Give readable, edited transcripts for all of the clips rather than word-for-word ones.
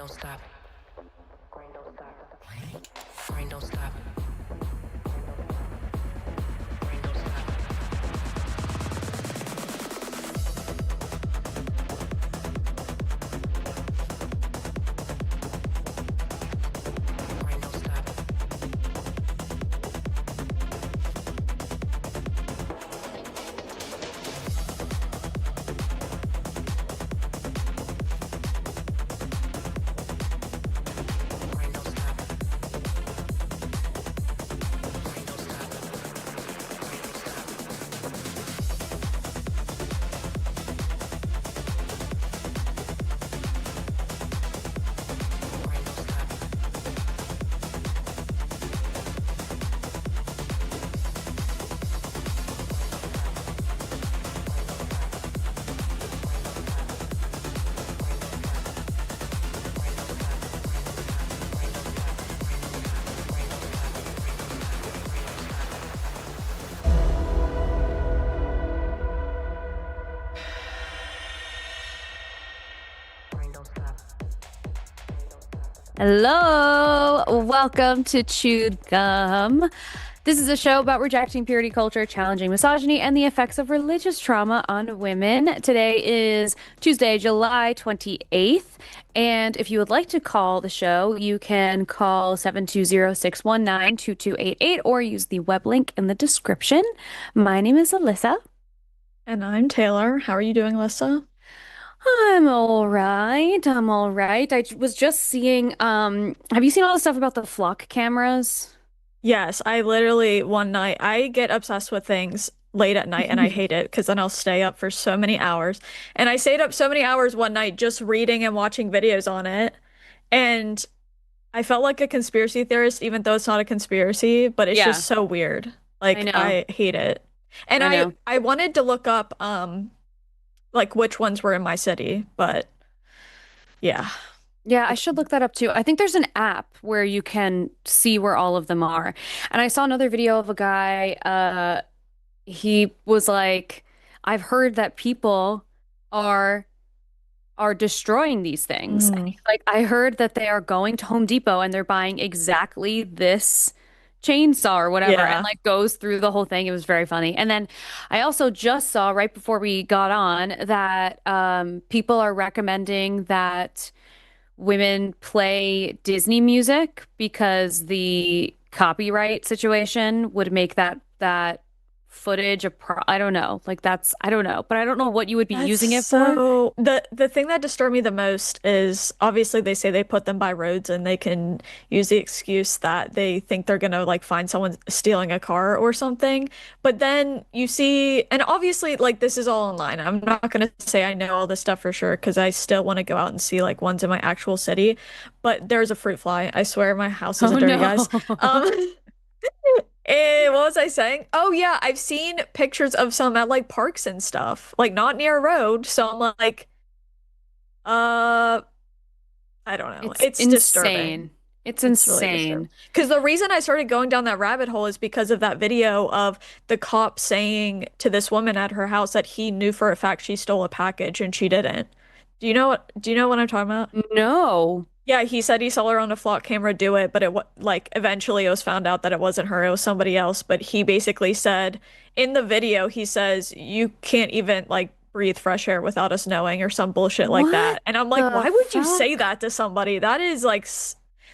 don't stop. Grind don't stop. Grind don't stop. Grind don't stop. Grind don't stop. Grind don't stop. Grind don't stop. Grind don't stop. Grind don't stop. Grind don't stop. Hello, welcome to Chewed Gum. This is a show about rejecting purity culture, challenging misogyny, and the effects of religious trauma on women. Today is Tuesday, July 28th. And if you would like to call the show, you can call 720-619-2288 or use the web link in the description. My name is Alyssa. And I'm Taylor. How are you doing, Alyssa? I'm all right. I'm all right. Was just seeing, have you seen all the stuff about the flock cameras? Yes, I literally one night I get obsessed with things late at night and I hate it because then I'll stay up for so many hours. And I stayed up so many hours one night just reading and watching videos on it. And I felt like a conspiracy theorist, even though it's not a conspiracy, but it's Yeah, just so weird. I Like know. I hate it. And I I know. I wanted to look up like which ones were in my city, but yeah. Yeah, I should look that up too. I think there's an app where you can see where all of them are. And I saw another video of a guy, he was like, I've heard that people are destroying these things. And Mm, he's like, I heard that they are going to Home Depot and they're buying exactly this chainsaw or whatever, and yeah. like goes through the whole thing. It was very funny. And then I also just saw right before we got on that people are recommending that women play Disney music because the copyright situation would make that footage I don't know. Like that's I don't know, but I don't know what you would be That's using it for. so the thing that disturbed me the most is obviously they say they put them by roads and they can use the excuse that they think they're gonna like find someone stealing a car or something. But then you see, and obviously like this is all online. I'm not gonna say I know all this stuff for sure because I still want to go out and see like ones in my actual city. But there's a fruit fly. I swear my house Oh isn't dirty, guys. no. Um, what was I saying? Oh yeah, I've seen pictures of some at like parks and stuff, like not near a road. So I'm like, uh, I don't know. It's It's disturbing. insane. It's It's really disturbing. insane. Because the reason I started going down that rabbit hole is because of that video of the cop saying to this woman at her house that he knew for a fact she stole a package and she didn't. Do you know what I'm talking about? No. Yeah, he said he saw her on a flock camera do it, but like eventually it was found out that it wasn't her, it was somebody else. But he basically said in the video, he says, you can't even like breathe fresh air without us knowing or some bullshit like What that. And I'm like, the why would you say fuck? that to somebody? That is like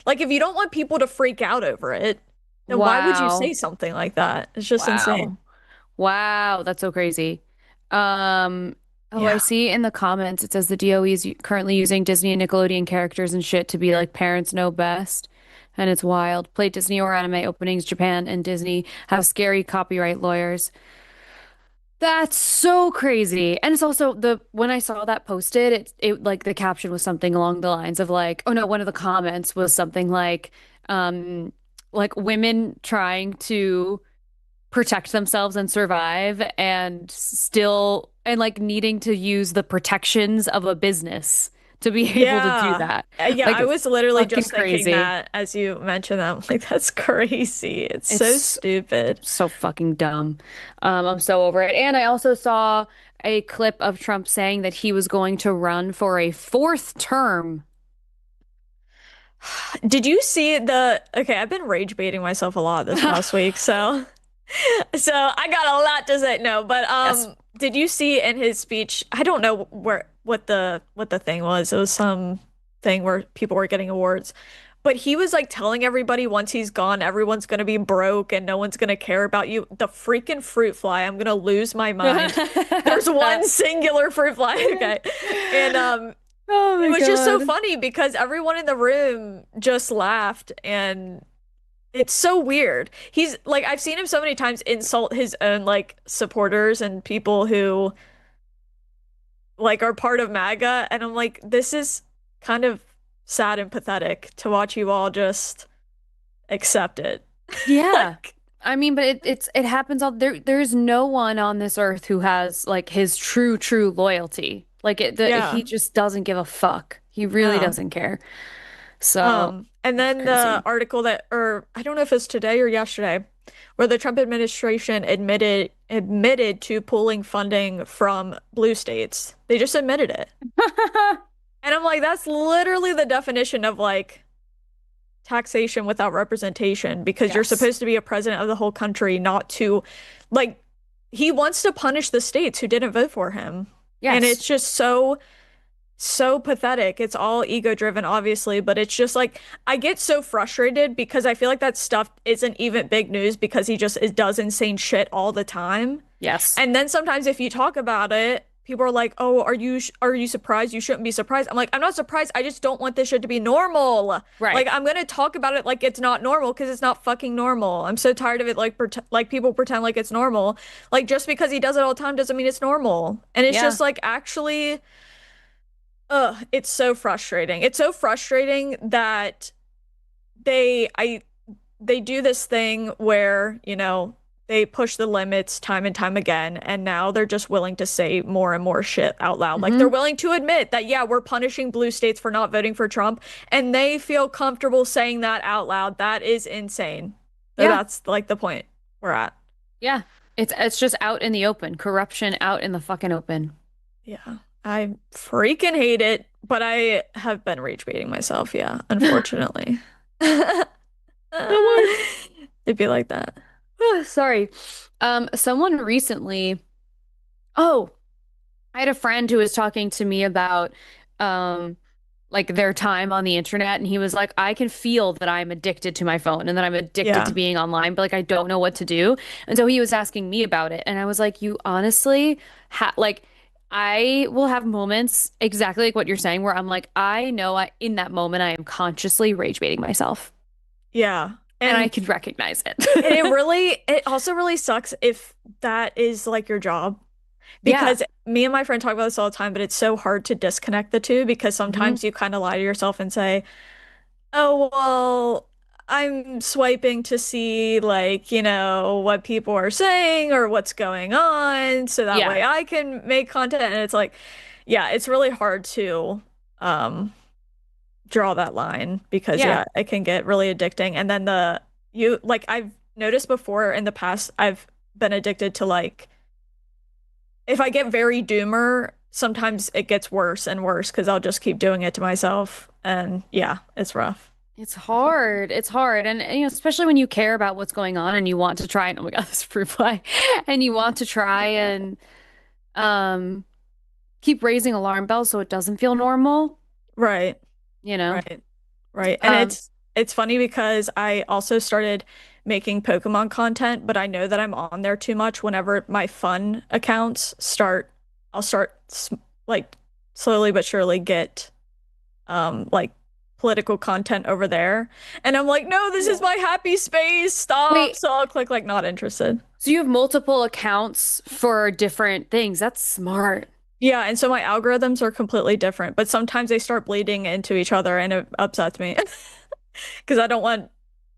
like if you don't want people to freak out over it, then why would you Wow. say something like that? It's just Wow. insane. Wow, that's so crazy. Um, oh, I Yeah. see in the comments it says the DOE is currently using Disney and Nickelodeon characters and shit to be like parents know best. And it's wild. Play Disney or anime openings, Japan and Disney have scary copyright lawyers. That's so crazy. And it's also the when I saw that posted, it like the caption was something along the lines of like, oh no, one of the comments was something um like women trying to protect themselves and survive and still and like needing to use the protections of a business to be able to do Yeah. that. Yeah, Like I was literally fucking just thinking crazy. that as you mentioned that. I'm like, that's crazy. It's so It's stupid. so fucking dumb. I'm so over it. And I also saw a clip of Trump saying that he was going to run for a fourth term. Did you see the okay, I've been rage baiting myself a lot this past week, so so I got a lot to say. No, but Yes. did you see in his speech, I don't know where what the thing was. It was some thing where people were getting awards. But he was like telling everybody once he's gone, everyone's gonna be broke and no one's gonna care about you. The freaking fruit fly, I'm gonna lose my mind. There's one singular fruit fly, okay. And Oh it my was just so God. funny because everyone in the room just laughed and it's so weird. He's like I've seen him so many times insult his own like supporters and people who like are part of MAGA and I'm like this is kind of sad and pathetic to watch you all just accept it. Yeah. Like I mean, but it happens all there's no one on this earth who has like his true loyalty. Like he yeah. just doesn't give a fuck. He really No. doesn't care. So And it's then the crazy. article that, or I don't know if it's today or yesterday, where the Trump administration admitted to pulling funding from blue states. They just admitted it. And I'm like, that's literally the definition of like taxation without representation, because you're Yes. supposed to be a president of the whole country, not to like he wants to punish the states who didn't vote for him. And Yes. it's just so pathetic. It's all ego driven, obviously, but it's just like I get so frustrated because I feel like that stuff isn't even big news because he just does insane shit all the time. Yes. And then sometimes if you talk about it, people are like, "Oh, are you surprised? You shouldn't be surprised." I'm like, "I'm not surprised. I just don't want this shit to be normal." Right. Like I'm gonna talk about it like it's not normal because it's not fucking normal. I'm so tired of it like people pretend like it's normal. Like just because he does it all the time doesn't mean it's normal. And it's Yeah. just like actually ugh, it's so frustrating. It's so frustrating that they I they do this thing where, they push the limits time and time again, and now they're just willing to say more and more shit out loud. Like they're Hmm. willing to admit that, yeah, we're punishing blue states for not voting for Trump, and they feel comfortable saying that out loud. That is insane. So Yeah. that's like the point we're at. Yeah. It's just out in the open. Corruption out in the fucking open. Yeah. I freaking hate it, but I have been rage baiting myself, yeah, unfortunately. No more. It'd be like that. Sorry. Someone recently, oh, I had a friend who was talking to me about um like their time on the internet and he was like, I can feel that I'm addicted to my phone and that I'm addicted to Yeah. being online, but like I don't know what to do. And so he was asking me about it and I was like, you honestly ha like I will have moments exactly like what you're saying where I'm like, I know in that moment I am consciously rage baiting myself Yeah. and I And can recognize and it. it also really sucks if that is like your job. Yeah. Because me and my friend talk about this all the time, but it's so hard to disconnect the two because Hmm. sometimes you kind of lie to yourself and say, oh, well, I'm swiping to see like, what people are saying or what's going on so that Yeah. way I can make content. And it's like, yeah, it's really hard to um draw that line because Yeah. yeah, it can get really addicting. And then you like I've noticed before in the past, I've been addicted to like if I get very doomer, sometimes it gets worse and worse because I'll just keep doing it to myself. And yeah, it's rough. It's hard. It's hard. And especially when you care about what's going on and you want to try and oh my God, this fruit fly. And you want to try and um keep raising alarm bells so it doesn't feel normal, Right, you know. right, right. And Um it's funny because I also started making Pokemon content, but I know that I'm on there too much whenever my fun accounts start, I'll start like slowly but surely get like political content over there. And I'm like, no, this is my happy space. Stop. wait, So I'll click like not interested. so you have multiple accounts for different things. That's smart. Yeah, and so my algorithms are completely different, but sometimes they start bleeding into each other and it upsets me because I don't want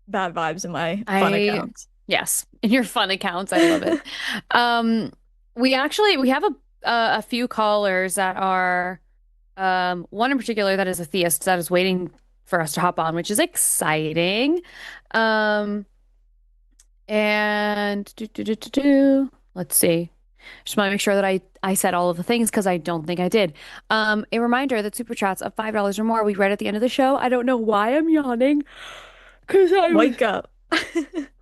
bad vibes in my fun I accounts. yes, in your fun accounts, I love it. Um we have a few callers that are one in particular that is a theist that is waiting for us to hop on, which is exciting. Um, and let's see. Just want to make sure that I said all of the things because I don't think I did. A reminder that super chats of $5 or more we read at the end of the show. I don't know why I'm yawning because Wake up.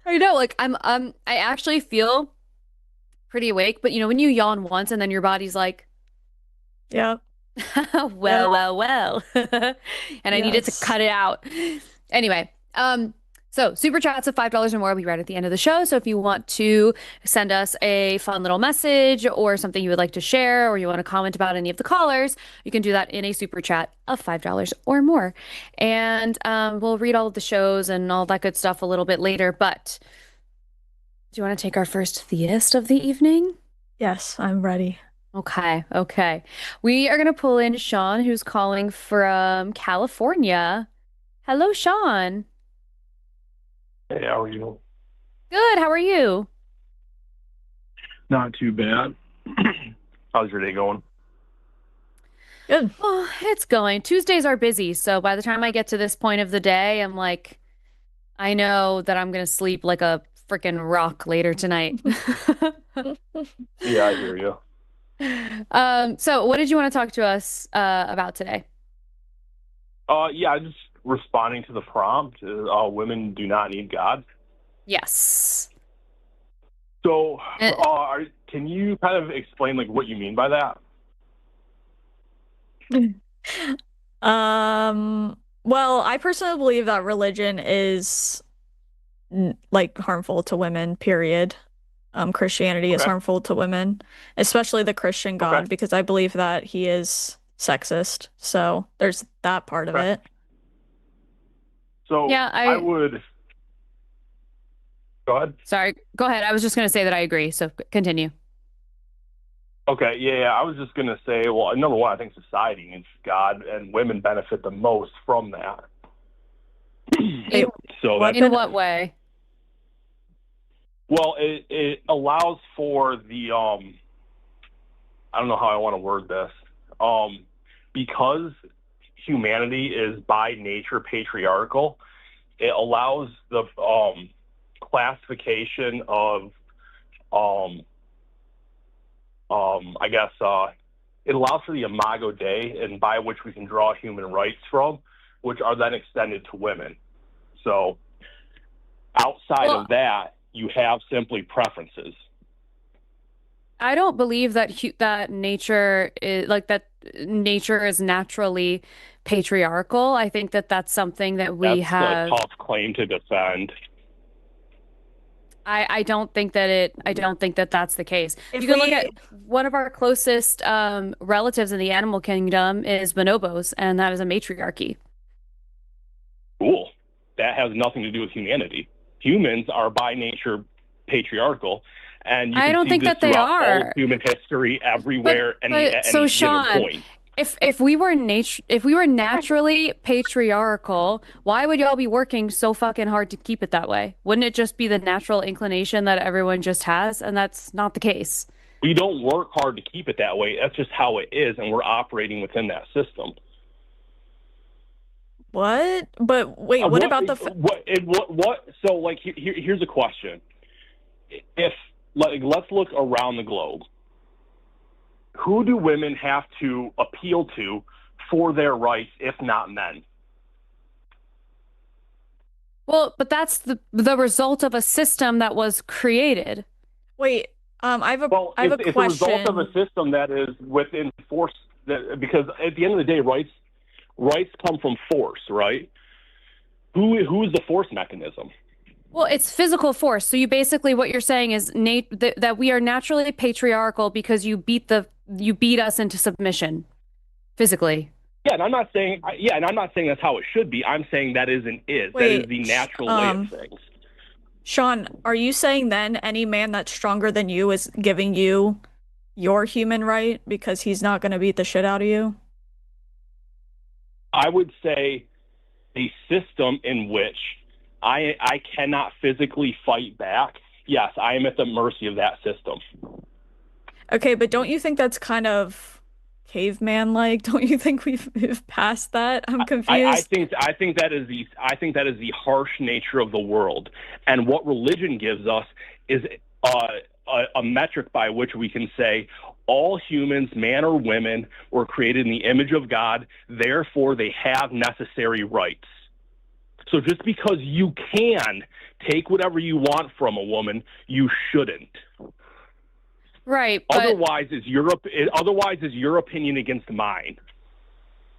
I know, like I actually feel pretty awake, but you know when you yawn once and then your body's like, Yeah. well, well, well, and I needed to Yes. cut it out. Anyway, so super chats of $5 or more will be read at the end of the show. So if you want to send us a fun little message or something you would like to share, or you want to comment about any of the callers, you can do that in a super chat of $5 or more. And we'll read all of the shows and all that good stuff a little bit later. But do you want to take our first theist of the evening? Yes, I'm ready. Okay, okay. We are going to pull in Sean, who's calling from California. Hello, Sean. Hey, how are you? Good, how are you? Not too bad. How's your day going? Good. Well, it's going. Tuesdays are busy, so by the time I get to this point of the day, I'm like, I know that I'm going to sleep like a freaking rock later tonight. Yeah, I hear you. So what did you want to talk to us about today? Yeah, just responding to the prompt. Women do not need God. Yes. So, Uh, can you kind of explain like what you mean by that? Well, I personally believe that religion is like harmful to women, period. Christianity is Okay. harmful to women, especially the Christian Okay. God, because I believe that he is sexist. So there's that part of Okay. it. So Yeah, I would go ahead. sorry, go ahead. I was just going to say that I agree, so continue. Okay, yeah, I was just gonna say, well, number one, I think society needs God, and women benefit the most from that. Wait, So what? that's In what way? well, it allows for the I don't know how I want to word this. Because humanity is by nature patriarchal, it allows the classification of I guess it allows for the imago Dei, and by which we can draw human rights from, which are then extended to women. So outside Well, of that, you have simply preferences. I don't believe that that nature is like that nature is naturally patriarchal. I think that that's something that we That's a have. tough claim to defend. I don't think that I don't think that that's the case. If You can look we at one of our closest relatives in the animal kingdom is bonobos, and that is a matriarchy. Cool. That has nothing to do with humanity. Humans are by nature patriarchal, and you I can don't see think this that they throughout all of are. human history, But everywhere, but at so any given Sean, point. if we were if we were naturally patriarchal, why would y'all be working so fucking hard to keep it that way? Wouldn't it just be the natural inclination that everyone just has? And that's not the case. We don't work hard to keep it that way. That's just how it is, and we're operating within that system. what? But wait, what about the What? So, like, here's a question. If, like, let's look around the globe. Who do women have to appeal to for their rights, if not men? Well, but that's the result of a system that was created. wait, I have a Well, I have a it's a result of question. a system that is within force. Because at the end of the day, rights come from force, right? Who is the force mechanism? Well, it's physical force. So you basically what you're saying is that we are naturally patriarchal because you beat us into submission physically. Yeah, and I'm not saying that's how it should be. I'm saying that isn't it. That is Wait, the natural way of things. Sean, are you saying then any man that's stronger than you is giving you your human right because he's not going to beat the shit out of you? I would say a system in which I cannot physically fight back. Yes, I am at the mercy of that system. Okay, but don't you think that's kind of caveman-like? Don't you think we've passed that? I'm I confused. think that is the harsh nature of the world, and what religion gives us is a metric by which we can say all humans, man or women, were created in the image of God, therefore they have necessary rights. So just because you can take whatever you want from a woman, you shouldn't. Right. But Otherwise is your opinion against mine.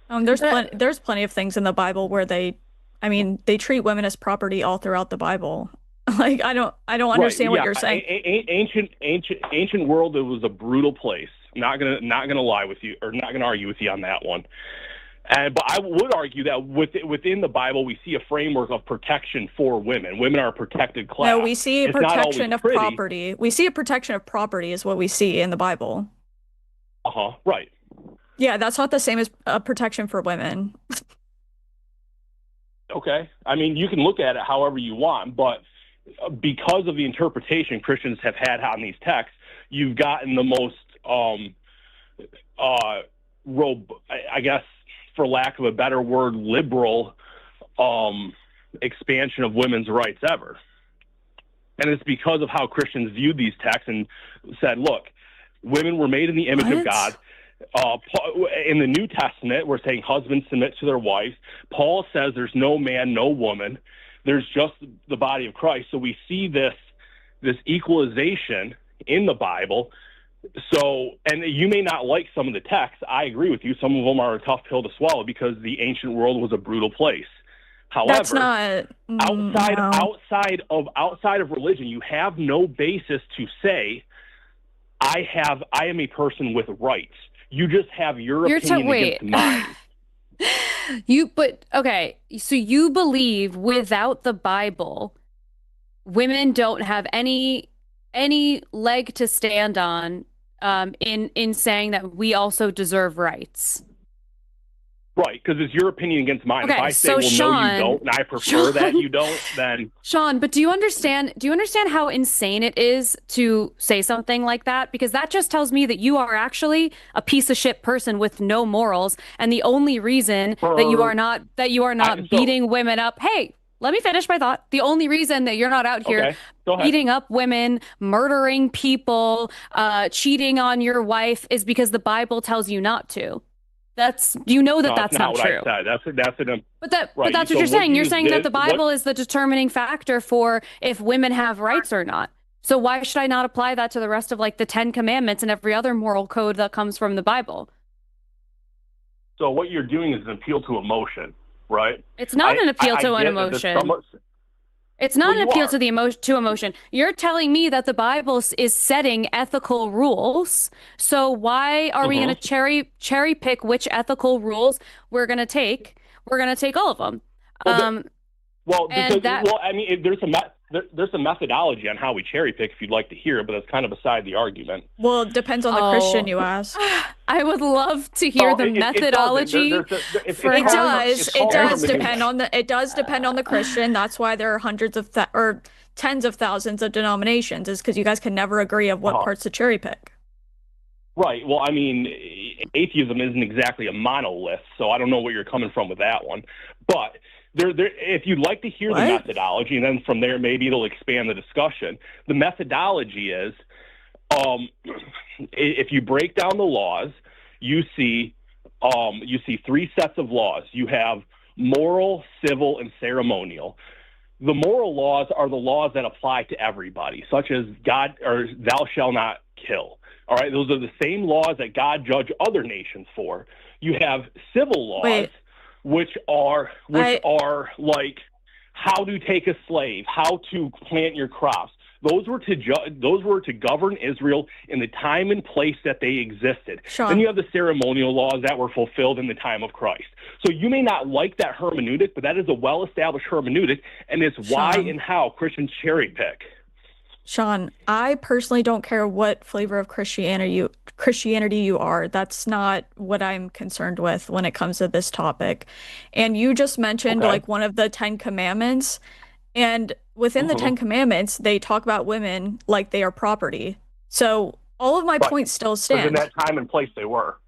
There's plenty of things in the Bible where they treat women as property all throughout the Bible. Like I don't understand what you're saying. Ancient world, it was a brutal place. Not gonna lie with you, or not gonna argue with you on that one. But I would argue that within the Bible, we see a framework of protection for women. Women are a protected class. No, we see It's not protection always of pretty. property. We see a protection of property is what we see in the Bible. Right. Yeah, that's not the same as a protection for women. Okay. I mean, you can look at it however you want, but because of the interpretation Christians have had on these texts, you've gotten the most, I guess, for lack of a better word, liberal expansion of women's rights ever. And it's because of how Christians viewed these texts and said, look, women were made in the image of God. In the New Testament, we're saying husbands submit to their wives. Paul says there's no man, no woman. There's just the body of Christ. So we see this equalization in the Bible. So, and you may not like some of the texts. I agree with you. Some of them are a tough pill to swallow because the ancient world was a brutal place. However, That's not outside of religion, you have no basis to say I am a person with rights. You just have your opinion against mine. Okay, so you believe without the Bible, women don't have any leg to stand on in saying that we also deserve rights. Right, because it's your opinion against mine. Okay, if I say, so well, Sean, no, you don't, and I prefer that you don't, then... Sean, but do you understand how insane it is to say something like that? Because that just tells me that you are actually a piece of shit person with no morals, and the only reason that you are not beating women up... Hey, let me finish my thought. The only reason that you're not out here beating up women, murdering people, cheating on your wife is because the Bible tells you not to. That's not true. What I said. But that's what you're saying. You're saying that the Bible is the determining factor for if women have rights or not. So why should I not apply that to the rest of like the 10 Commandments and every other moral code that comes from the Bible? So what you're doing is an appeal to emotion, right? It's not an appeal to an emotion. It's not an appeal to emotion. You're telling me that the Bible is setting ethical rules. So why are we going to cherry pick which ethical rules we're going to take? We're going to take all of them. There's a methodology on how we cherry pick if you'd like to hear it, but that's kind of beside the argument. Well, it depends on the Christian you ask. I would love to hear the methodology. It does depend on the Christian. That's why there are hundreds of or tens of thousands of denominations, is because you guys can never agree of what parts to cherry pick. Right. Well, I mean, atheism isn't exactly a monolith, so I don't know where you're coming from with that one. But if you'd like to hear the methodology, and then from there maybe it'll expand the discussion. The methodology is, if you break down the laws, you see three sets of laws. You have moral, civil, and ceremonial. The moral laws are the laws that apply to everybody, such as God or thou shalt not kill. All right, those are the same laws that God judged other nations for. You have civil laws, which are like how to take a slave, how to plant your crops. Those were to govern Israel in the time and place that they existed. Sean. Then you have the ceremonial laws that were fulfilled in the time of Christ. So you may not like that hermeneutic, but that is a well-established hermeneutic, and it's why and how Christians cherry pick. Sean, I personally don't care what flavor of Christianity you are. That's not what I'm concerned with when it comes to this topic. And you just mentioned like one of the 10 Commandments, and within the 10 Commandments, they talk about women like they are property. So all of my points still stand. In that time and place they were.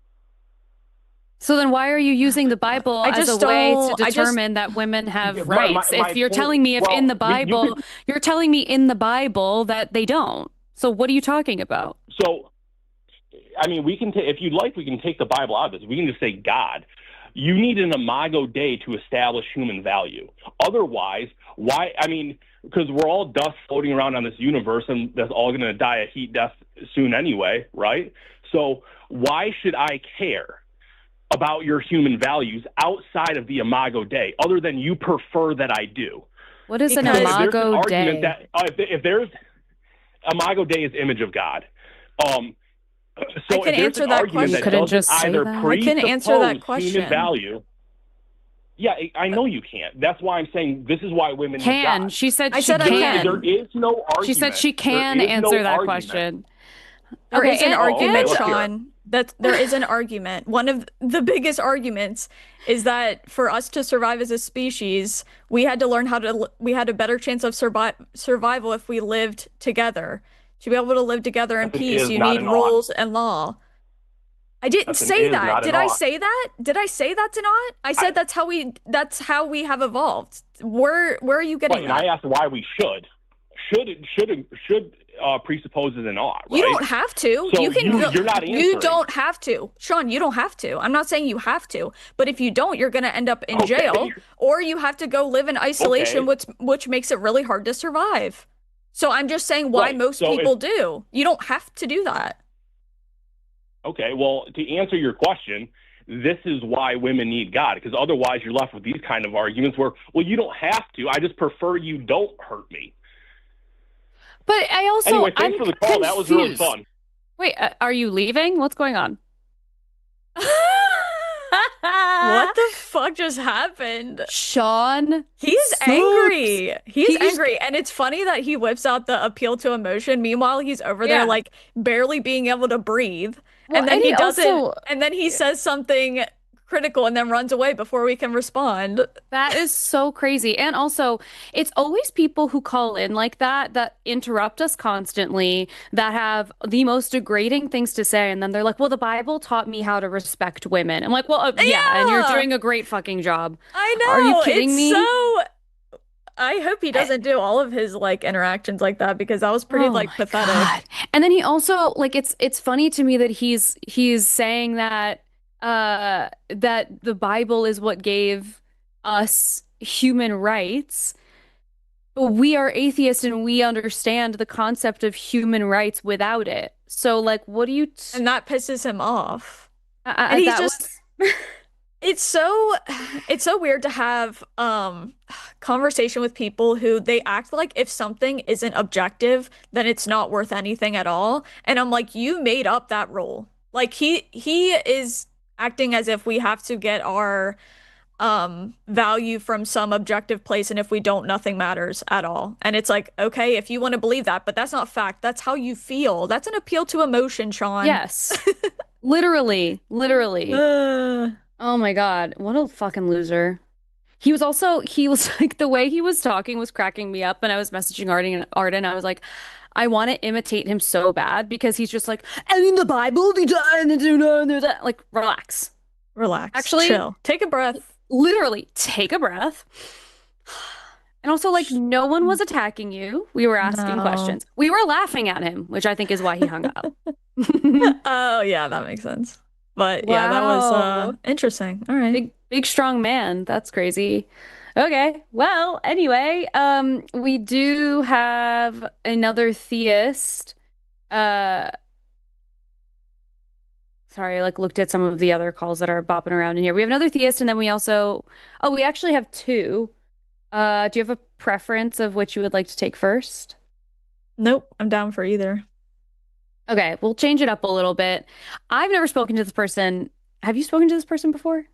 So then why are you using the Bible as a way to determine that women have rights? If you're telling me in the Bible, you're telling me in the Bible that they don't. So what are you talking about? So, I mean, we can if you'd like, we can take the Bible out of this. We can just say God. You need an imago Dei to establish human value. Otherwise, why? I mean, because we're all dust floating around on this universe, and that's all going to die a heat death soon anyway, right? So why should I care about your human values outside of the imago Dei, other than you prefer that I do? What is an Because There's an imago argument Dei? that if there's imago Dei is image of God. So I can if there's answer an that argument question. that You couldn't doesn't just say either that? I can answer that presuppose question. human value. Yeah, I know you can't. That's why I'm saying this is why women need Can. God. She said I she said I can. can. There is no argument. She said she can There is answer no that argument. question. There Okay, is an and- argument, let's hear it. Sean. That there is an argument. One of the biggest arguments is that for us to survive as a species, we had to learn we had a better chance of survival if we lived together. To be able to live together in That's an peace, is, you not need an ought. rules and law. I didn't That's an say is, that. not an Did I ought. say that? Did I say that's an ought? I said that's how we have evolved. Where are you getting Right, and that? I asked why we should. Should presupposes an ought, right? You don't have to. So You can. you're not You answering. don't have to, Sean. You don't have to. I'm not saying you have to, but if you don't, you're going to end up in Okay. jail, or you have to go live in isolation, Okay. which makes it really hard to survive. So I'm just saying why Right, most so people do. You don't have to do that. Okay, well, to answer your question, this is why women need God, because otherwise you're left with these kind of arguments where, well, you don't have to. I just prefer you don't hurt me. But I also Anyway, thanks I'm for the call. That was really confused. fun. Wait, are you leaving? What's going on? What the fuck just happened? Sean? He's sucks. angry. He's He's- angry. And it's funny that he whips out the appeal to emotion. Meanwhile, he's over Yeah. there like barely being able to breathe. Well, And then and he he doesn't, also- and then he says something critical and then runs away before we can respond. That is so crazy. And also, it's always people who call in like that interrupt us constantly, that have the most degrading things to say. And then they're like, well, the Bible taught me how to respect women. I'm like, well, yeah, and you're Yeah. doing a great fucking job. I know. Are you kidding it's me? So I hope he doesn't do all of his like interactions like that because that was pretty Oh like my pathetic. God. And then he also like it's funny to me that he's saying that that the Bible is what gave us human rights. But we are atheists and we understand the concept of human rights without it. So like what do you And that pisses him off. And he's that just was- it's so weird to have conversation with people who they act like if something isn't objective, then it's not worth anything at all. And I'm like, you made up that rule. Like he is acting as if we have to get our value from some objective place, and if we don't, nothing matters at all. And it's like, okay, if you want to believe that, but that's not fact. That's how you feel. That's an appeal to emotion, Sean. Yes. Literally. Ugh. Oh my God, what a fucking loser. He was like, the way he was talking was cracking me up, and I was messaging Arden, I was like, I want to imitate him so bad because he's just like, and in the Bible, like, relax. Relax. Actually- chill. Take a breath. Literally, take a breath. And also, like, no one was attacking you. We were asking No. questions. We were laughing at him, which I think is why he hung up. Oh, yeah, that makes sense. But yeah, that was Wow. interesting. All right. Big strong man. That's crazy. Okay. Well, anyway, we do have another theist. Sorry, I like looked at some of the other calls that are bopping around in here. We have another theist, and then we actually have two. Do you have a preference of which you would like to take first? Nope, I'm down for either. Okay, we'll change it up a little bit. I've never spoken to this person. Have you spoken to this person before?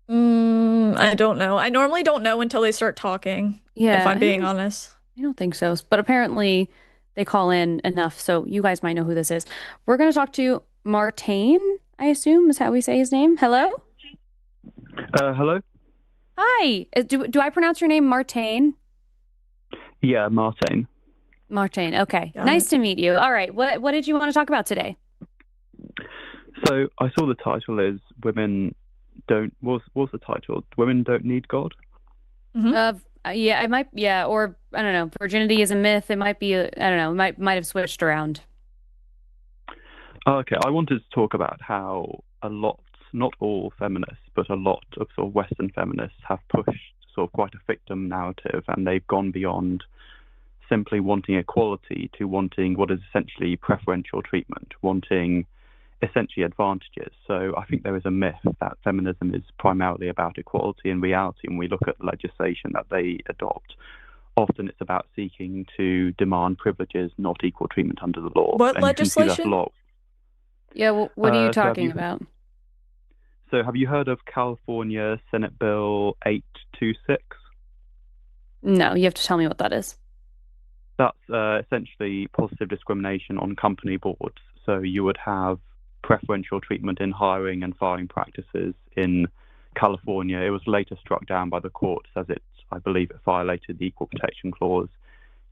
I don't know. I normally don't know until they start talking, Yeah, if I'm being honest. I don't think so. But apparently they call in enough, so you guys might know who this is. We're going to talk to Martain, I assume is how we say his name. Hello? Hello? Hi. Do I pronounce your name Martain? Yeah, Martin. Martain. Okay. Got Nice it. to meet you. All right. What did you want to talk about today? So I saw the title is Women Don't. What's the title? Women Don't Need God? Yeah, it might. Yeah, or I don't know. Virginity is a myth. It might be. I don't know. It might have switched around. Okay, I wanted to talk about how a lot, not all feminists, but a lot of sort of Western feminists have pushed sort of quite a victim narrative, and they've gone beyond simply wanting equality to wanting what is essentially preferential treatment, wanting essentially advantages. So I think there is a myth that feminism is primarily about equality. In reality, when we look at the legislation that they adopt, often it's about seeking to demand privileges, not equal treatment under the law. What And you can see that a legislation? lot. Yeah. What are you So talking about? have you heard of California Senate Bill 826? No, you have to tell me what that is. That's essentially positive discrimination on company boards. So you would have preferential treatment in hiring and firing practices in California. It was later struck down by the courts as I believe it violated the Equal Protection Clause.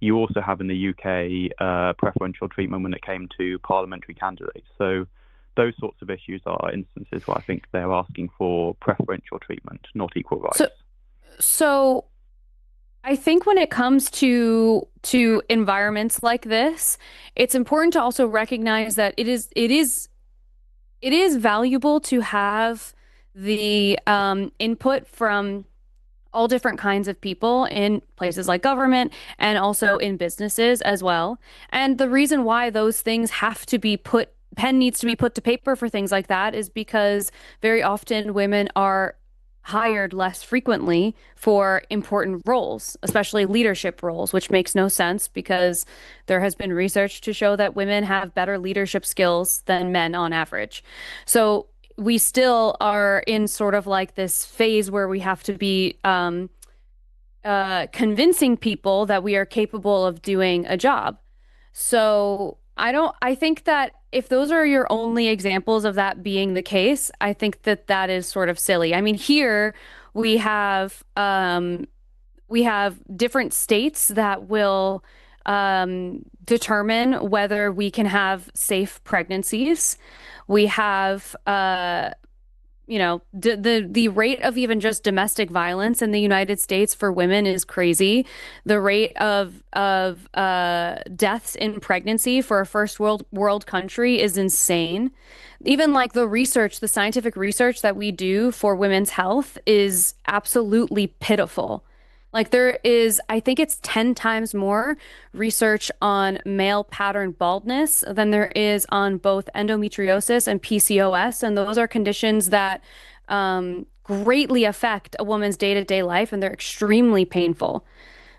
You also have in the UK preferential treatment when it came to parliamentary candidates. So those sorts of issues are instances where I think they're asking for preferential treatment, not equal rights. So I think when it comes to environments like this, it's important to also recognize that it is valuable to have the input from all different kinds of people in places like government and also in businesses as well. And the reason why those things have to be pen needs to be put to paper for things like that is because very often women are hired less frequently for important roles, especially leadership roles, which makes no sense because there has been research to show that women have better leadership skills than men on average. So we still are in sort of like this phase where we have to be convincing people that we are capable of doing a job. So I think that if those are your only examples of that being the case, I think that that is sort of silly. I mean, here we have, we have different states that will determine whether we can have safe pregnancies. We have the rate of even just domestic violence in the United States for women is crazy. The rate of deaths in pregnancy for a first world country is insane. Even like the research, the scientific research that we do for women's health is absolutely pitiful. Like there is, I think it's 10 times more research on male pattern baldness than there is on both endometriosis and PCOS. And those are conditions that greatly affect a woman's day-to-day life, and they're extremely painful.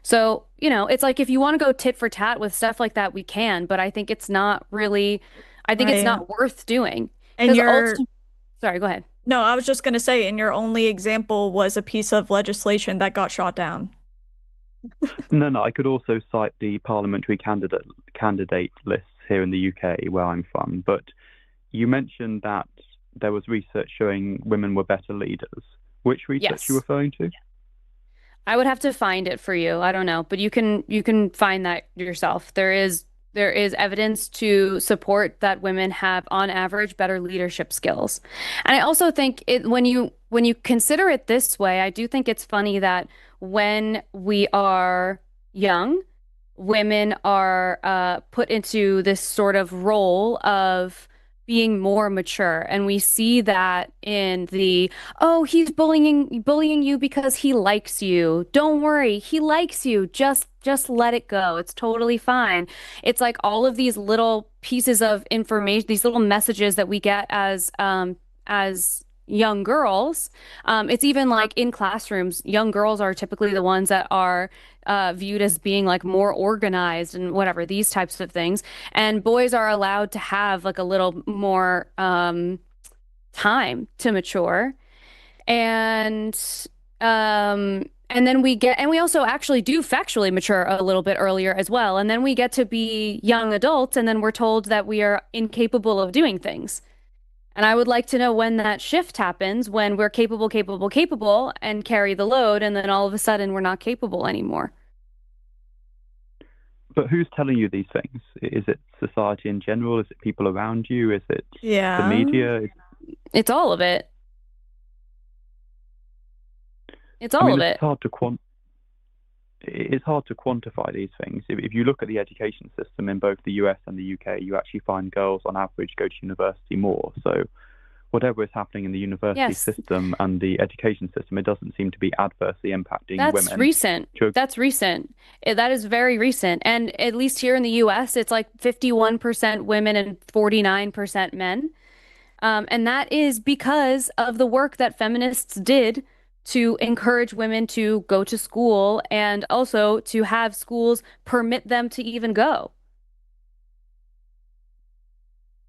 So, it's like if you want to go tit for tat with stuff like that, we can, but I think it's not really, I think it's Right. not worth doing. And Because your sorry, go ahead. No, I was just gonna say, and your only example was a piece of legislation that got shot down. No, I could also cite the parliamentary candidate lists here in the UK where I'm from. But you mentioned that there was research showing women were better leaders. Which research are you Yes. referring to? I would have to find it for you. I don't know, but you can find that yourself. There is evidence to support that women have on average better leadership skills. And I also think when you consider it this way, I do think it's funny that when we are young, women are put into this sort of role of being more mature, and we see that in oh, he's bullying you because he likes you. Don't worry, he likes you. Just let it go. It's totally fine. It's like all of these little pieces of information, these little messages that we get as young girls. It's even like in classrooms, young girls are typically the ones that are viewed as being like more organized and whatever, these types of things. And boys are allowed to have like a little more time to mature. And and we also actually do factually mature a little bit earlier as well. And then we get to be young adults, and then we're told that we are incapable of doing things. And I would like to know when that shift happens, when we're capable, and carry the load, and then all of a sudden we're not capable anymore. But who's telling you these things? Is it society in general? Is it people around you? Is it the Yeah. media? It's all of it. It's I all mean, of it's it. hard to it's hard to quantify these things. If you look at the education system in both the US and the UK, you actually find girls on average go to university more. So whatever is happening in the university Yes. system and the education system, it doesn't seem to be adversely impacting That's women. recent. Sure. That's recent. That is very recent. And at least here in the US, it's like 51% women and 49% men. And that is because of the work that feminists did to encourage women to go to school and also to have schools permit them to even go.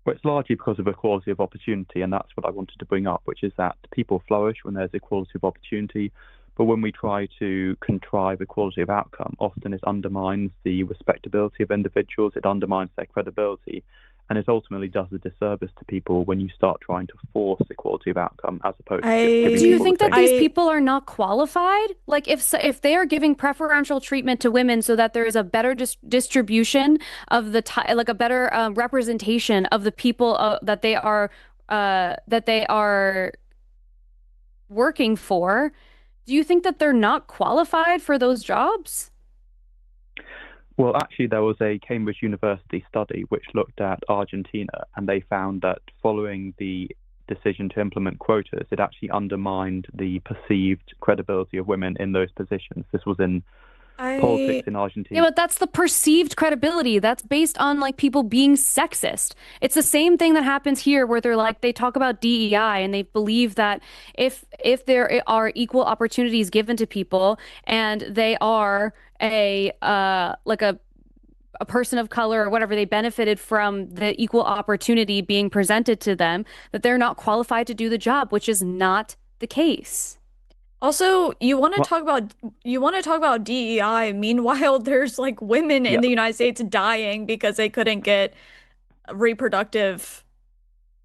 Well, it's largely because of equality of opportunity, and that's what I wanted to bring up, which is that people flourish when there's equality of opportunity. But when we try to contrive equality of outcome, often it undermines the respectability of individuals, it undermines their credibility, and it ultimately does a disservice to people when you start trying to force equality of outcome as opposed to just giving Do you people think the that same. these people are not qualified? Like if they are giving preferential treatment to women so that there is a better distribution of like a better representation of the people that they are working for, do you think that they're not qualified for those jobs? Well, actually, there was a Cambridge University study which looked at Argentina, and they found that following the decision to implement quotas, it actually undermined the perceived credibility of women in those positions. This was in politics in Yeah, Argentina. but that's the perceived credibility. That's based on like people being sexist. It's the same thing that happens here where they talk about DEI and they believe that if there are equal opportunities given to people and they are a person of color or whatever, they benefited from the equal opportunity being presented to them, that they're not qualified to do the job, which is not the case. Also, Well, you want to talk about DEI. Meanwhile, there's like women in yeah, the United States dying because they couldn't get reproductive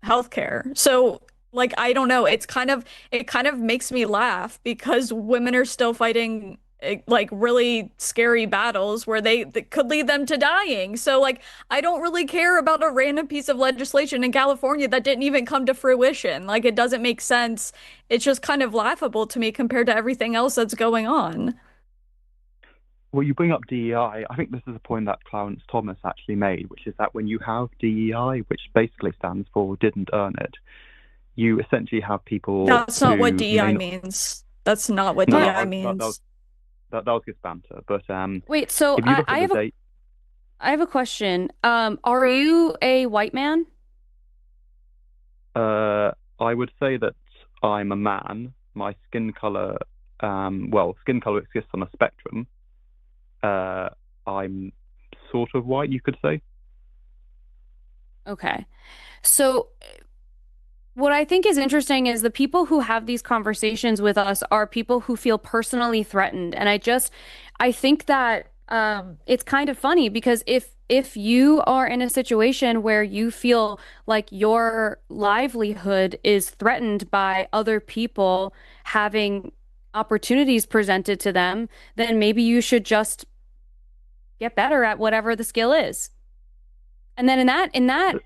health care. So, like, I don't know. It kind of makes me laugh because women are still fighting like really scary battles where that could lead them to dying. So, like, I don't really care about a random piece of legislation in California that didn't even come to fruition. Like, it doesn't make sense. It's just kind of laughable to me compared to everything else that's going on. well, you bring up DEI. I think this is a point that Clarence Thomas actually made, which is that when you have DEI, which basically stands for didn't earn it, you essentially have people That's not what who DEI may not. means. That's not what No, no, DEI that was means. that was just banter. But Wait, so if you look at the date, I have a question. Are you a white man? I would say that I'm a man. My skin color, skin color exists on a spectrum. I'm sort of white, you could say. Okay. So what I think is interesting is the people who have these conversations with us are people who feel personally threatened. And I think that it's kind of funny because if you are in a situation where you feel like your livelihood is threatened by other people having opportunities presented to them, then maybe you should just get better at whatever the skill is. And then in that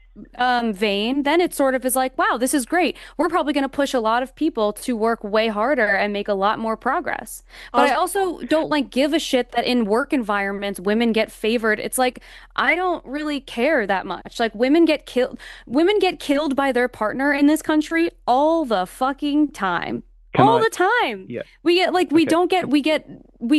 vein, then it sort of is like, wow, this is great. We're probably going to push a lot of people to work way harder and make a lot more progress. But I Also, also don't like give a shit that in work environments women get favored. It's like I don't really care that much. Like women get killed by their partner in this country all the fucking time. Can All I? the time. Yeah. We get like we Okay. don't get we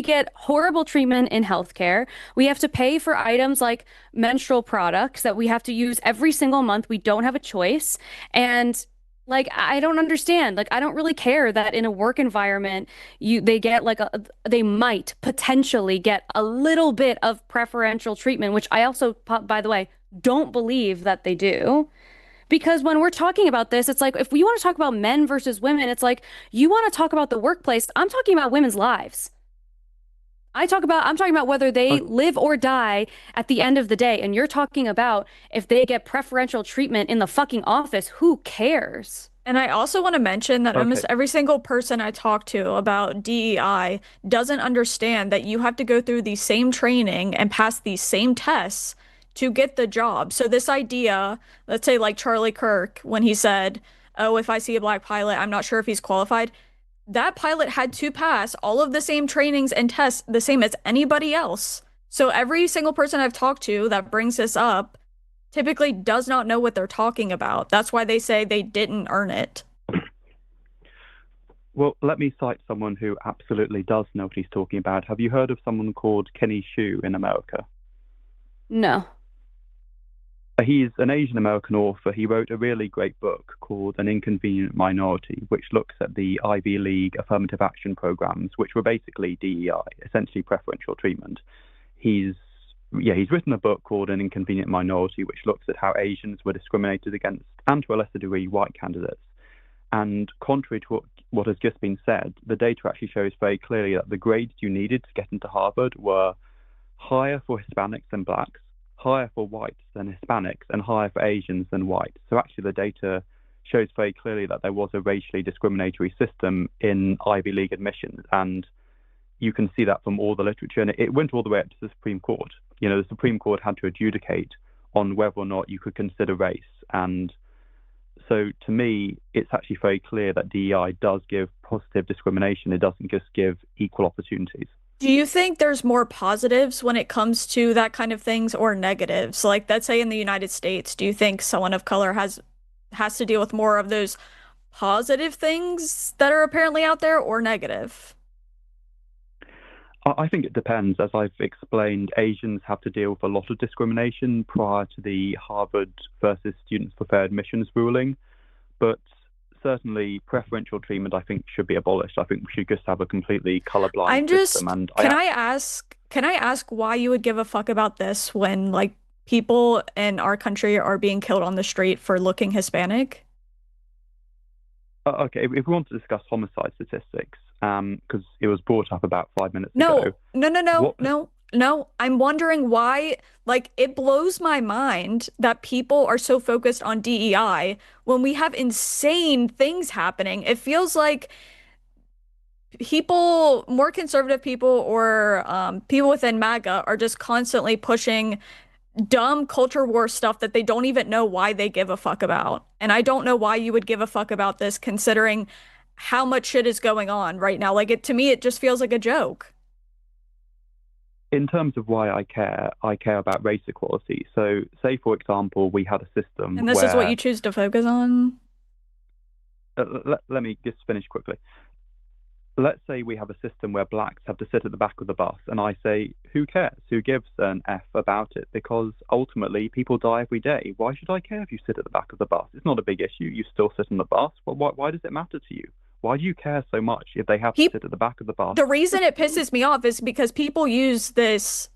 get horrible treatment in healthcare. We have to pay for items like menstrual products that we have to use every single month. We don't have a choice. And like I don't understand. Like I don't really care that in a work environment they get they might potentially get a little bit of preferential treatment, which I also, by the way, don't believe that they do. Because when we're talking about this, it's like if we want to talk about men versus women, it's like you want to talk about the workplace. I'm talking about women's lives. I'm talking about whether they Okay. live or die at the end of the day. And you're talking about if they get preferential treatment in the fucking office, who cares? and I also want to mention that Okay. almost every single person I talk to about DEI doesn't understand that you have to go through the same training and pass these same tests to get the job. So this idea, let's say like Charlie Kirk, when he said, "Oh, if I see a black pilot, I'm not sure if he's qualified." that pilot had to pass all of the same trainings and tests the same as anybody else. So every single person I've talked to that brings this up typically does not know what they're talking about. That's why they say they didn't earn it. Well, let me cite someone who absolutely does know what he's talking about. Have you heard of someone called Kenny Xu in America? No. He's an Asian American author. He wrote a really great book called An Inconvenient Minority, which looks at the Ivy League affirmative action programs, which were basically DEI, essentially preferential treatment. He's written a book called An Inconvenient Minority, which looks at how Asians were discriminated against, and to a lesser degree, white candidates. And contrary to what has just been said, the data actually shows very clearly that the grades you needed to get into Harvard were higher for Hispanics than blacks, higher for whites than Hispanics, and higher for Asians than whites. So actually the data shows very clearly that there was a racially discriminatory system in Ivy League admissions, and you can see that from all the literature, and it went all the way up to the Supreme Court. You know, the Supreme Court had to adjudicate on whether or not you could consider race, and so to me, it's actually very clear that DEI does give positive discrimination. It doesn't just give equal opportunities. Do you think there's more positives when it comes to that kind of things or negatives? Like, let's say in the United States, do you think someone of color has to deal with more of those positive things that are apparently out there or negative? I think it depends. As I've explained, Asians have to deal with a lot of discrimination prior to the Harvard versus Students for Fair Admissions ruling. But certainly preferential treatment, I think, should be abolished. I think we should just have a completely colorblind system. And can I ask why you would give a fuck about this when like people in our country are being killed on the street for looking Hispanic? Okay, if we want to discuss homicide statistics, because it was brought up about 5 minutes ago. No. I'm wondering why, like, it blows my mind that people are so focused on DEI when we have insane things happening. It feels like people, more conservative people or people within MAGA are just constantly pushing dumb culture war stuff that they don't even know why they give a fuck about. And I don't know why you would give a fuck about this considering how much shit is going on right now. Like to me, it just feels like a joke. In terms of why I care about race equality. So say, for example, we had a system and this is what you choose to focus on? Let me just finish quickly. Let's say we have a system where blacks have to sit at the back of the bus, and I say, who cares? Who gives an F about it? Because ultimately, people die every day. Why should I care if you sit at the back of the bus? It's not a big issue. You still sit on the bus. Well, why does it matter to you? Why do you care so much if they have to sit at the back of the bus? The reason it pisses me off is because people use this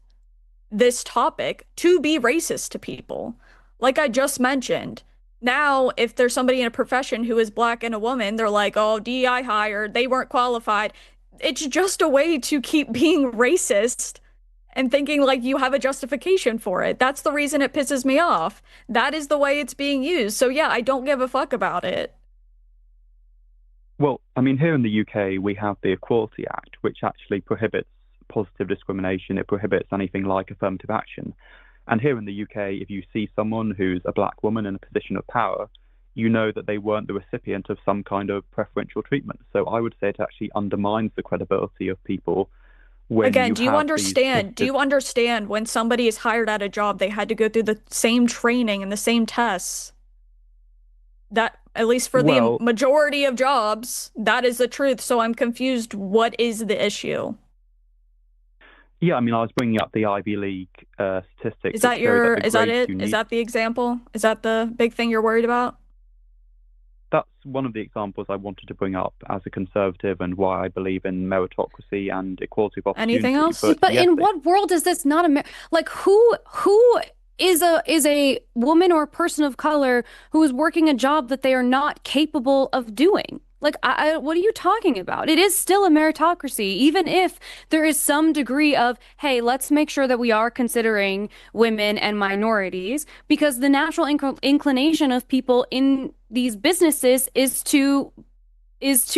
topic to be racist to people. Like I just mentioned. Now, if there's somebody in a profession who is black and a woman, they're like, oh, DEI hired, they weren't qualified. It's just a way to keep being racist and thinking like you have a justification for it. That's the reason it pisses me off. That is the way it's being used. So yeah, I don't give a fuck about it. Well, I mean, here in the UK, we have the Equality Act, which actually prohibits positive discrimination. It prohibits anything like affirmative action. And here in the UK, if you see someone who's a black woman in a position of power, you know that they weren't the recipient of some kind of preferential treatment. So I would say it actually undermines the credibility of people. Again, do you understand when somebody is hired at a job, they had to go through the same training and the same tests? That, at least for the majority of jobs, that is the truth. So I'm confused. What is the issue? Yeah, I mean, I was bringing up the Ivy League statistics. Is that it? Is that the example? Is that the big thing you're worried about? That's one of the examples I wanted to bring up as a conservative and why I believe in meritocracy and equality of opportunity. Anything else? But yes, in what world is this not like who is a woman or a person of color who is working a job that they are not capable of doing? Like, what are you talking about? It is still a meritocracy, even if there is some degree of, hey, let's make sure that we are considering women and minorities, because the natural inclination of people in these businesses is to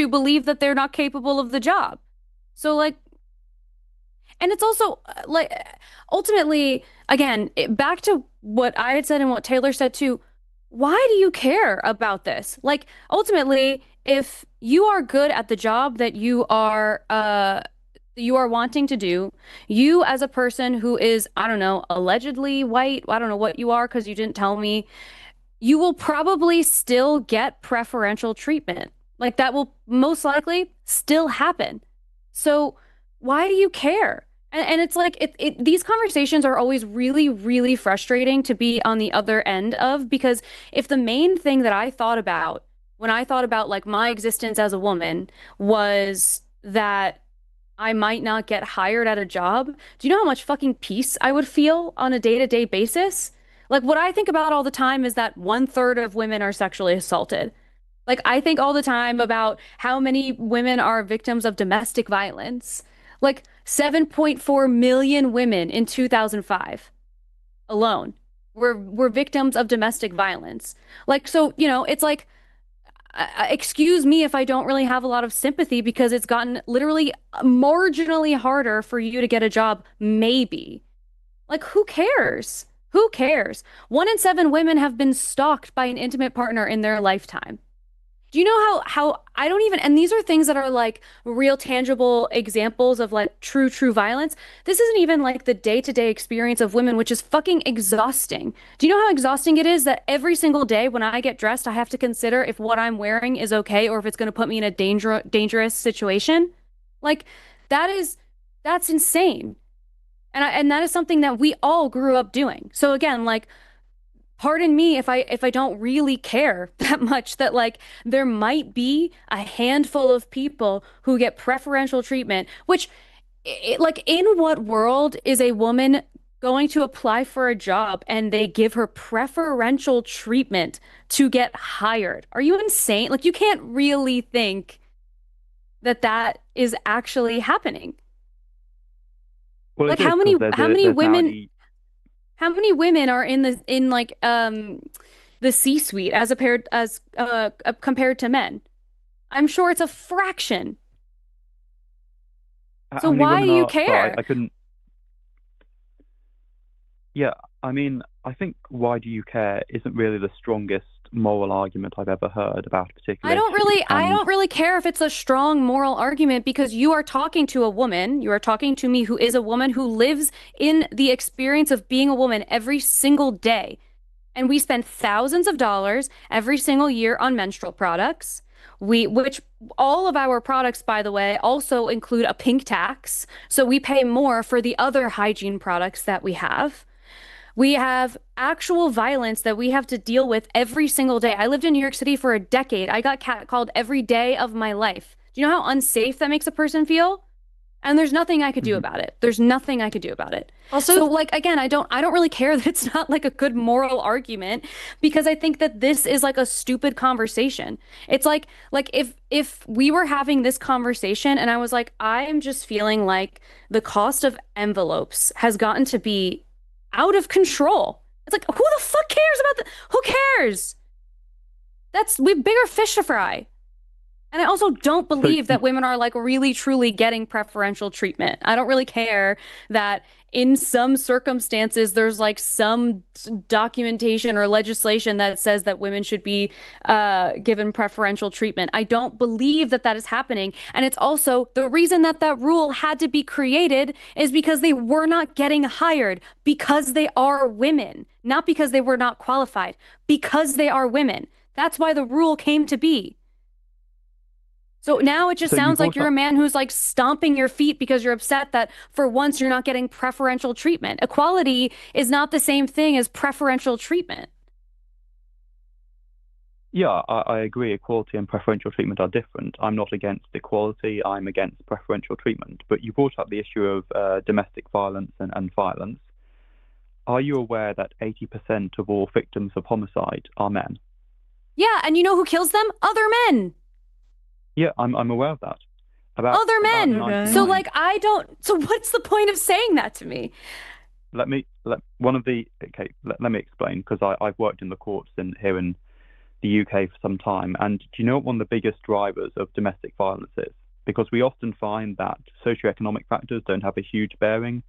believe that they're not capable of the job. So, like, and it's also, like, ultimately, again, back to what I had said and what Taylor said too, why do you care about this? Like, ultimately, if you are good at the job that you are wanting to do, you as a person who is, I don't know, allegedly white, I don't know what you are because you didn't tell me, you will probably still get preferential treatment. Like that will most likely still happen. So why do you care? And it's like these conversations are always really, really frustrating to be on the other end of because if the main thing that I thought about when I thought about like my existence as a woman was that I might not get hired at a job, do you know how much fucking peace I would feel on a day-to-day basis? Like what I think about all the time is that 1/3 of women are sexually assaulted. Like I think all the time about how many women are victims of domestic violence. Like 7.4 million women in 2005 alone were victims of domestic violence. Like so, it's like excuse me if I don't really have a lot of sympathy because it's gotten literally marginally harder for you to get a job, maybe. Like, who cares? Who cares? 1 in 7 women have been stalked by an intimate partner in their lifetime. Do you know how I don't even, and these are things that are like real tangible examples of like true violence. This isn't even like the day-to-day experience of women, which is fucking exhausting. Do you know how exhausting it is that every single day when I get dressed, I have to consider if what I'm wearing is okay or if it's going to put me in a dangerous situation? Like that's insane. And that is something that we all grew up doing. So again, like pardon me if I don't really care that much that like there might be a handful of people who get preferential treatment, which like in what world is a woman going to apply for a job and they give her preferential treatment to get hired? Are you insane? Like you can't really think that that is actually happening. Well, Like it is because there's now how many women are in like the C-suite as compared to men? I'm sure it's a fraction. So how many why do women you are. Sorry, care? I couldn't. Yeah, I mean, I think why do you care isn't really the strongest moral argument I've ever heard about a particular issue. I And don't really care if it's a strong moral argument because you are talking to a woman, you are talking to me who is a woman who lives in the experience of being a woman every single day. And we spend thousands of dollars every single year on menstrual products. Which all of our products, by the way, also include a pink tax. So we pay more for the other hygiene products that we have. We have actual violence that we have to deal with every single day. I lived in New York City for a decade. I got catcalled every day of my life. Do you know how unsafe that makes a person feel? And there's nothing I could do Mhm. about it. There's nothing I could do about it. So Also, like again, I don't really care that it's not like a good moral argument because I think that this is like a stupid conversation. It's like if we were having this conversation and I was like I'm just feeling like the cost of envelopes has gotten to be out of control. It's like who the fuck cares about the who cares? We have bigger fish to fry. And I also don't so believe that women are like really truly getting preferential treatment. I don't really care that in some circumstances there's like some documentation or legislation that says that women should be given preferential treatment. I don't believe that that is happening. And it's also the reason that that rule had to be created is because they were not getting hired because they are women, not because they were not qualified, because they are women. That's why the rule came to be. So now it just so you sounds like brought you're a up man who's like stomping your feet because you're upset that for once you're not getting preferential treatment. Equality is not the same thing as preferential treatment. Yeah, I agree. Equality and preferential treatment are different. I'm not against equality. I'm against preferential treatment. But you brought up the issue of domestic violence and violence. Are you aware that 80% of all victims of homicide are men? Yeah, and you know who kills them? Other men. Yeah, I'm aware of that. Other About men. okay. So 99. like I don't so what's the point of saying that to me? Let me explain because I've worked in the courts here in the UK for some time, and do you know what one of the biggest drivers of domestic violence is? Because we often find that socioeconomic factors don't have a huge bearing.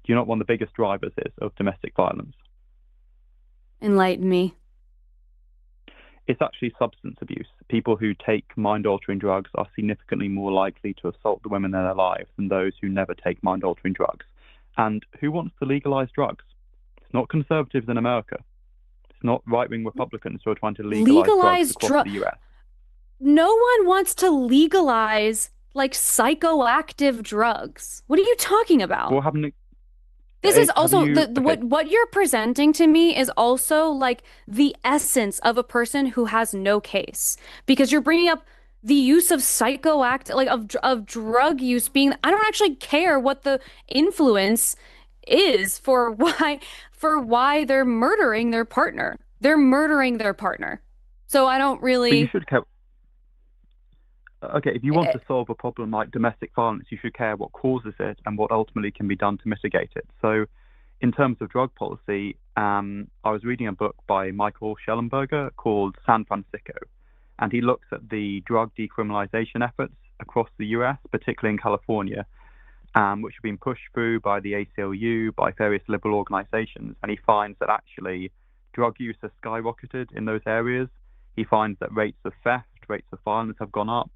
Do you know what one of the biggest drivers is of domestic violence? Enlighten me. it's actually substance abuse. People who take mind-altering drugs are significantly more likely to assault the women in their lives than those who never take mind-altering drugs. And who wants to legalize drugs? It's not conservatives in America. It's not right-wing Republicans who are trying to legalize drugs across the US. No one wants to legalize like psychoactive drugs. What are you talking about? Well, This is also what you're presenting to me is also like the essence of a person who has no case, because you're bringing up the use of of drug use being. I don't actually care what the influence is for why they're murdering their partner. They're murdering their partner. So I don't really. But you should care. Okay, if you want to solve a problem like domestic violence, you should care what causes it and what ultimately can be done to mitigate it. So, in terms of drug policy, I was reading a book by Michael Schellenberger called San Francisco, and he looks at the drug decriminalization efforts across the US, particularly in California, which have been pushed through by the ACLU, by various liberal organizations, and he finds that actually drug use has skyrocketed in those areas. He finds that rates of theft, rates of violence have gone up.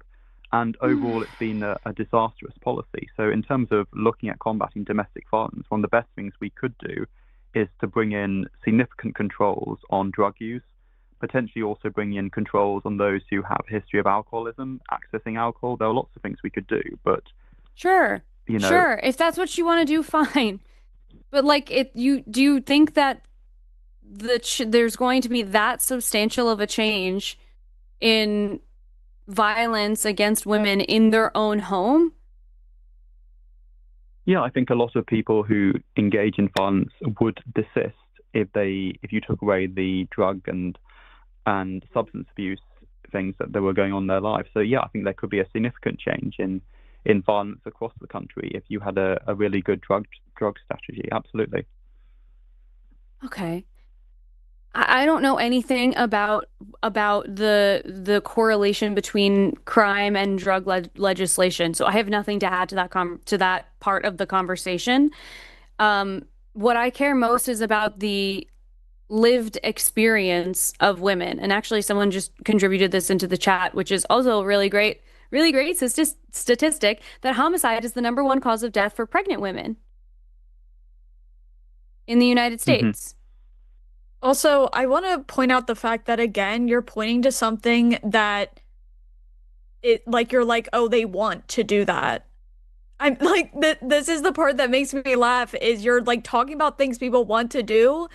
And overall, it's been a disastrous policy. So in terms of looking at combating domestic violence, one of the best things we could do is to bring in significant controls on drug use, potentially also bring in controls on those who have a history of alcoholism, accessing alcohol. There are lots of things we could do, but sure, if that's what you want to do, fine. But like, do you think that there's going to be that substantial of a change in violence against women in their own home? Yeah, I think a lot of people who engage in violence would desist if you took away the drug and substance abuse things that were going on in their lives. So yeah, I think there could be a significant change in violence across the country if you had a really good drug strategy. Absolutely. Okay. I don't know anything about the correlation between crime and drug legislation, so I have nothing to add to that part of the conversation. What I care most is about the lived experience of women, and actually, someone just contributed this into the chat, which is also a really great statistic that homicide is the #1 cause of death for pregnant women in the United States. Also, I want to point out the fact that, again, you're pointing to something that you're like, oh, they want to do that. I'm like, this is the part that makes me laugh, is you're like talking about things people want to do.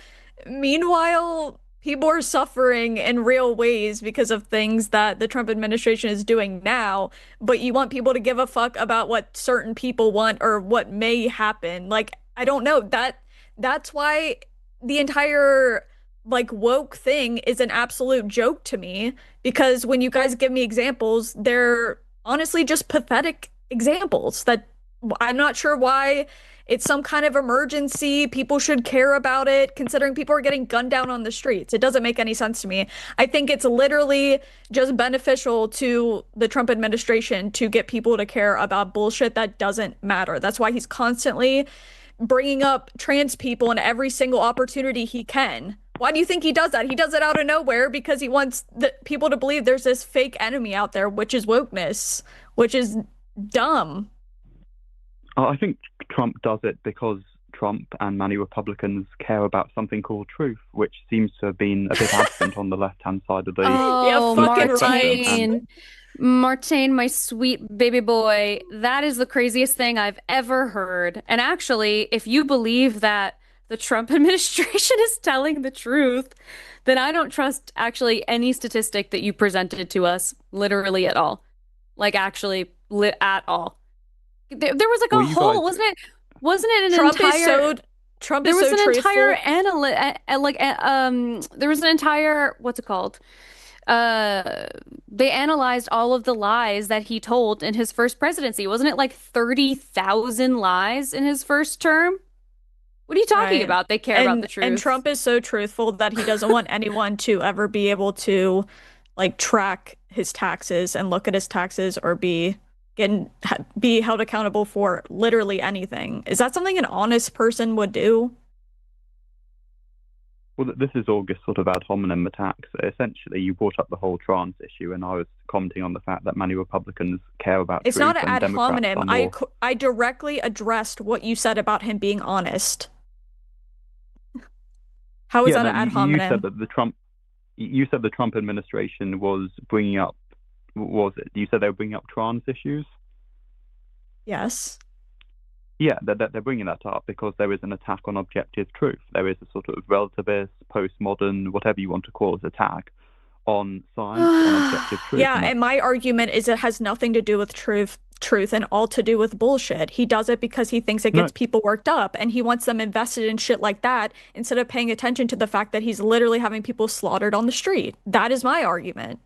Meanwhile, people are suffering in real ways because of things that the Trump administration is doing now, but you want people to give a fuck about what certain people want or what may happen. Like, I don't know, that's why the entire like woke thing is an absolute joke to me, because when you guys give me examples, they're honestly just pathetic examples that I'm not sure why it's some kind of emergency. People should care about it, considering people are getting gunned down on the streets. It doesn't make any sense to me. I think it's literally just beneficial to the Trump administration to get people to care about bullshit that doesn't matter. That's why he's constantly bringing up trans people in every single opportunity he can. Why do you think he does that? He does it out of nowhere because he wants people to believe there's this fake enemy out there, which is wokeness, which is dumb. I think Trump does it because Trump and many Republicans care about something called truth, which seems to have been a bit absent on the left-hand side of the... Oh, yeah, fucking Martine. Martine, my sweet baby boy, that is the craziest thing I've ever heard. And actually, if you believe that the Trump administration is telling the truth, then I don't trust actually any statistic that you presented to us, literally at all. Like, actually, at all. There was like a whole, wasn't it an entire... Trump there is was so an truthful. There was an entire, what's it called? They analyzed all of the lies that he told in his first presidency. Wasn't it like 30,000 lies in his first term? What are you talking about? They care about the truth. And Trump is so truthful that he doesn't want anyone to ever be able to like track his taxes and look at his taxes or be held accountable for literally anything. Is that something an honest person would do? Well, this is all just sort of ad hominem attacks. Essentially, you brought up the whole trans issue, and I was commenting on the fact that many Republicans care about It's truth not and ad Democrats hominem. are more. I directly addressed what you said about him being honest. How is Yeah, that no, an ad you said hominem? that you said the Trump administration was bringing up, was it? You said they were bringing up trans issues? Yes. Yeah, they're bringing that up because there is an attack on objective truth. There is a sort of relativist, postmodern, whatever you want to call it, attack on science, on objective truth. Yeah, and my argument is it has nothing to do with truth and all to do with bullshit. He does it because he thinks it gets people worked up and he wants them invested in shit like that instead of paying attention to the fact that he's literally having people slaughtered on the street. That is my argument.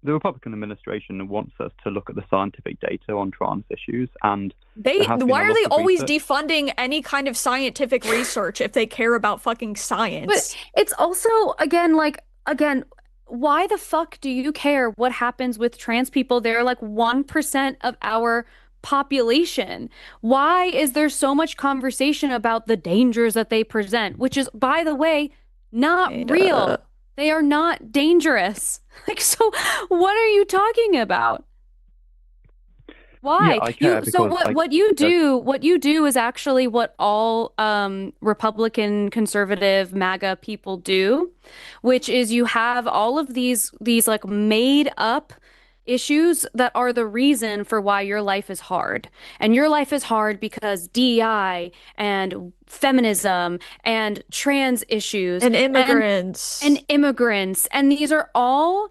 The Republican administration wants us to look at the scientific data on trans issues, and why are they always defunding any kind of scientific research if they care about fucking science? But it's also, again, why the fuck do you care what happens with trans people? They're like 1% of our population. Why is there so much conversation about the dangers that they present, which is, by the way, not real. They are not dangerous. Like, so what are you talking about? Why? Yeah, I care So because what you do is actually what all Republican conservative MAGA people do, which is you have all of these like made up issues that are the reason for why your life is hard. And your life is hard because DEI and feminism and trans issues and immigrants. And immigrants. And these are all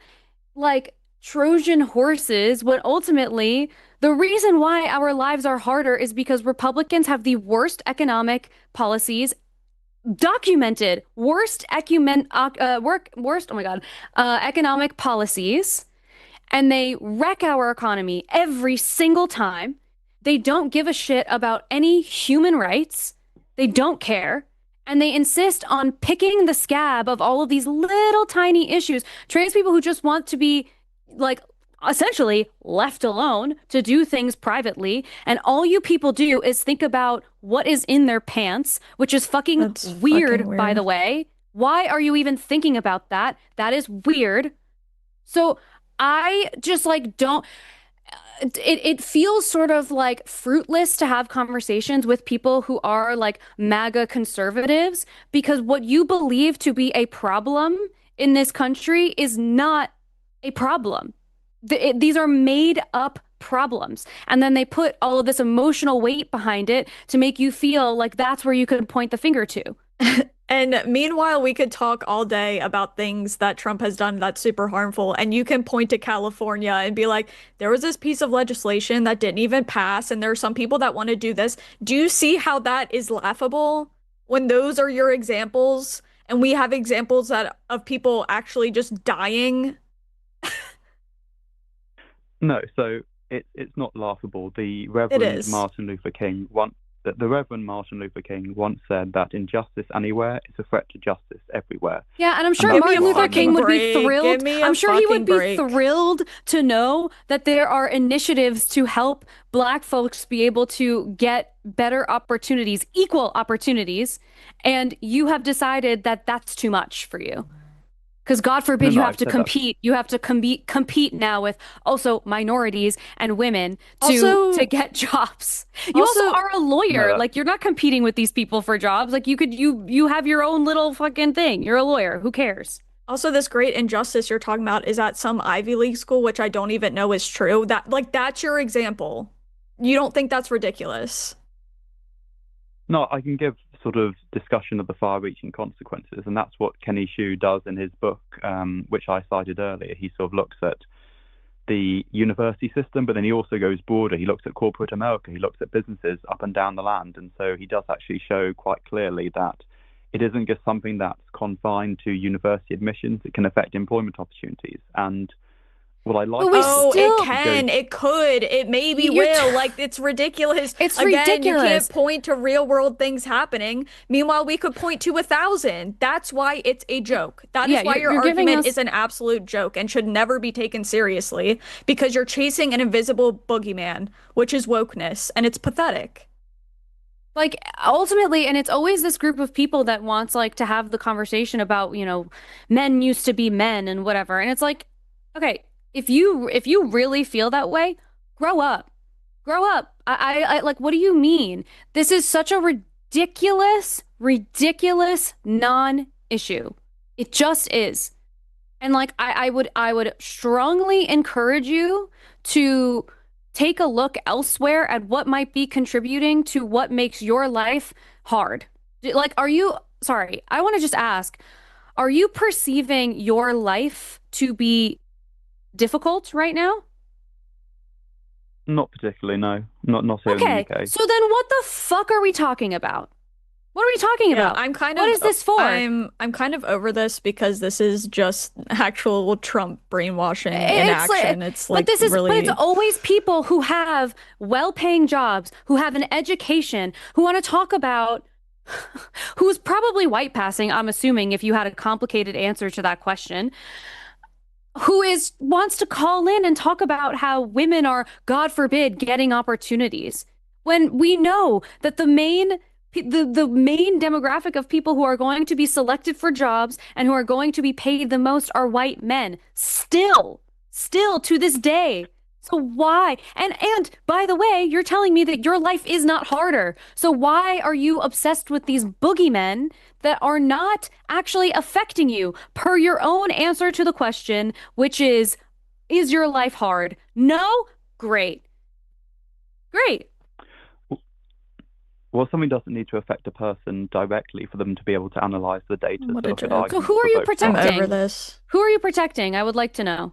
like Trojan horses when ultimately the reason why our lives are harder is because Republicans have the worst economic policies documented, economic policies, and they wreck our economy every single time. They don't give a shit about any human rights. They don't care. And they insist on picking the scab of all of these little tiny issues. Trans people who just want to be like essentially left alone to do things privately. And all you people do is think about what is in their pants, which is fucking weird, by the way. Why are you even thinking about that? That is weird. So I just like don't. It feels sort of like fruitless to have conversations with people who are like MAGA conservatives because what you believe to be a problem in this country is not a problem. These are made up problems. And then they put all of this emotional weight behind it to make you feel like that's where you could point the finger to. And meanwhile, we could talk all day about things that Trump has done that's super harmful. And you can point to California and be like, there was this piece of legislation that didn't even pass. And there are some people that want to do this. Do you see how that is laughable when those are your examples? And we have examples of people actually just dying. No, so it's not laughable. The Reverend Martin Luther King once said that injustice anywhere is a threat to justice everywhere. Yeah, and I'm sure Martin Luther King would be thrilled. I'm sure he would be thrilled to know that there are initiatives to help Black folks be able to get better opportunities, equal opportunities, and you have decided that that's too much for you. Because God forbid you have to compete. You have to compete now with also minorities and women to get jobs. You also are a lawyer. Like you're not competing with these people for jobs. Like you have your own little fucking thing. You're a lawyer. Who cares? Also, this great injustice you're talking about is at some Ivy League school, which I don't even know is true. That's your example. You don't think that's ridiculous? No, I can give sort of discussion of the far-reaching consequences, and that's what Kenny Xu does in his book, which I cited earlier. He sort of looks at the university system, but then he also goes broader. He looks at corporate America. He looks at businesses up and down the land, and so he does actually show quite clearly that it isn't just something that's confined to university admissions. It can affect employment opportunities. And what I like it can, it could, it maybe will. Like, it's ridiculous. It's ridiculous. You can't point to real world things happening. Meanwhile, we could point to 1,000. That's why it's a joke. That is why your argument is an absolute joke and should never be taken seriously, because you're chasing an invisible boogeyman, which is wokeness, and it's pathetic. Like ultimately, and it's always this group of people that wants like to have the conversation about, men used to be men and whatever. And it's like, okay, if you really feel that way, grow up. Grow up. I like, what do you mean? This is such a ridiculous non-issue. It just is. And like I would strongly encourage you to take a look elsewhere at what might be contributing to what makes your life hard. Like, sorry, I want to just ask, are you perceiving your life to be difficult right now? Not particularly, no. Not here in the Okay, UK. so then what the fuck are we talking about? What are we talking Yeah, about? I'm kind What of is this for? I'm kind of over this because this is just actual Trump brainwashing in It's like, action. It's but like this is, but really it's always people who have well-paying jobs, who have an education, who want to talk about, who's probably white passing, I'm assuming, if you had a complicated answer to that question, wants to call in and talk about how women are, God forbid, getting opportunities. When we know that the main demographic of people who are going to be selected for jobs and who are going to be paid the most are white men. Still to this day. So why? And by the way, you're telling me that your life is not harder. So why are you obsessed with these boogeymen that are not actually affecting you per your own answer to the question, which is your life hard? No? Great. Great. Well, something doesn't need to affect a person directly for them to be able to analyze the data What to a look at joke. So arguments who are for you both I'm protecting? over this. Who are you protecting? I would like to know.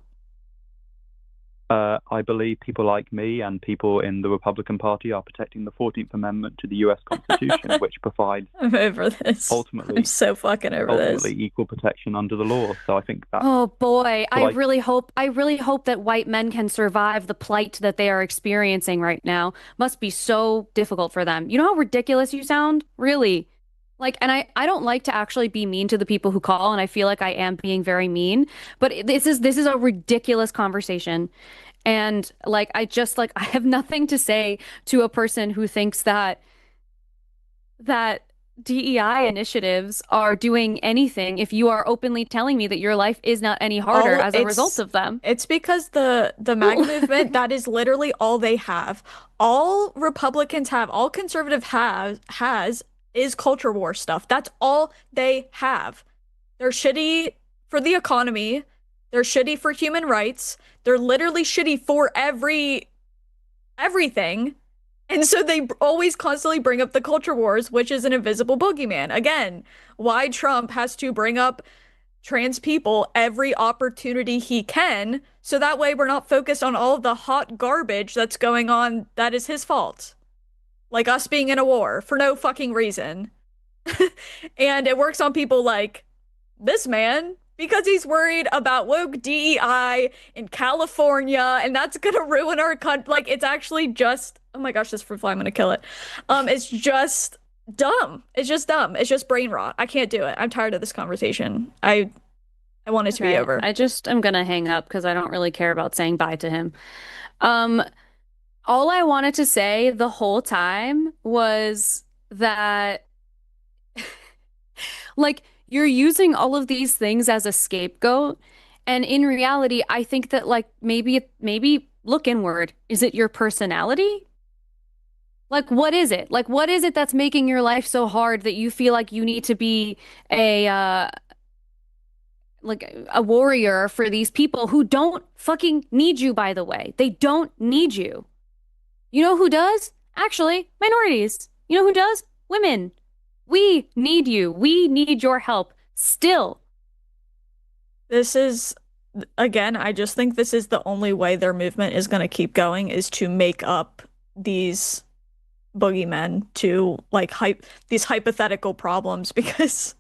I believe people like me and people in the Republican Party are protecting the 14th Amendment to the US Constitution, which provides I'm over this. ultimately I'm so fucking over this. equal protection under the law. So I think that Oh boy, I like- really hope that white men can survive the plight that they are experiencing right now. Must be so difficult for them. You know how ridiculous you sound? Really. Like, and I don't like to actually be mean to the people who call, and I feel like I am being very mean, but this is a ridiculous conversation. And like I have nothing to say to a person who thinks that DEI initiatives are doing anything if you are openly telling me that your life is not any harder as a result of them. It's because the MAGA movement, that is literally all they have. All Republicans have, all conservative has is culture war stuff. That's all they have. They're shitty for the economy. They're shitty for human rights. They're literally shitty for everything. And so they always constantly bring up the culture wars, which is an invisible boogeyman. Again, why Trump has to bring up trans people every opportunity he can, so that way we're not focused on all of the hot garbage that's going on that is his fault. Like us being in a war for no fucking reason. And it works on people like this man because he's worried about woke DEI in California, and that's gonna ruin our country. Like, it's actually just, oh my gosh, this fruit fly, I'm gonna kill it. It's just dumb. It's just dumb. It's just brain rot. I can't do it. I'm tired of this conversation. I want it to be Okay, over. I'm gonna hang up because I don't really care about saying bye to him. All I wanted to say the whole time was that like you're using all of these things as a scapegoat, and in reality, I think that like maybe look inward. Is it your personality? Like what is it? Like what is it that's making your life so hard that you feel like you need to be a warrior for these people who don't fucking need you, by the way. They don't need you. You know who does? Actually, minorities. You know who does? Women. We need you. We need your help still. This is, again, I just think this is the only way their movement is going to keep going, is to make up these boogeymen to like these hypothetical problems, because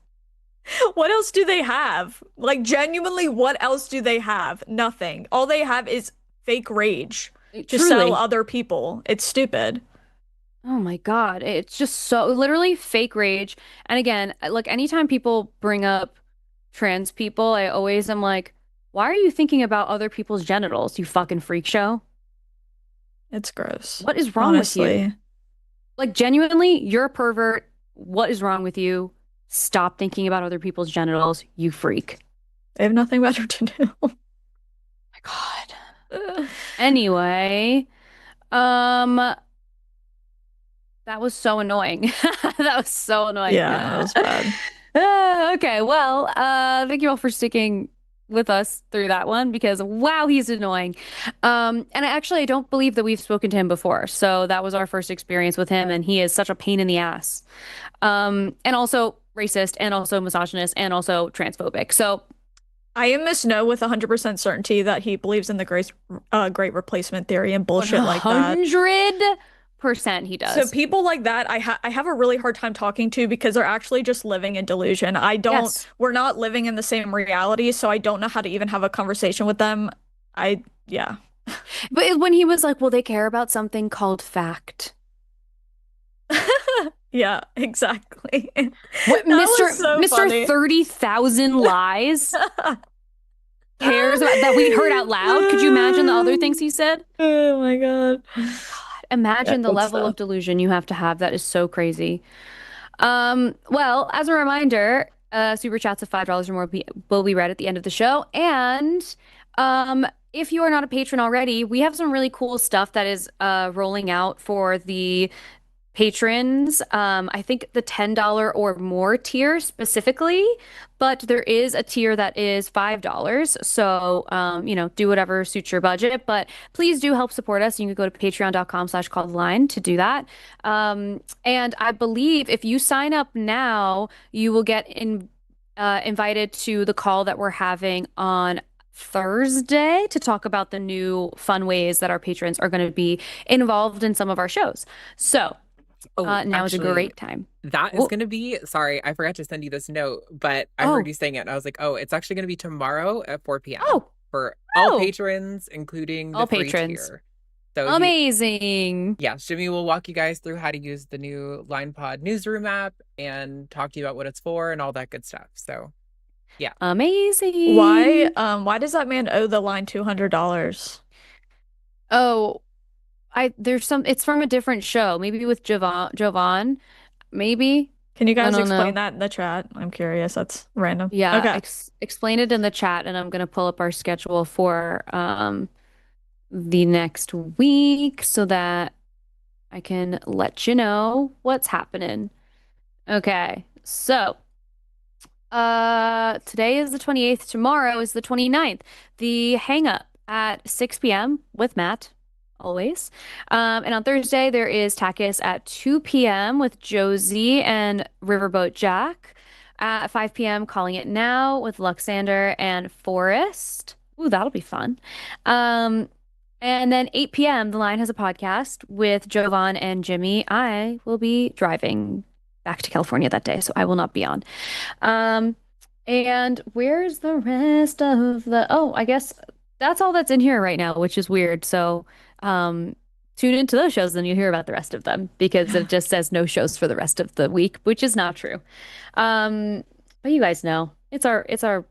what else do they have? Like, genuinely, what else do they have? Nothing. All they have is fake rage to sell other people. It's stupid. Oh my God. It's just so literally fake rage. And again, like anytime people bring up trans people, I always am like, why are you thinking about other people's genitals, you fucking freak show? It's gross. What is wrong with you? Honestly. Like, genuinely, you're a pervert. What is wrong with you? Stop thinking about other people's genitals, you freak. They have nothing better to do. My God. Anyway, um, that was so annoying. That was so annoying. Yeah, that was bad. Okay, well, thank you all for sticking with us through that one because wow, he's annoying. And I don't believe that we've spoken to him before, so that was our first experience with him, and he is such a pain in the ass. And also racist, and also misogynist, and also transphobic. So I am Miss No with 100% certainty that he believes in the great replacement theory and bullshit like that. 100% he does. So people like that, I have a really hard time talking to because they're actually just living in delusion. Yes. We're not living in the same reality, so I don't know how to even have a conversation with them. Yeah. But when he was like, well, they care about something called fact. Yeah, exactly. What, That Mr. was so Mr. funny. 30,000 lies cares about that we heard out loud? Could you imagine the other things he said? Oh my God. Imagine the Good level stuff. of delusion you have to have. That is so crazy. Well, as a reminder, super chats of $5 or more will be read at the end of the show. And if you are not a patron already, we have some really cool stuff that is rolling out for the patrons. I think the $10 or more tier specifically, but there is a tier that is $5. So, do whatever suits your budget, but please do help support us. You can go to patreon.com/calltheline to do that. And I believe if you sign up now, you will get invited to the call that we're having on Thursday to talk about the new fun ways that our patrons are going to be involved in some of our shows. So, now is a great time. That is going to be, sorry, I forgot to send you this note, but I heard you saying it and I was like, oh, it's actually going to be tomorrow at 4 p.m. For all patrons, including the free tier. So amazing. Jimmy will walk you guys through how to use the new LinePod newsroom app and talk to you about what it's for and all that good stuff. So yeah. Amazing. Why does that man owe the line $200? Oh, it's from a different show, maybe with Jovan, maybe. Can you guys explain that in the chat? I'm curious. That's random. Yeah, okay. Explain it in the chat, and I'm gonna pull up our schedule for the next week so that I can let you know what's happening. Okay, so today is the 28th, tomorrow is the 29th. The hang up at 6 p.m. with Matt. Always. And on Thursday, there is TACIS at 2 p.m. with Josie and Riverboat Jack. At 5 p.m., Calling It Now with Luxander and Forrest. Ooh, that'll be fun. And then 8 p.m., The Line has a podcast with Jovan and Jimmy. I will be driving back to California that day, so I will not be on. And where's the rest of I guess that's all that's in here right now, which is weird. So tune into those shows, then you'll hear about the rest of them because it just says no shows for the rest of the week, which is not true. But you guys know it's our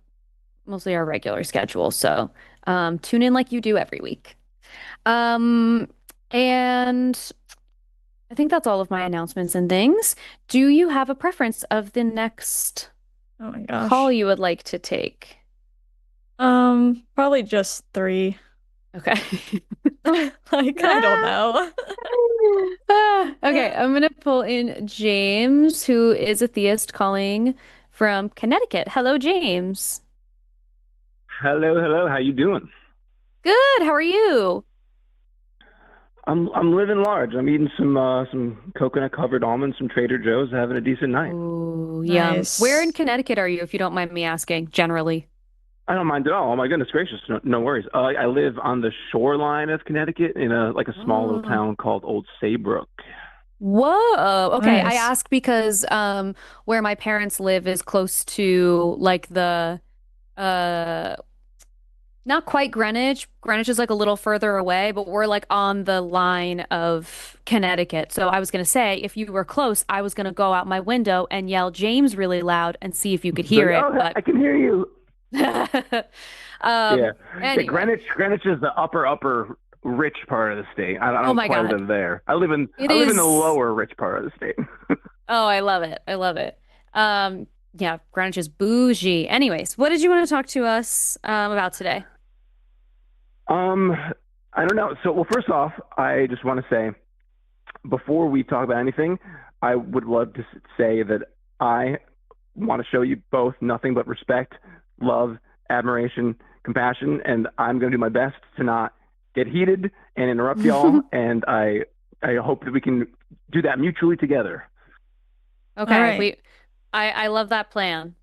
mostly our regular schedule. So tune in like you do every week. And I think that's all of my announcements and things. Do you have a preference of the next call you would like to take? Probably just 3. Okay. I don't know. Okay, I'm gonna pull in James, who is a theist calling from Connecticut. Hello, James. Hello. How you doing? Good. How are you? I'm living large. I'm eating some coconut covered almonds from Trader Joe's, having a decent night. Ooh, nice. Yum. Where in Connecticut are you, if you don't mind me asking, generally? I don't mind at all. Oh my goodness gracious, no worries. I live on the shoreline of Connecticut in a small little town called Old Saybrook. Whoa. Okay, Nice. I ask because where my parents live is close to like the not quite Greenwich. Greenwich is like a little further away, but we're like on the line of Connecticut. So I was going to say, if you were close, I was going to go out my window and yell James really loud and see if you could hear it. But I can hear you. Anyway. Greenwich is the upper rich part of the state. I Oh don't my quite God. live there. I live in the lower rich part of the state. Oh, I love it. I love it. Yeah, Greenwich is bougie. Anyways, what did you want to talk to us about today? I don't know. So, well, first off, I just want to say, before we talk about anything, I would love to say that I want to show you both nothing but respect, love, admiration, compassion, and I'm going to do my best to not get heated and interrupt y'all. And I hope that we can do that mutually together. Okay, right. I love that plan.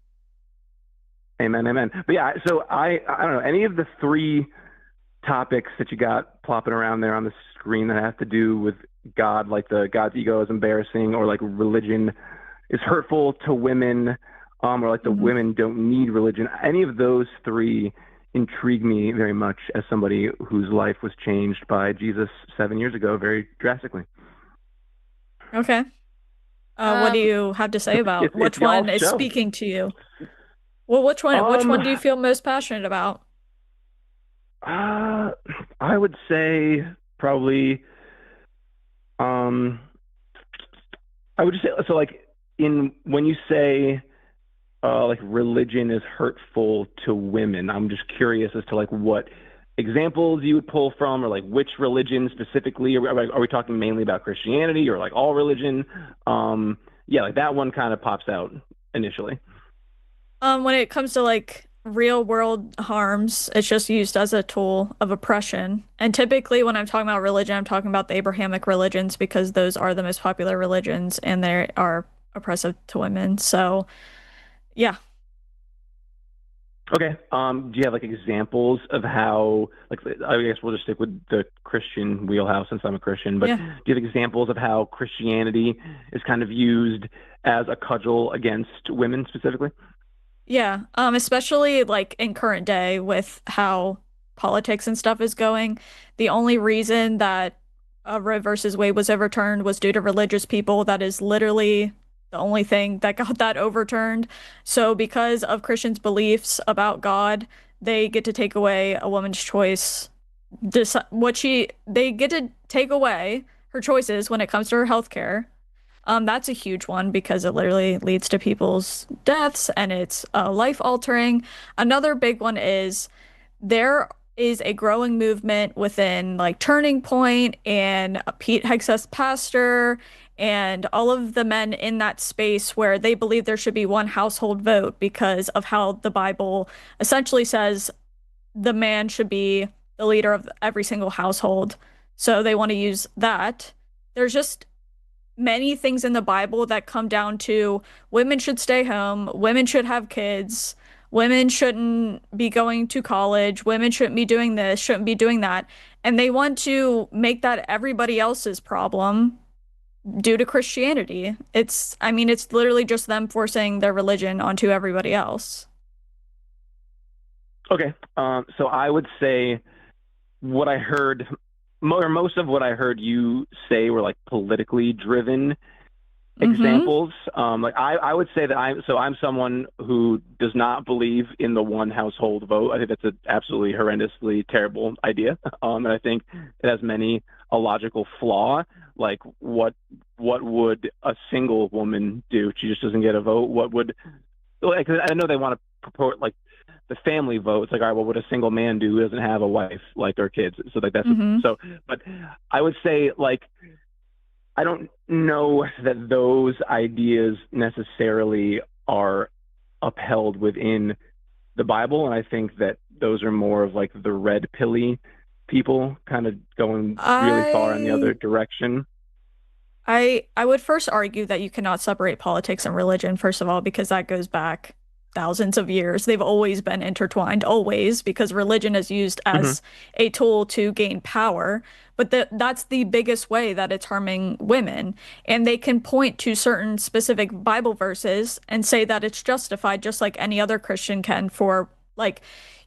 Amen, amen. But yeah, so I don't know, any of the three topics that you got plopping around there on the screen that have to do with God, like the God's ego is embarrassing, or like religion is hurtful to women, or like the women don't need religion. Any of those three intrigue me very much as somebody whose life was changed by Jesus 7 years ago very drastically. Okay. What do you have to say about which one is speaking to you? Well, which one do you feel most passionate about? I would say probably I would just say, so like when you say like religion is hurtful to women, I'm just curious as to like what examples you would pull from, or like which religion specifically. Are we talking mainly about Christianity or like all religion? Yeah, like that one kind of pops out initially. When it comes to like real world harms, it's just used as a tool of oppression. And typically when I'm talking about religion, I'm talking about the Abrahamic religions because those are the most popular religions and they are oppressive to women. So, yeah. Okay. Do you have like examples of how, like, I guess we'll just stick with the Christian wheelhouse since I'm a Christian, but do you have examples of how Christianity is kind of used as a cudgel against women specifically? Yeah. Especially like in current day with how politics and stuff is going. The only reason that Roe versus Wade was overturned was due to religious people. That is literally the only thing that got that overturned. So because of Christians' beliefs about God, they get to take away a woman's choice. They get to take away her choices when it comes to her health care. That's a huge one because it literally leads to people's deaths and it's life altering. Another big one is there is a growing movement within like Turning Point and Pete Hegseth's pastor and all of the men in that space where they believe there should be one household vote because of how the Bible essentially says the man should be the leader of every single household. So they want to use that. There's just many things in the Bible that come down to women should stay home, women should have kids, women shouldn't be going to college, women shouldn't be doing this, shouldn't be doing that. And they want to make that everybody else's problem due to Christianity. I mean, it's literally just them forcing their religion onto everybody else. Okay. So I would say what I heard, or most of what I heard you say were like politically driven examples. Like I would say that I'm someone who does not believe in the one household vote. I think that's an absolutely horrendously terrible idea. And I think it has many a logical flaw. Like what would a single woman do? She just doesn't get a vote. What would, like, I know they want to purport like the family vote. It's like, all right, what would a single man do who doesn't have a wife, like, or kids? So like that's so. But I would say, like, I don't know that those ideas necessarily are upheld within the Bible, and I think that those are more of like the red pilly people kind of going really far in the other direction. I would first argue that you cannot separate politics and religion, first of all, because that goes back thousands of years. They've always been intertwined, always, because religion is used as a tool to gain power. But that's the biggest way that it's harming women. And they can point to certain specific Bible verses and say that it's justified, just like any other Christian can for, like,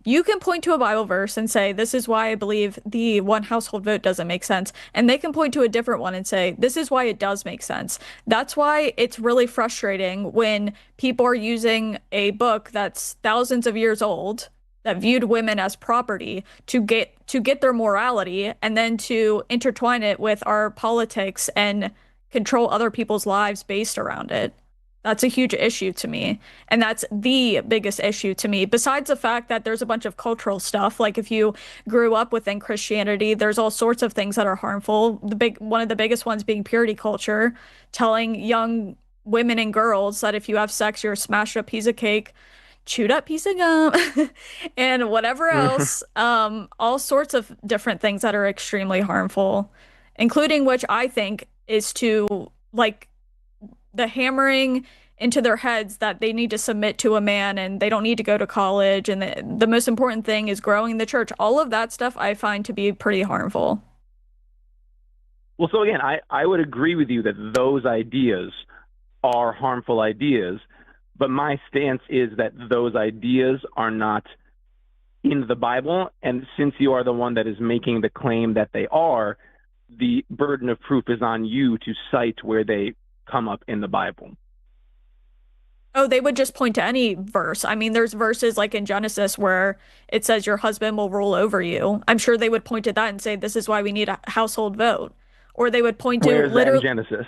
you can point to a Bible verse and say, this is why I believe the one household vote doesn't make sense. And they can point to a different one and say, this is why it does make sense. That's why it's really frustrating when people are using a book that's thousands of years old that viewed women as property to get their morality and then to intertwine it with our politics and control other people's lives based around it. That's a huge issue to me. And that's the biggest issue to me. Besides the fact that there's a bunch of cultural stuff, like if you grew up within Christianity, there's all sorts of things that are harmful. One of the biggest ones being purity culture, telling young women and girls that if you have sex, you're a smashed up piece of cake, chewed up piece of gum, and whatever else, all sorts of different things that are extremely harmful, including which I think is to like the hammering into their heads that they need to submit to a man and they don't need to go to college. And the most important thing is growing the church. All of that stuff I find to be pretty harmful. Well, so again, I would agree with you that those ideas are harmful ideas, but my stance is that those ideas are not in the Bible. And since you are the one that is making the claim that they are, the burden of proof is on you to cite where they come up in the Bible. Oh, they would just point to any verse. I mean, there's verses like in Genesis where it says your husband will rule over you. I'm sure they would point to that and say, this is why we need a household vote. Or they would point to Where's literally that in Genesis?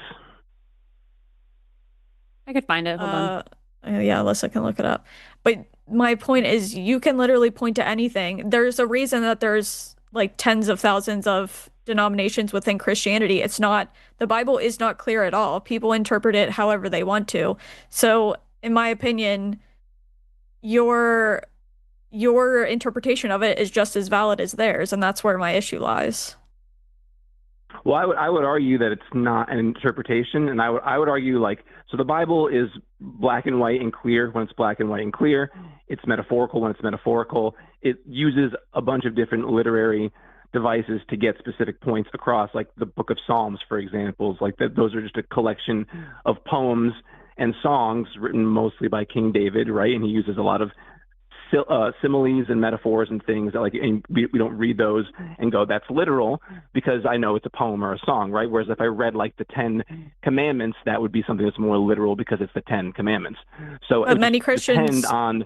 I could find it. Hold on. Yeah, Alyssa can look it up. But my point is you can literally point to anything. There's a reason that there's like tens of thousands of denominations within Christianity. The Bible is not clear at all. People interpret it however they want to. So, in my opinion, your interpretation of it is just as valid as theirs, and that's where my issue lies. Well, I would argue that it's not an interpretation, and I would argue so the Bible is black and white and clear when it's black and white and clear. It's metaphorical when it's metaphorical. It uses a bunch of different literary devices to get specific points across, like the Book of Psalms, for example. Those are just a collection of poems and songs written mostly by King David, right? And he uses a lot of similes and metaphors and things that and we don't read those and go, that's literal, because I know it's a poem or a song, right? Whereas if I read the 10 commandments, that would be something that's more literal because it's the 10 commandments. So but many Christians depend on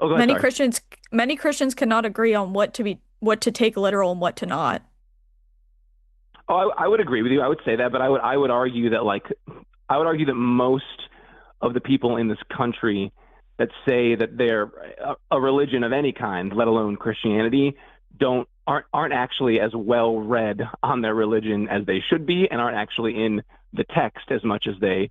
many Christians cannot agree on what to take literal and what to not. Oh, I would agree with you. I would say that, but I would argue that most of the people in this country that say that they're a religion of any kind, let alone Christianity, aren't actually as well read on their religion as they should be, and aren't actually in the text as much as they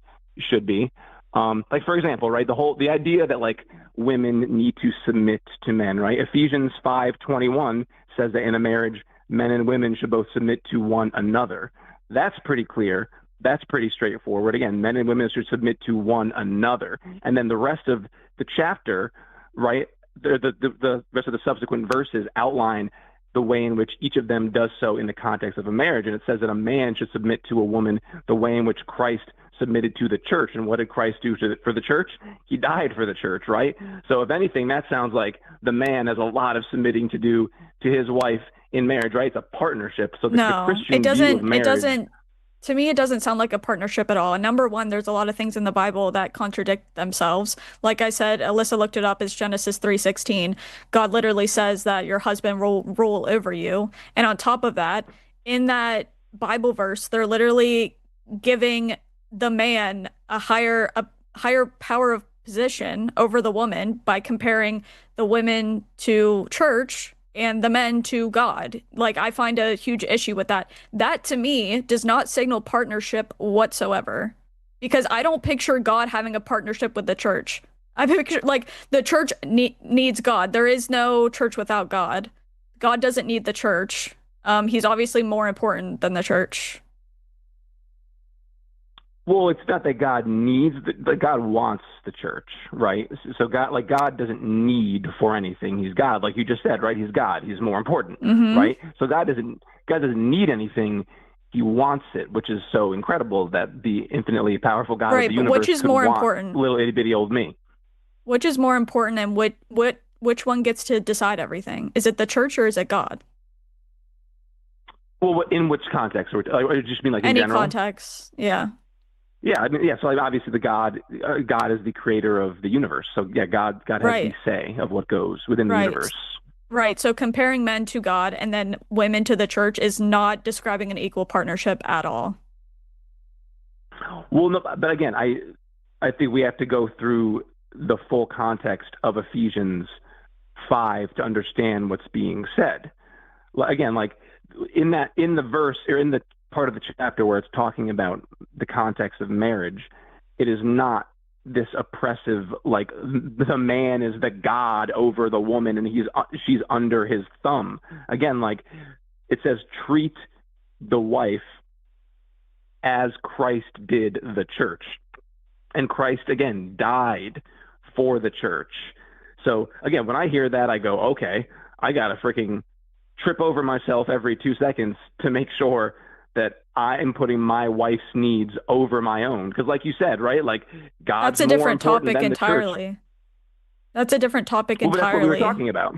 should be. For example, right, the idea that women need to submit to men, right? Ephesians 5:21 says that in a marriage, men and women should both submit to one another. That's pretty clear. That's pretty straightforward. Again, men and women should submit to one another. And then the rest of the chapter, right, the rest of the subsequent verses outline the way in which each of them does so in the context of a marriage. And it says that a man should submit to a woman the way in which Christ submitted to the church. And what did Christ do for the church? He died for the church, right? So if anything, that sounds like the man has a lot of submitting to do to his wife in marriage, right? It's a partnership. So the Christian view of marriage, to me, it doesn't sound like a partnership at all. And number one, there's a lot of things in the Bible that contradict themselves. Like I said, Alyssa looked it up. It's Genesis 3:16. God literally says that your husband will rule over you. And on top of that, in that Bible verse, they're literally giving the man a higher power of position over the woman by comparing the women to church and the men to God. I find a huge issue with that. That to me does not signal partnership whatsoever, because I don't picture God having a partnership with the church. I picture the church needs God. There is no church without God. God doesn't need the church. He's obviously more important than the church. Well, it's not that God needs, but God wants the church, right? So God doesn't need for anything. He's God, like you just said, right? He's God. He's more important, right? So God doesn't need anything. He wants it, which is so incredible that the infinitely powerful God of the universe which is more important? Little itty bitty old me. Which is more important, and which one gets to decide everything? Is it the church or is it God? Well, in which context? Or just mean in any general? context, yeah. Yeah, I mean, yeah. So like, obviously, God is the creator of the universe. So yeah, God has Right. the say of what goes within the Right. universe. Right. So comparing men to God and then women to the church is not describing an equal partnership at all. Well, no, but again, I think we have to go through the full context of Ephesians 5 to understand what's being said. Again, like in the verse or in the part of the chapter where it's talking about the context of marriage, it is not this oppressive, like the man is the god over the woman and she's under his thumb. Again, like it says, treat the wife as Christ did the church. And Christ, again, died for the church. So, again, when I hear that, I go, okay, I got to freaking trip over myself every 2 seconds to make sure that I am putting my wife's needs over my own. Because like you said, right, like God's That's a different more important topic than entirely. The church. That's a different topic Well, but entirely. that's what we were talking about.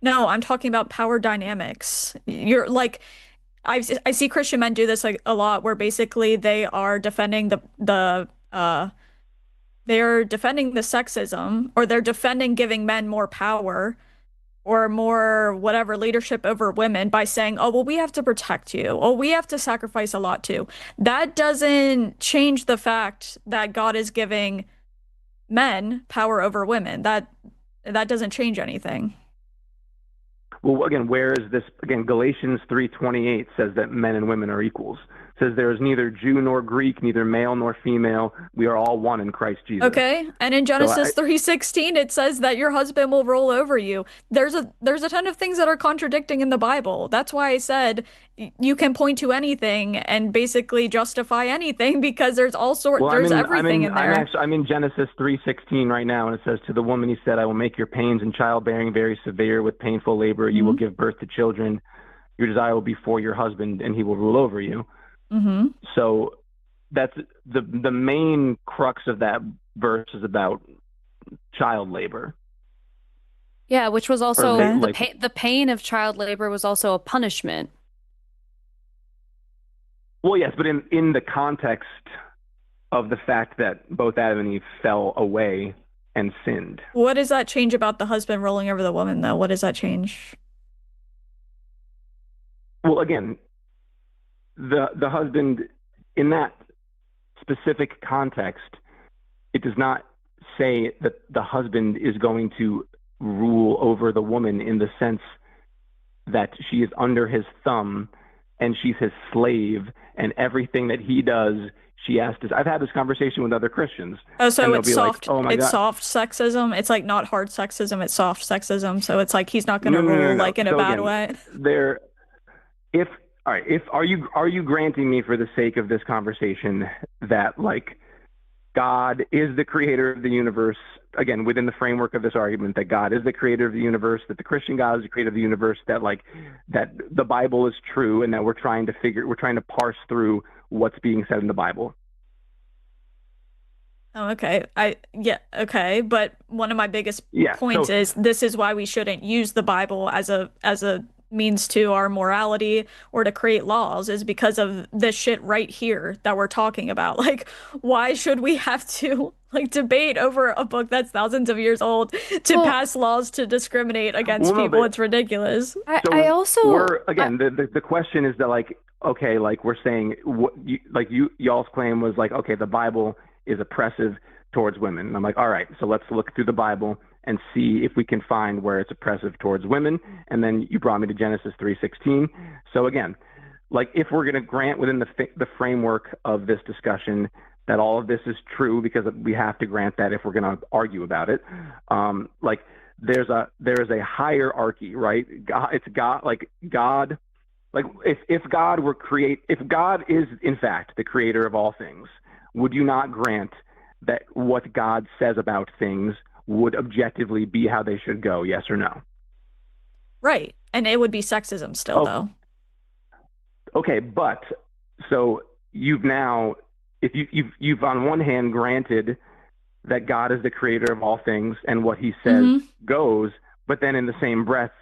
No, I'm talking about power dynamics. You're like, I see Christian men do this like a lot, where basically they are defending they're defending the sexism, or they're defending giving men more power or more whatever leadership over women by saying, oh, well, we have to protect you. Oh, we have to sacrifice a lot too. That doesn't change the fact that God is giving men power over women. That doesn't change anything. Well, again, where is this? Again, Galatians 3:28 says that men and women are equals. It says there is neither Jew nor Greek, neither male nor female. We are all one in Christ Jesus. Okay, and in Genesis 3:16 it says that your husband will rule over you. There's a ton of things that are contradicting in the Bible. That's why I said you can point to anything and basically justify anything, because there's all sorts, everything in there. I'm in Genesis 3:16 right now, and it says, to the woman he said, I will make your pains in childbearing very severe. With painful labor you will give birth to children. Your desire will be for your husband, and he will rule over you. Mm-hmm. So that's the main crux of that verse is about child labor. Yeah, which was also the pain of child labor was also a punishment. Well, yes, but in the context of the fact that both Adam and Eve fell away and sinned. What does that change about the husband ruling over the woman, though? What does that change? Well, again, the husband, in that specific context, it does not say that the husband is going to rule over the woman in the sense that she is under his thumb and she's his slave, and everything that he does, she has to. I've had this conversation with other Christians. Oh, so it's soft. Like, oh my God. Soft sexism. It's like not hard sexism. It's soft sexism. So it's like he's not going to rule like in a bad way. Are you granting me, for the sake of this conversation, that like God is the creator of the universe, again, within the framework of this argument, that God is the creator of the universe, that the Christian God is the creator of the universe, that the Bible is true, and that we're trying to parse through what's being said in the Bible? Oh, okay. Okay. But one of my biggest points is this is why we shouldn't use the Bible as a means to our morality or to create laws, is because of this shit right here that we're talking about. Like, why should we have to like debate over a book that's thousands of years old to pass laws to discriminate against people? It's ridiculous. The question is that, like, okay, like we're saying what y'all's claim was like, okay, the Bible is oppressive towards women. And I'm like, all right, so let's look through the Bible and see if we can find where it's oppressive towards women. And then you brought me to Genesis 3:16. So again, like if we're going to grant within the framework of this discussion that all of this is true, because we have to grant that if we're going to argue about it, like there is a hierarchy, right? God, if God is in fact the creator of all things, would you not grant that what God says about things would objectively be how they should go? Yes or no? Right. And it would be sexism still, though. Okay, but so you've on one hand granted that God is the creator of all things and what he says goes, but then in the same breath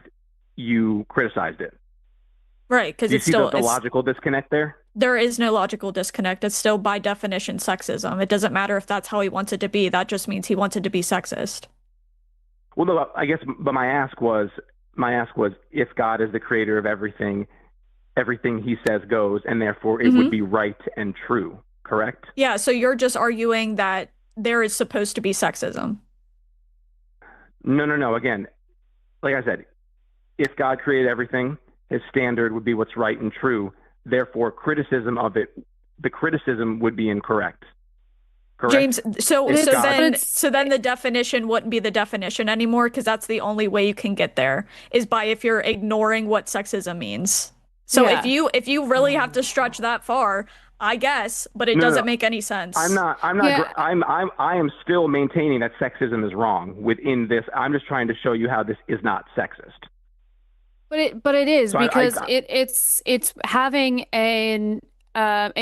you criticized it. Right, because it's still the logical disconnect there. there is no logical disconnect. It's still by definition sexism. It doesn't matter if that's how he wants it to be. That just means he wants it to be sexist. Well, no, I guess, but my ask was, if God is the creator of everything, everything he says goes, and therefore it would be right and true, correct? Yeah, so you're just arguing that there is supposed to be sexism. No. Again, like I said, if God created everything, his standard would be what's right and true. Therefore, criticism of it, the criticism would be incorrect. Correct? James, so then the definition wouldn't be the definition anymore, because that's the only way you can get there, is by if you're ignoring what sexism means. So if you really have to stretch that far, I guess, but it doesn't make any sense. I am still maintaining that sexism is wrong within this. I'm just trying to show you how this is not sexist. But it is, because it's having a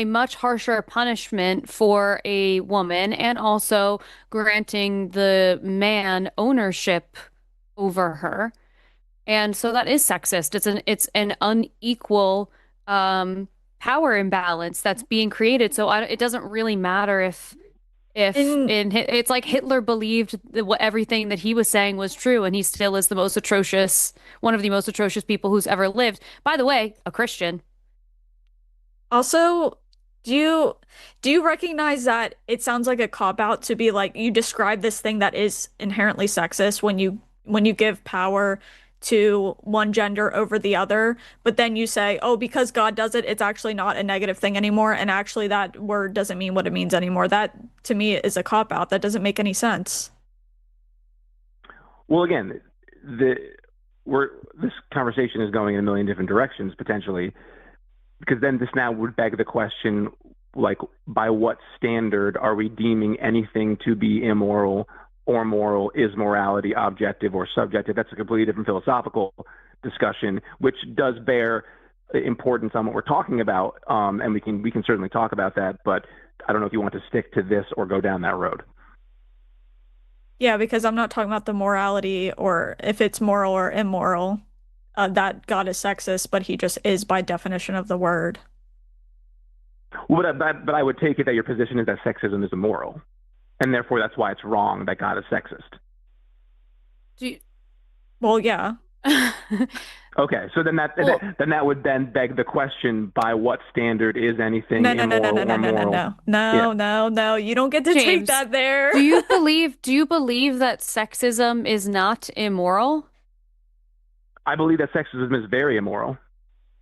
much harsher punishment for a woman, and also granting the man ownership over her. And so that is sexist. It's an unequal power imbalance that's being created. So it doesn't really matter if it's like Hitler believed everything that he was saying was true, and he still is one of the most atrocious people who's ever lived. By the way, a Christian. Also, do you recognize that it sounds like a cop-out to be like, you describe this thing that is inherently sexist when you give power to one gender over the other, but then you say, oh, because God does it, it's actually not a negative thing anymore, and actually that word doesn't mean what it means anymore. That, to me, is a cop-out. That doesn't make any sense. Well, again, this conversation is going in a million different directions, potentially, because then this now would beg the question, like, by what standard are we deeming anything to be immoral or moral? Is morality objective or subjective? That's a completely different philosophical discussion, which does bear importance on what we're talking about, and we can certainly talk about that, but I don't know if you want to stick to this or go down that road. Yeah, because I'm not talking about the morality or if it's moral or immoral, that God is sexist, but he just is by definition of the word. Well, but I would take it that your position is that sexism is immoral, and therefore that's why it's wrong that God is sexist. Well, yeah. Okay, so then that would then beg the question: by what standard is anything immoral or moral? No. You don't get to take that there. Do you believe that sexism is not immoral? I believe that sexism is very immoral.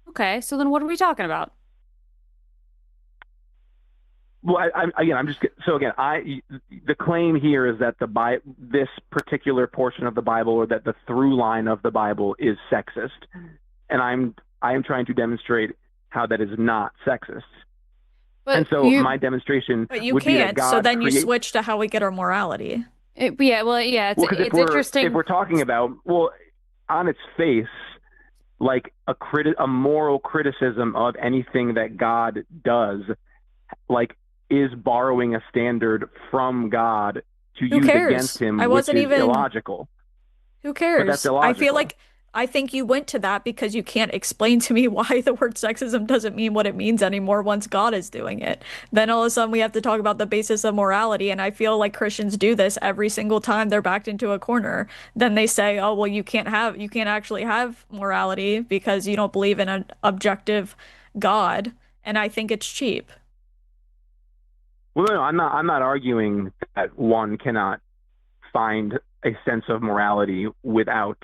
Okay, so then what are we talking about? Well, the claim here is that this particular portion of the Bible, or that the through line of the Bible, is sexist, and I am trying to demonstrate how that is not sexist. But and so my demonstration but you would can't. Be that God so then you switch to how we get our morality. It's interesting. If we're talking about, on its face, like a moral criticism of anything that God does, like, is borrowing a standard from God to use against him, which is illogical. Who cares? But that's illogical. I think you went to that because you can't explain to me why the word sexism doesn't mean what it means anymore once God is doing it. Then all of a sudden we have to talk about the basis of morality, and I feel like Christians do this every single time they're backed into a corner. Then they say, oh, well, you can't actually have morality because you don't believe in an objective God, and I think it's cheap. Well, no, I'm not arguing that one cannot find a sense of morality without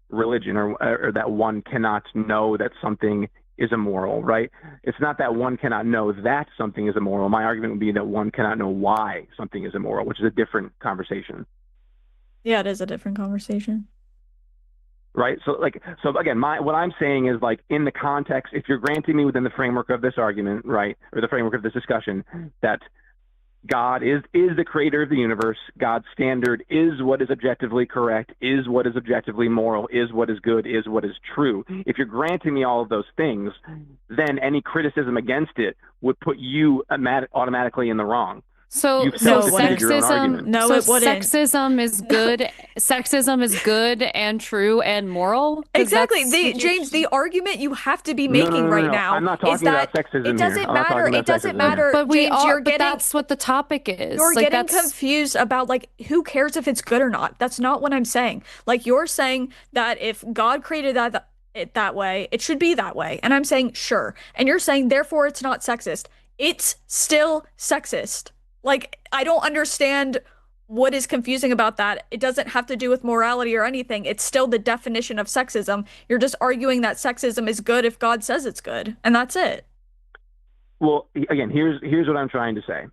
religion, or that one cannot know that something is immoral, right? It's not that one cannot know that something is immoral. My argument would be that one cannot know why something is immoral, which is a different conversation. Yeah, it is a different conversation. Right. So again, what I'm saying is, like, in the context, if you're granting me within the framework of this argument, right, or the framework of this discussion, that God is the creator of the universe. God's standard is what is objectively correct, is what is objectively moral, is what is good, is what is true. If you're granting me all of those things, then any criticism against it would put you automatically in the wrong. So You've No, self-defeated your own argument. No, so it wouldn't. sexism is good. Sexism is good and true and moral. 'Cause Exactly. that's- James, the argument you have to be No, making right no. now I'm not is talking about that sexism it doesn't here. I'm not matter. talking about It doesn't sexism matter. here. But we James, are. you're But getting that's what the topic is. you're Like, getting that's confused about like who cares if it's good or not. That's not what I'm saying. Like you're saying that if God created it that way, it should be that way. And I'm saying sure. And you're saying therefore it's not sexist. It's still sexist. Like I don't understand what is confusing about that. It doesn't have to do with morality or anything. It's still the definition of sexism. You're just arguing that sexism is good if God says it's good, and that's it. Well, again, here's what I'm trying to say.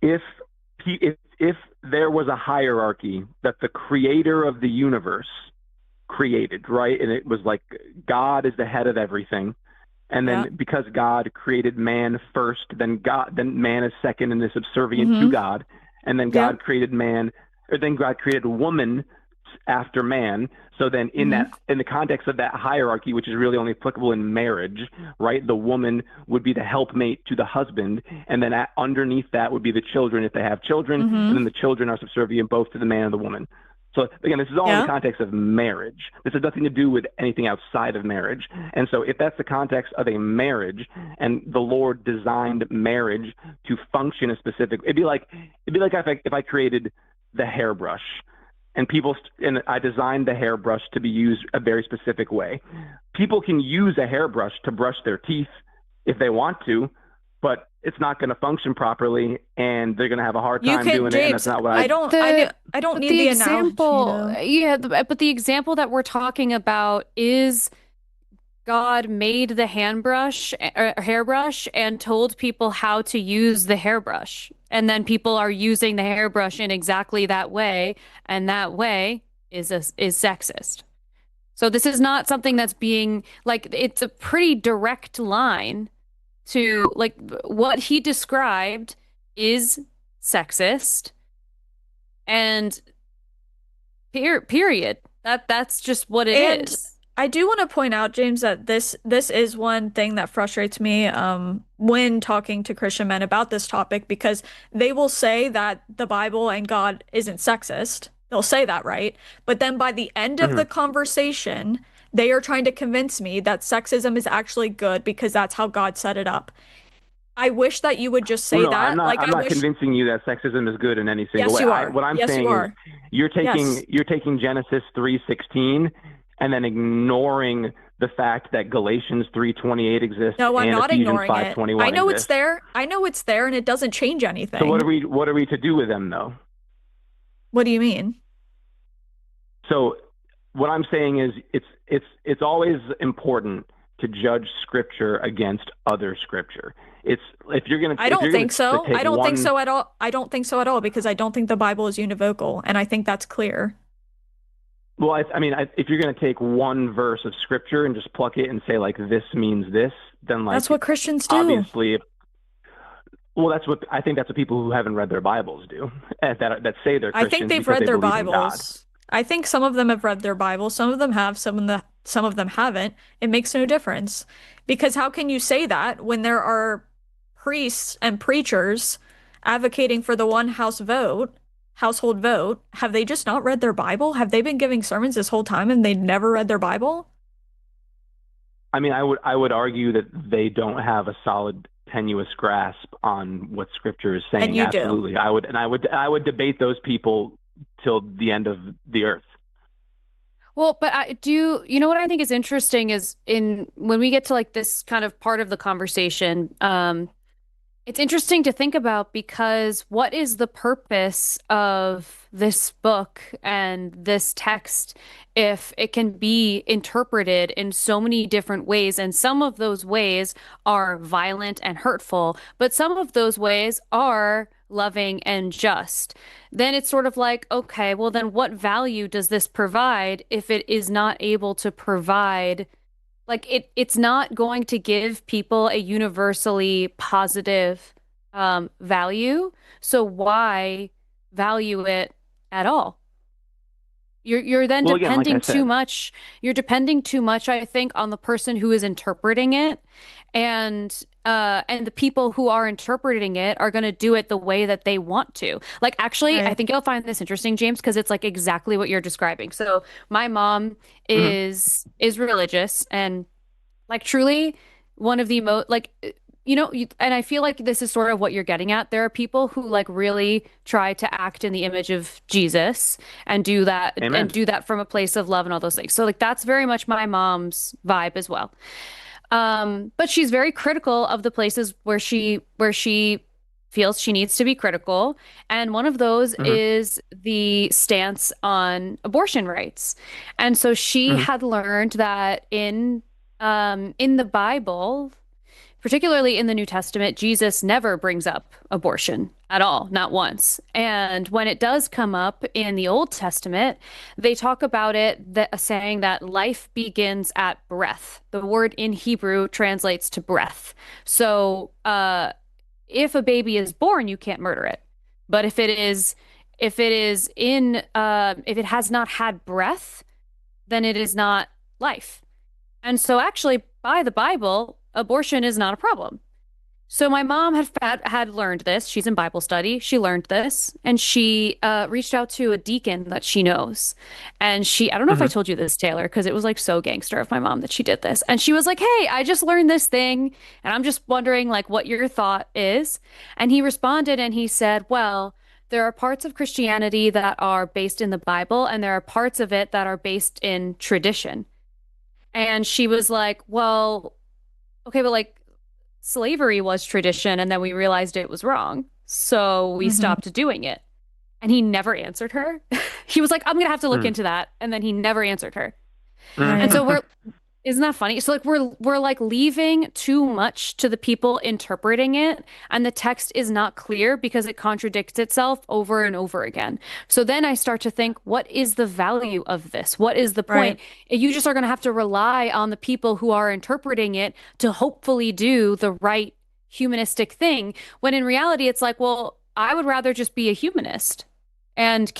If there was a hierarchy that the creator of the universe created, right, and it was like God is the head of everything, and then because God created man first, then man is second and is subservient to God, and then God created man, or then God created woman after man. So then in the context of that hierarchy, which is really only applicable in marriage, right, the woman would be the helpmate to the husband, and then underneath that would be the children if they have children, and then the children are subservient both to the man and the woman. So again, this is all in the context of marriage. This has nothing to do with anything outside of marriage. And so if that's the context of a marriage and the Lord designed marriage to function a specific, it'd be like if I created the hairbrush and I designed the hairbrush to be used a very specific way. People can use a hairbrush to brush their teeth if they want to, but it's not going to function properly, and they're going to have a hard time doing it. And that's not what I don't need the example. analogy, Yeah, but the example that we're talking about is God made the hairbrush and told people how to use the hairbrush, and then people are using the hairbrush in exactly that way, and that way is sexist. So this is not something that's being like, it's a pretty direct line to like what he described is sexist, and period. That's just what it is. I do want to point out, James, that this is one thing that frustrates me when talking to Christian men about this topic, because they will say that the Bible and God isn't sexist. They'll say that, right? But then by the end of the conversation, they are trying to convince me that sexism is actually good because that's how God set it up. I wish that you would just say that. I'm not convincing you that sexism is good in any single way. You are. What I'm saying is you're taking Genesis 3:16 and then ignoring the fact that Galatians 3:28 exists. No, I'm not ignoring it. I know exists. it's there. I know it's there, and it doesn't change anything. So what are we to do with them, though? What do you mean? So what I'm saying is it's always important to judge scripture against other scripture. It's if you're going to I don't think so. I don't think so at all. I don't think so at all, because I don't think the Bible is univocal, and I think that's clear. Well, if you're going to take one verse of scripture and just pluck it and say like this means this, then like that's what Christians do. Obviously, well, I think that's what people who haven't read their Bibles do. That say they're Christians. I think they've read their Bibles. I think some of them have read their Bible. Some of them have. Some of them haven't. It makes no difference, because how can you say that when there are priests and preachers advocating for the one household vote? Have they just not read their Bible? Have they been giving sermons this whole time and they never read their Bible? I mean, I would argue that they don't have a solid, tenuous grasp on what Scripture is saying. And you Absolutely. do. I would debate those people till the end of the earth. Well, but you know what I think is interesting is when we get to like this kind of part of the conversation, it's interesting to think about, because what is the purpose of this book and this text if it can be interpreted in so many different ways? And some of those ways are violent and hurtful, but some of those ways are loving and just. Then it's sort of like, okay, well then what value does this provide if it is not able to provide, like it's not going to give people a universally positive value. So why value it at all? You're then depending too much. You're depending too much, I think, on the person who is interpreting it. And and the people who are interpreting it are going to do it the way that they want to. Like, actually, I Right. think you'll find this interesting, James, because it's like exactly what you're describing. So my mom Mhm. is religious, and like truly one of the most like and I feel like this is sort of what you're getting at. There are people who like really try to act in the image of Jesus and Amen. do that from a place of love and all those things. So like that's very much my mom's vibe as well. But she's very critical of the places where she feels she needs to be critical. And one of those Mhm. is the stance on abortion rights. And so she Mhm. had learned that in the Bible, particularly in the New Testament, Jesus never brings up abortion at all, not once. And when it does come up in the Old Testament, they talk about it that saying that life begins at breath. The word in Hebrew translates to breath. So, if a baby is born, you can't murder it. But if it has not had breath, then it is not life. And so, actually, by the Bible, abortion is not a problem. So my mom had learned this. She's in Bible study. She learned this, and she reached out to a deacon that she knows. And I don't know if I Mhm. told you this, Taylor, because it was like so gangster of my mom that she did this. And she was like, "Hey, I just learned this thing, and I'm just wondering like what your thought is." And he responded, and he said, "Well, there are parts of Christianity that are based in the Bible, and there are parts of it that are based in tradition." And she was like, "Well, okay, but like slavery was tradition, and then we realized it was wrong. So we Hmm. stopped doing it." And he never answered her. He was like, "I'm gonna have to look Mhm. into that." And then he never answered her. And Right. so Mhm. isn't that funny? So like we're like leaving too much to the people interpreting it, and the text is not clear because it contradicts itself over and over again. So then I start to think, what is the value of this? What is the Right. point? You just are going to have to rely on the people who are interpreting it to hopefully do the right humanistic thing, when in reality it's like, well, I would rather just be a humanist and,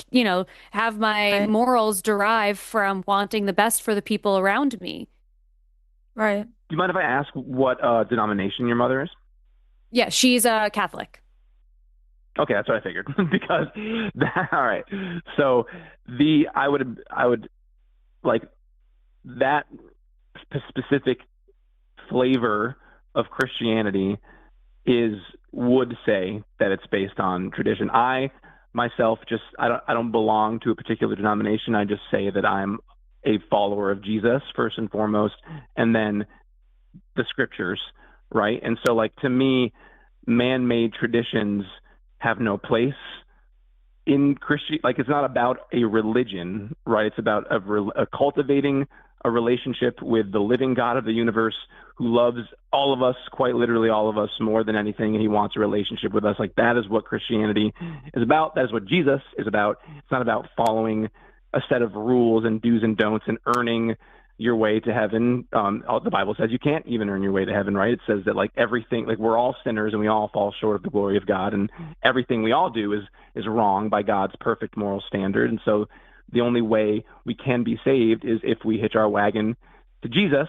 have my Right. morals derive from wanting the best for the people around me. Right. Do you mind if I ask what denomination your mother is? Yeah, she's a Catholic. Okay, that's what I figured. Because all right. So I would like that specific flavor of Christianity would say that it's based on tradition. I myself I don't belong to a particular denomination. I just say that I'm a follower of Jesus first and foremost, and then the scriptures, right? And so, like, to me, man-made traditions have no place in Christian. Like, it's not about a religion, right? It's about cultivating a relationship with the living God of the universe, who loves all of us, quite literally all of us, more than anything, and he wants a relationship with us. Like, that is what Christianity is about. That is what Jesus is about. It's not about following a set of rules and do's and don'ts and earning your way to heaven. The Bible says you can't even earn your way to heaven, right? It says that, like, everything, like, we're all sinners and we all fall short of the glory of God, and everything we all do is wrong by God's perfect moral standard. And so the only way we can be saved is if we hitch our wagon to Jesus,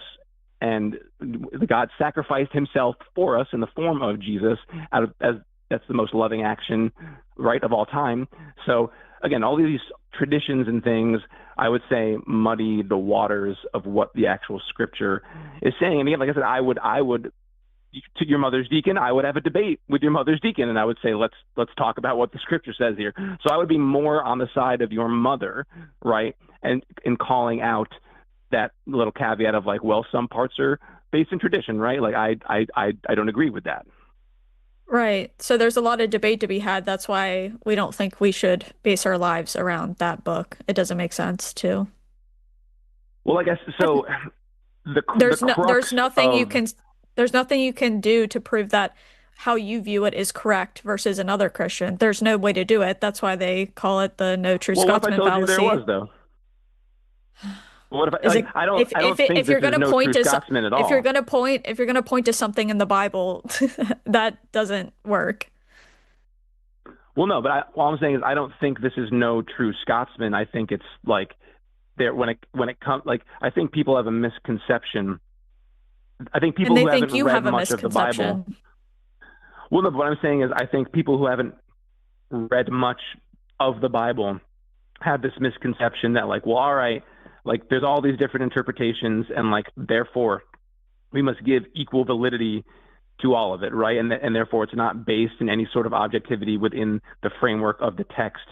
and the God sacrificed himself for us in the form of Jesus, as that's the most loving action, right, of all time. So again, all these traditions and things, I would say, muddy the waters of what the actual scripture is saying. And again, like I said, I would to your mother's deacon, I would have a debate with your mother's deacon, and I would say, let's talk about what the scripture says here. So I would be more on the side of your mother, right, and in calling out that little caveat of, like, well, some parts are based in tradition, right? Like, I don't agree with that. Right. So there's a lot of debate to be had. That's why we don't think we should base our lives around that book. It doesn't make sense to. Well, I guess so. There's The no crux of there's nothing you can do to prove that how you view it is correct versus another Christian. There's no way to do it. That's why they call it the no true well, what if I Scotsman told you there fallacy. was, though? What if Is like it I don't think if this you're is gonna no true point to Scotsman at if you're all. gonna point to something in the Bible, that doesn't work. Well, no, but all I'm saying is I don't think this is no true Scotsman. I think it's like there when it comes, like, I think people have a misconception I think people And they who think haven't you read have a much of the Bible. misconception. Well, no, but what I'm saying is I think people who haven't read much of the Bible have this misconception that, like, well, all right, like there's all these different interpretations, and like therefore we must give equal validity to all of it, right? And therefore it's not based in any sort of objectivity within the framework of the text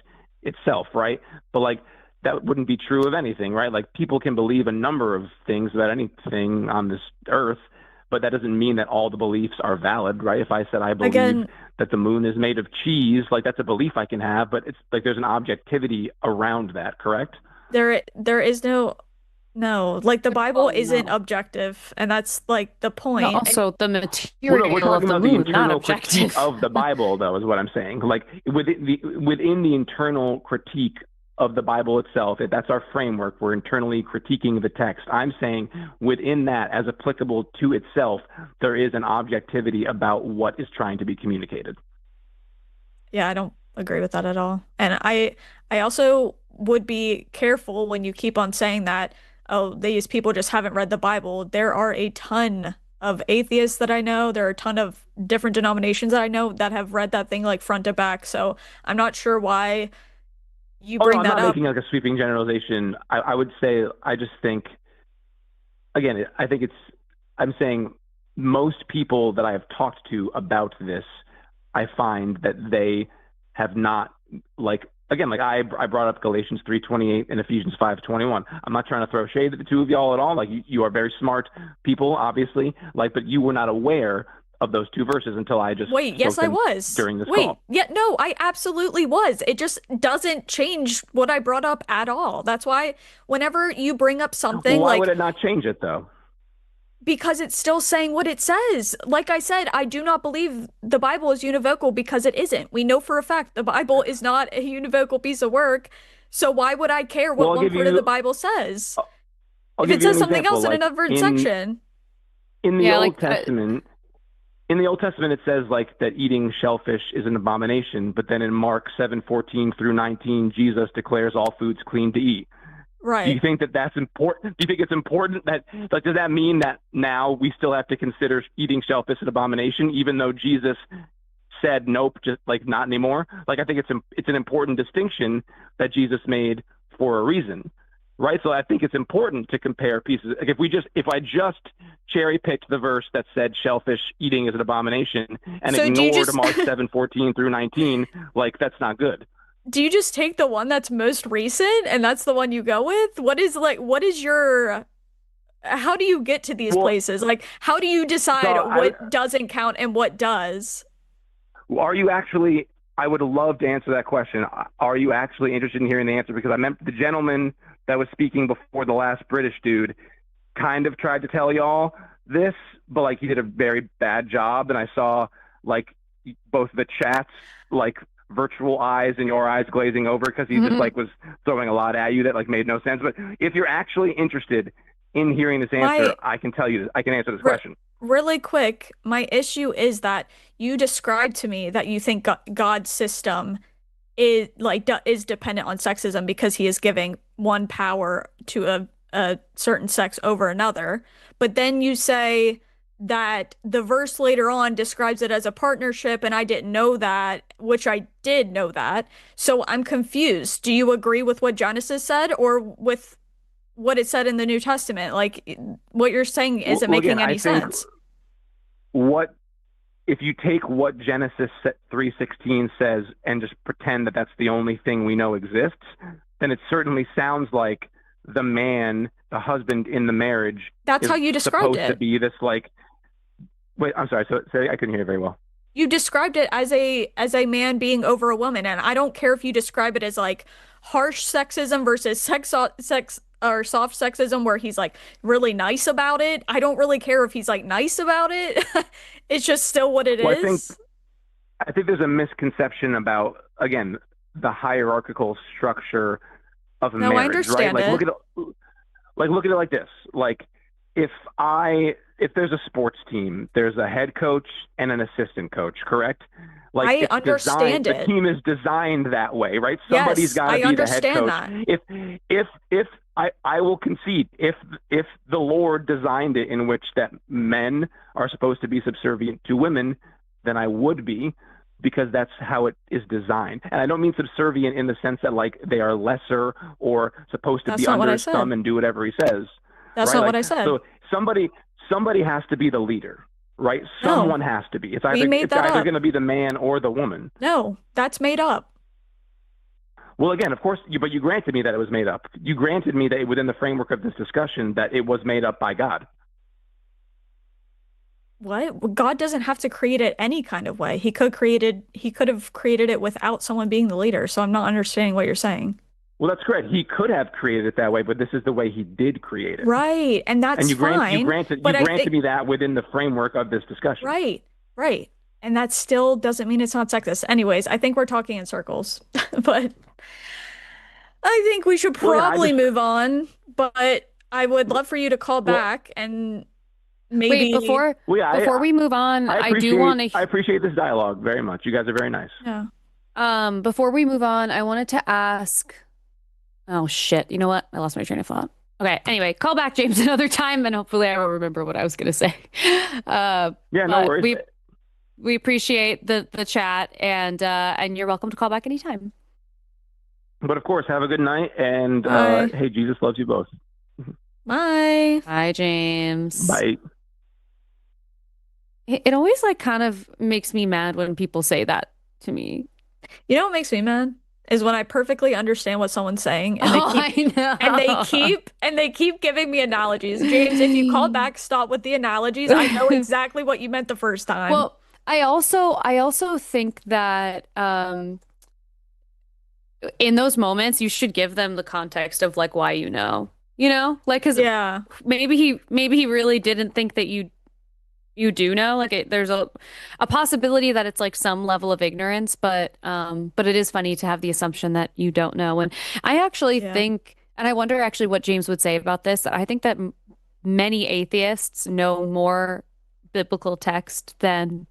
itself, right? But like that wouldn't be true of anything, right? Like people can believe a number of things about anything on this earth, but that doesn't mean that all the beliefs are valid, right? If I said I believe that the moon is made of cheese, like that's a belief I can have, but it's like there's an objectivity around that, correct? There is no, like the Bible isn't objective, and that's like the point. No, also the material Well, no, we're talking of the about moon, the not internal objective. critique of the Bible, though, is what I'm saying. Like within the internal critique of the Bible itself, that's our framework. We're internally critiquing the text. I'm saying within that, as applicable to itself, there is an objectivity about what is trying to be communicated. Yeah, I don't agree with that at all. And I also would be careful when you keep on saying that, oh, these people just haven't read the Bible. There are a ton of atheists that I know. There are a ton of different denominations that I know that have read that thing like front to back. So I'm not sure why you bring that up. I'm not making like a sweeping generalization. I would say, I just think, again, I'm saying most people that I have talked to about this, I find that they have not, like, again, like I brought up Galatians 3:28 and Ephesians 5:21. I'm not trying to throw shade at the two of y'all at all. Like you are very smart people, obviously, like, but you were not aware of those two verses until I just yes, I was during this call. Yeah, no, I absolutely was. It just doesn't change what I brought up at all. That's why whenever you bring up something, why would it not change it though? Because it's still saying what it says. Like I said, I do not believe the Bible is univocal because it isn't. We know for a fact the Bible is not a univocal piece of work. So why would I care what one part of the Bible says? If it says something else in another section. In the Old Testament, in the Old Testament, it says like that eating shellfish is an abomination. But then in Mark 7:14 through 19, Jesus declares all foods clean to eat. Right. Do you think that that's important? Do you think it's important that, like, does that mean that now we still have to consider eating shellfish an abomination, even though Jesus said, nope, just like not anymore? Like, I think it's an important distinction that Jesus made for a reason, right? So I think it's important to compare pieces. Like if I just cherry picked the verse that said shellfish eating is an abomination and ignored Mark 7:14 through 19, like that's not good. Do you just take the one that's most recent and that's the one you go with? How do you get to these places? Like, how do you decide what doesn't count and what does? Are you actually, I would love to answer that question. Are you actually interested in hearing the answer? Because I meant the gentleman that was speaking before, the last British dude, kind of tried to tell y'all this, but like he did a very bad job. And I saw like both the chats, like virtual eyes and your eyes glazing over because he just like was throwing a lot at you that like made no sense. But if you're actually interested in hearing this answer, I can tell you, I can answer this question. Really quick, my issue is that you described to me that you think God's system is dependent on sexism because he is giving one power to a certain sex over another. But then you say that the verse later on describes it as a partnership, and I didn't know that, which I did know that. So I'm confused. Do you agree with what Genesis said or with what it said in the New Testament? Like, what you're saying isn't making any sense. If you take what Genesis 3:16 says and just pretend that that's the only thing we know exists, then it certainly sounds like the man, the husband in the marriage, that's how you described supposed to be this like. Wait, I'm sorry. So I couldn't hear you very well. You described it as a man being over a woman, and I don't care if you describe it as like harsh sexism versus sex or soft sexism where he's like really nice about it. I don't really care if he's like nice about it. It's just still what it is. I think there's a misconception about, again, the hierarchical structure of marriage. I understand right? it. Look at it like this. Like, if there's a sports team, there's a head coach and an assistant coach, correct? Like I understand the team is designed that way, right? Somebody's got to be the head coach. That. If I will concede, if the Lord designed it in which that men are supposed to be subservient to women, then I would be, because that's how it is designed. And I don't mean subservient in the sense that like they are lesser or supposed to be under his thumb and do whatever he says. That's right? not what I said. So somebody has to be the leader, right? Someone has to be. It's either going to be the man or the woman. No, that's made up. Well, again, of course, but you granted me that it was made up. You granted me that within the framework of this discussion that it was made up by God. What? God doesn't have to create it any kind of way. He could have created it without someone being the leader. So I'm not understanding what you're saying. Well, that's correct. He could have created it that way, but this is the way he did create it. Right. And that's fine. You granted me that within the framework of this discussion. Right. Right. And that still doesn't mean it's not sexist. Anyways, I think we're talking in circles, but I think we should probably move on, but I would love for you to call back and maybe before we move on, I appreciate this dialogue very much. You guys are very nice. Yeah. Before we move on, I wanted to ask. Oh shit! You know what? I lost my train of thought. Okay. Anyway, call back, James, another time, and hopefully I will remember what I was going to say. Yeah, no worries. We appreciate the chat, and you're welcome to call back anytime. But of course, have a good night, and hey, Jesus loves you both. Bye. Bye, James. Bye. It always like kind of makes me mad when people say that to me. You know what makes me mad? Is when I perfectly understand what someone's saying and they keep giving me analogies. James, if you call back, stop with the analogies. I know exactly what you meant the first time. Well, I also think that in those moments you should give them the context of like why like because maybe he really didn't think that you do know, like there's a possibility that it's like some level of ignorance, but it is funny to have the assumption that you don't know. And I actually think, and I wonder actually what James would say about this. I think that many atheists know more biblical text than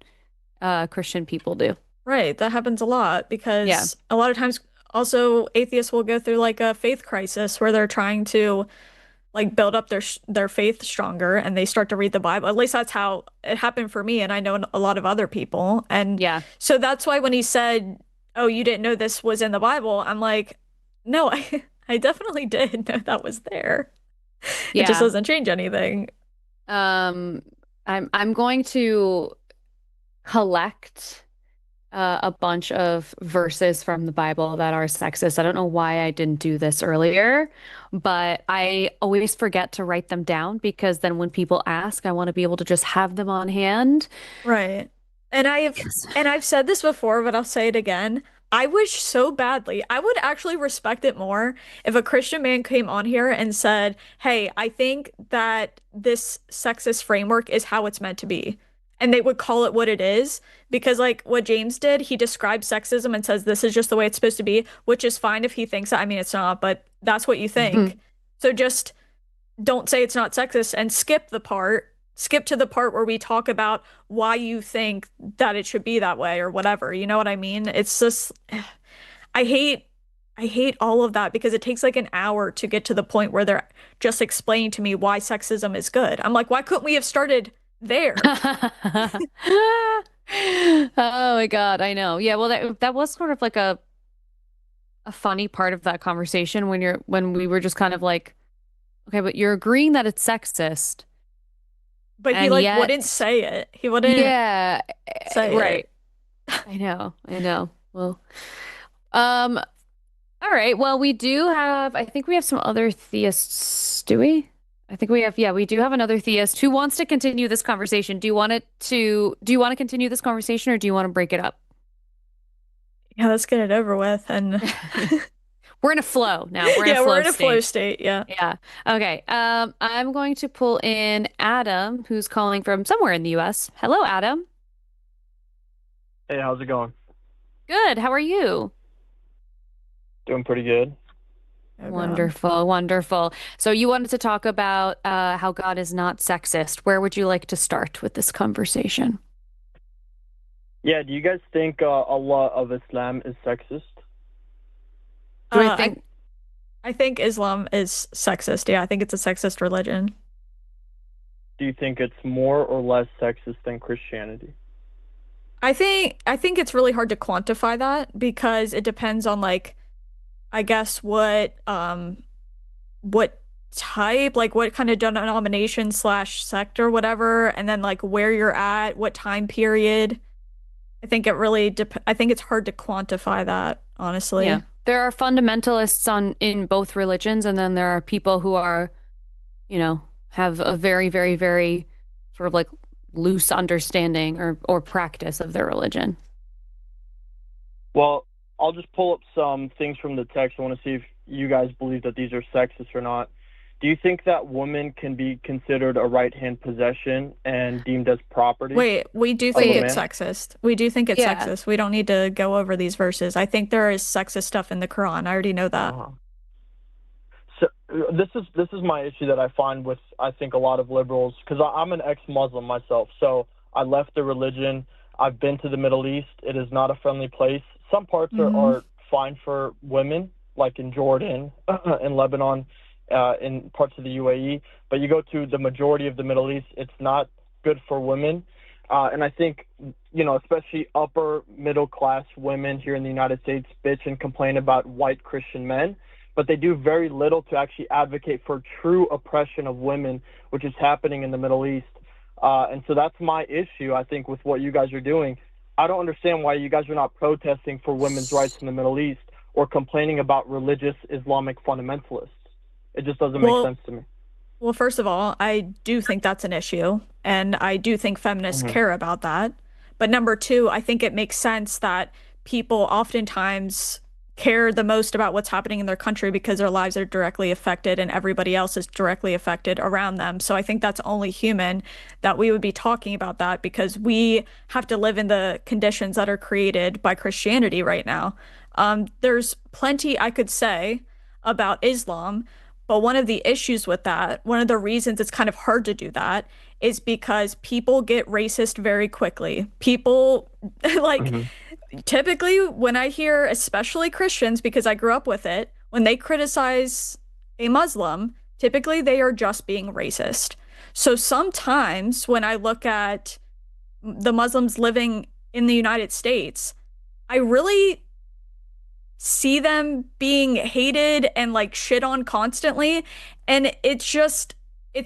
Christian people do. Right. That happens a lot because a lot of times also atheists will go through like a faith crisis where they're trying to like build up their faith stronger, and they start to read the Bible. At least that's how it happened for me, and I know a lot of other people. And so that's why when he said, "Oh, you didn't know this was in the Bible," I'm like, "No, I definitely did know that was there. It just doesn't change anything." I'm going to collect a bunch of verses from the Bible that are sexist. I don't know why I didn't do this earlier, but I always forget to write them down because then when people ask, I want to be able to just have them on hand. Right. And I've said this before, but I'll say it again. I wish so badly. I would actually respect it more if a Christian man came on here and said, "Hey, I think that this sexist framework is how it's meant to be." And they would call it what it is, because like what James did, he describes sexism and says this is just the way it's supposed to be, which is fine if he thinks that. I mean, it's not, but that's what you think. So just don't say it's not sexist and skip to the part where we talk about why you think that it should be that way or whatever. You know what I mean? It's just, I hate all of that because it takes like an hour to get to the point where they're just explaining to me why sexism is good. I'm like, why couldn't we have started there? Oh my God, I know. Yeah, well, that was sort of like a funny part of that conversation when we were just kind of like, okay, but you're agreeing that it's sexist. But he like wouldn't say it. He wouldn't say right. It. I know. Well, all right. Well, I think we have some other theists, do we? I think we do have another theist who wants to continue this conversation. Do you want to continue this conversation or do you want to break it up? Yeah, let's get it over with. And we're in a flow now. We're in a flow state. Yeah. Yeah. Okay. I'm going to pull in Adam, who's calling from somewhere in the US. Hello, Adam. Hey, how's it going? Good. How are you? Doing pretty good. Oh, Wonderful, wonderful. So you wanted to talk about how God is not sexist. Where would you like to start with this conversation? Yeah, do you guys think Allah of Islam is sexist? Do I think I think Islam is sexist. Yeah, I think it's a sexist religion. Do you think it's more or less sexist than Christianity? I think it's really hard to quantify that because it depends on like I guess what type, like what kind of denomination slash sect or whatever, and then like where you're at, what time period. I think it really I think it's hard to quantify that, honestly. Yeah. There are fundamentalists in both religions, and then there are people who are, have a very, very, very sort of like loose understanding or practice of their religion. Well, I'll just pull up some things from the text. I want to see if you guys believe that these are sexist or not. Do you think that women can be considered a right-hand possession and deemed as property? Wait, we do think it's sexist. We do think it's sexist. We don't need to go over these verses. I think there is sexist stuff in the Quran. I already know that. So this is my issue that I find with, I think, a lot of liberals, because I'm an ex-Muslim myself. So I left the religion. I've been to the Middle East. It is not a friendly place. Some parts are fine for women, like in Jordan, in Lebanon, in parts of the UAE, but you go to the majority of the Middle East, it's not good for women. And I think, especially upper middle class women here in the United States bitch and complain about white Christian men, but they do very little to actually advocate for true oppression of women, which is happening in the Middle East. And so that's my issue, I think, with what you guys are doing. I don't understand why you guys are not protesting for women's rights in the Middle East or complaining about religious Islamic fundamentalists. It just doesn't make sense to me. Well, first of all, I do think that's an issue, and I do think feminists care about that. But number two, I think it makes sense that people oftentimes care the most about what's happening in their country because their lives are directly affected and everybody else is directly affected around them. So I think that's only human that we would be talking about that because we have to live in the conditions that are created by Christianity right now. There's plenty I could say about Islam. But one of the issues with that, one of the reasons it's kind of hard to do that is because people get racist very quickly. People typically when I hear, especially Christians, because I grew up with it, when they criticize a Muslim, typically they are just being racist. So sometimes when I look at the Muslims living in the United States, I really see them being hated and like shit on constantly. And it's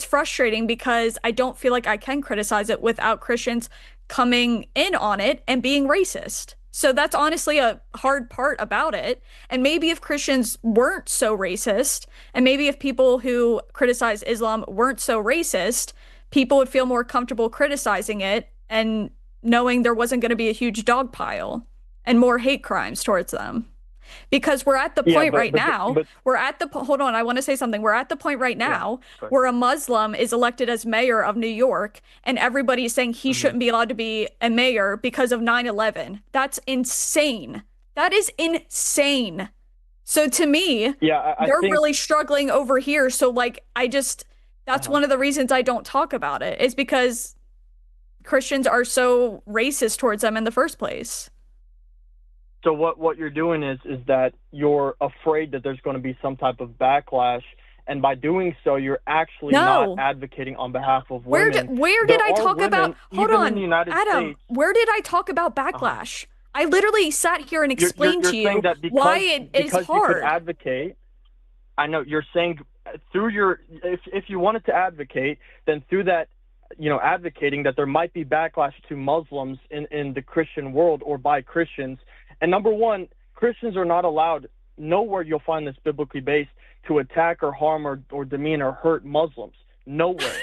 frustrating because I don't feel like I can criticize it without Christians coming in on it and being racist. So that's honestly a hard part about it. And maybe if Christians weren't so racist, and maybe if people who criticize Islam weren't so racist, people would feel more comfortable criticizing it and knowing there wasn't going to be a huge dog pile and more hate crimes towards them. Because we're at the point right now, hold on, I want to say something. We're at the point right now where a Muslim is elected as mayor of New York and everybody's saying he shouldn't be allowed to be a mayor because of 9/11. That's insane. That is insane. So to me, they're really struggling over here. So like, that's one of the reasons I don't talk about it is because Christians are so racist towards them in the first place. So what you're doing is that you're afraid that there's going to be some type of backlash, and by doing so, you're actually not advocating on behalf of women. Where did I talk about? Hold on, Adam. Where did I talk about backlash? I literally sat here and explained to you why it is hard. You could advocate. I know you're saying through your if you wanted to advocate, then through that, advocating that there might be backlash to Muslims in the Christian world or by Christians. And number one, Christians are not allowed, nowhere you'll find this biblically based, to attack or harm or demean or hurt Muslims. Nowhere.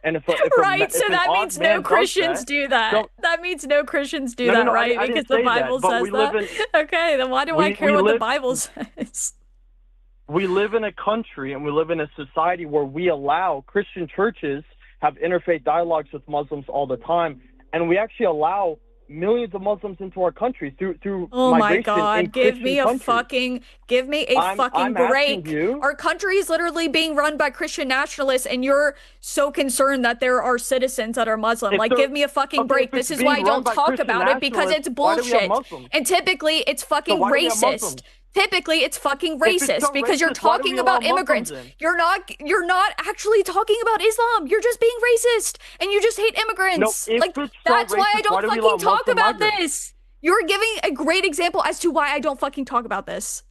And if that means no Christians do that. That means no Christians do that, right? Because the Bible says that. Okay, then why do I care what the Bible says? We live in a country and we live in a society where we allow Christian churches have interfaith dialogues with Muslims all the time, and we actually allow millions of Muslims into our country through Oh my migration God, in give me a Christian fucking I'm break. you, Our country is literally being run by Christian nationalists, and you're so concerned that there are citizens that are Muslim. if Like, they're give me a fucking okay, break. if This it's is why I being run don't by talk Christian about it, because nationalists, it's why do we have bullshit. Muslims? And typically, it's So fucking why do we have racist. Muslims? Typically, it's fucking If it's racist so because you're racist, why do we talking allow about immigrants. Muslims in? You're not actually talking about Islam. You're just being racist, and you just hate immigrants. No, if Like, it's so that's why I racist, why don't do we allow fucking talk Muslim about migrants? this. You're giving a great example as to why I don't fucking talk about this.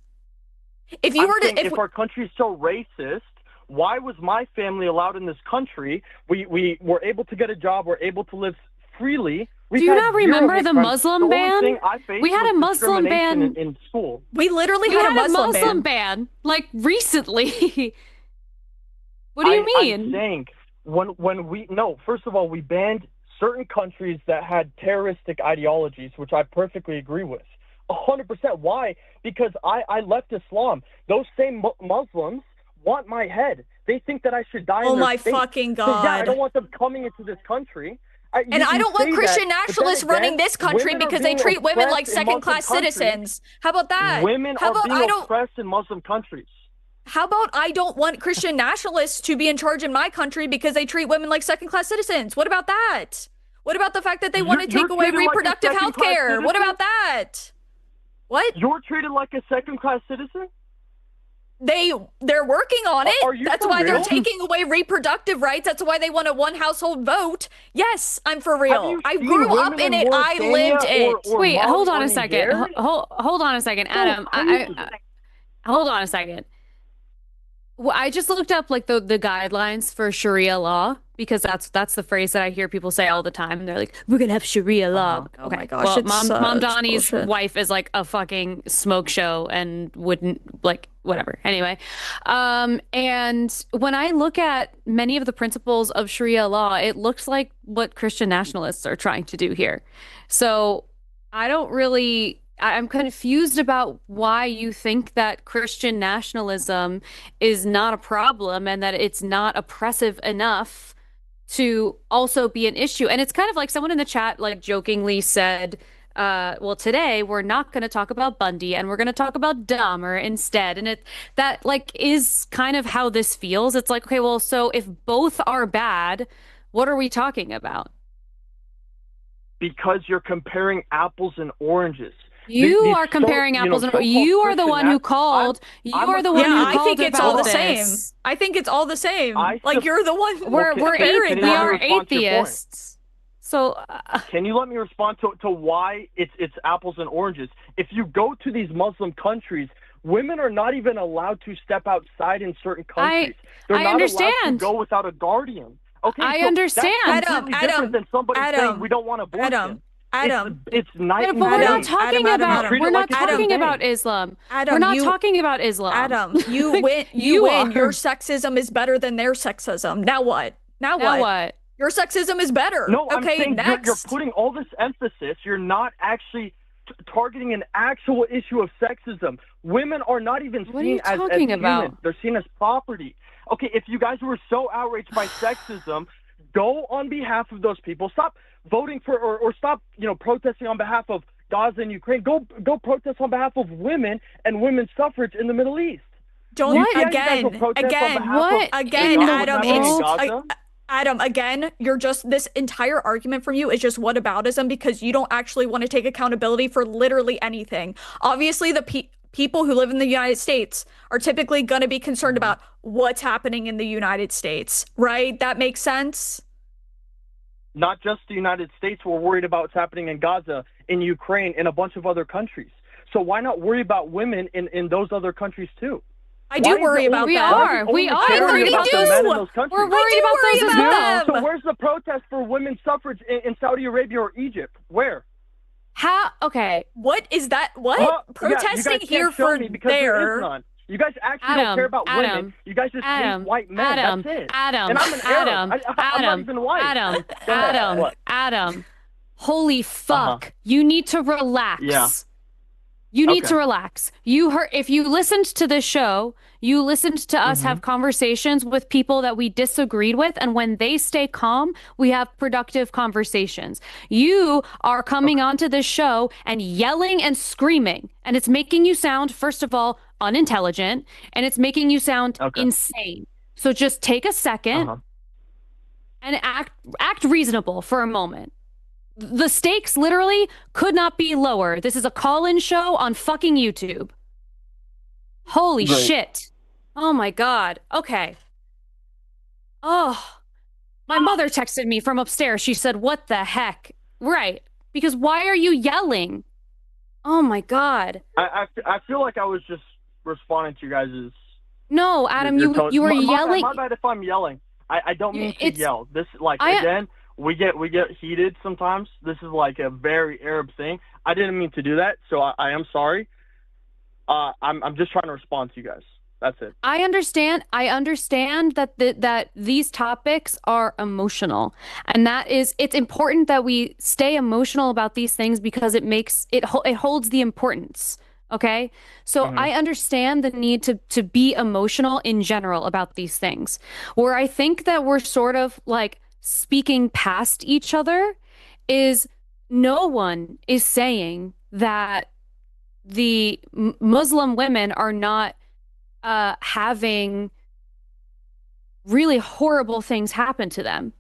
If you I'm were saying to, if our country is so racist, why was my family allowed in this country? We were able to get a job. We're able to live freely. Do you not remember the Muslim ban? We had a Muslim ban in school. We literally We had had a Muslim ban like recently. What do you mean? I'm saying first of all, we banned certain countries that had terroristic ideologies, which I perfectly agree with. 100%. Why? Because I left Islam. Those same Muslims want my head. They think that I should die in their faith. Fucking So, yeah, I God. don't want them coming into this country. And I don't want Christian nationalists running this country women are because they being treat women oppressed like in second-class Muslim countries. citizens. How about that? Women How are about being oppressed in Muslim countries. How about I don't want Christian nationalists to be in charge in my country because they treat women like second-class citizens? What about that? What about the fact that they want to take away treated like a reproductive health second-class care? What citizen? about that? What? You're treated like a second-class citizen? They're working on it. Are you That's for why they're real? taking away reproductive rights. That's why they want a one household vote. Yes, I'm for real. I grew up in it. I lived it. Wait, Mali hold on or a second. Niger? Hold on a second, Adam. Hold on a second. Well, I just looked up like the guidelines for Sharia law because that's the phrase that I hear people say all the time. And they're like, "We're gonna have Sharia law." Oh Okay, my gosh, well, it's Mom such Donnie's bullshit. wife is like a fucking smoke show and wouldn't like whatever. Anyway, and when I look at many of the principles of Sharia law, it looks like what Christian nationalists are trying to do here. So I'm confused about why you think that Christian nationalism is not a problem and that it's not oppressive enough to also be an issue. And it's kind of like someone in the chat like jokingly said, well, today we're not going to talk about Bundy and we're going to talk about Dahmer instead. And that like is kind of how this feels. It's like, okay, well, so if both are bad, what are we talking about? Because you're comparing apples and oranges. You are comparing apples and oranges. You are the one who called. You are the one who called. I think it's all the same. this. I think it's all the same. Like you're the one. We're comparing we are respond to your point? atheists. So Can you let me respond to why it's apples and oranges? If you go to these Muslim countries, women are not even allowed to step outside in certain countries. They're I not understand. allowed to go without a guardian. Okay, I so understand. That's completely different than somebody saying we don't want abortion. Adam, it's night and but we're day. not talking about. We're not Treat it like talking a about thing. Islam. Adam, We're not talking about Islam. Adam, you win. You win. are. Your sexism is better than their sexism. Now what? Now what? Your sexism is better. No, I'm okay, saying next. you're putting all this emphasis. You're not actually targeting an actual issue of sexism. Women are not even seen as humans. They're seen as property. Okay, if you guys were so outraged by sexism, go on behalf of those people. Stop voting for or stop, protesting on behalf of Gaza and Ukraine. Go protest on behalf of women and women's suffrage in the Middle East. Don't again, Adam, again, you're just, this entire argument from you is just whataboutism because you don't actually want to take accountability for literally anything. Obviously, the people who live in the United States are typically going to be concerned about what's happening in the United States, right? That makes sense? Not just the United States. We're worried about what's happening in Gaza, in Ukraine, in a bunch of other countries. So why not worry about women in those other countries too? I do worry about that. We are. I already do. We're worried about those as well. So where's the protest for women's suffrage in Saudi Arabia or Egypt? Where? How? Okay. What is that? What? Protesting here for there. You guys actually don't care about women. You guys just hate white men. That's it. And I'm an Arab. I'm not even white. Adam. Holy fuck. You need to relax. Yeah. You need to relax. You heard, if you listened to this show, you listened to us have conversations with people that we disagreed with, and when they stay calm, we have productive conversations. You are coming onto this show and yelling and screaming, and it's making you sound, first of all, unintelligent, and it's making you sound insane. So just take a second and act reasonable for a moment. The stakes literally could not be lower. This is a call-in show on fucking YouTube. Holy shit. Oh my God. Okay. Oh, my mother texted me from upstairs. She said, "What the heck?" Right. Because why are you yelling? Oh my God. I feel like I was just responding to you guys'. No, Adam, you were yelling. My bad if I'm yelling. I don't mean to yell. This, again, we get heated sometimes. This is like a very Arab thing. I didn't mean to do that, so I am sorry. I'm just trying to respond to you guys. That's it. I understand that that these topics are emotional, and it's important that we stay emotional about these things because it holds the importance. Okay. So I understand the need to be emotional in general about these things. Where I think that we're sort of like speaking past each other is no one is saying that the Muslim women are not having really horrible things happen to them.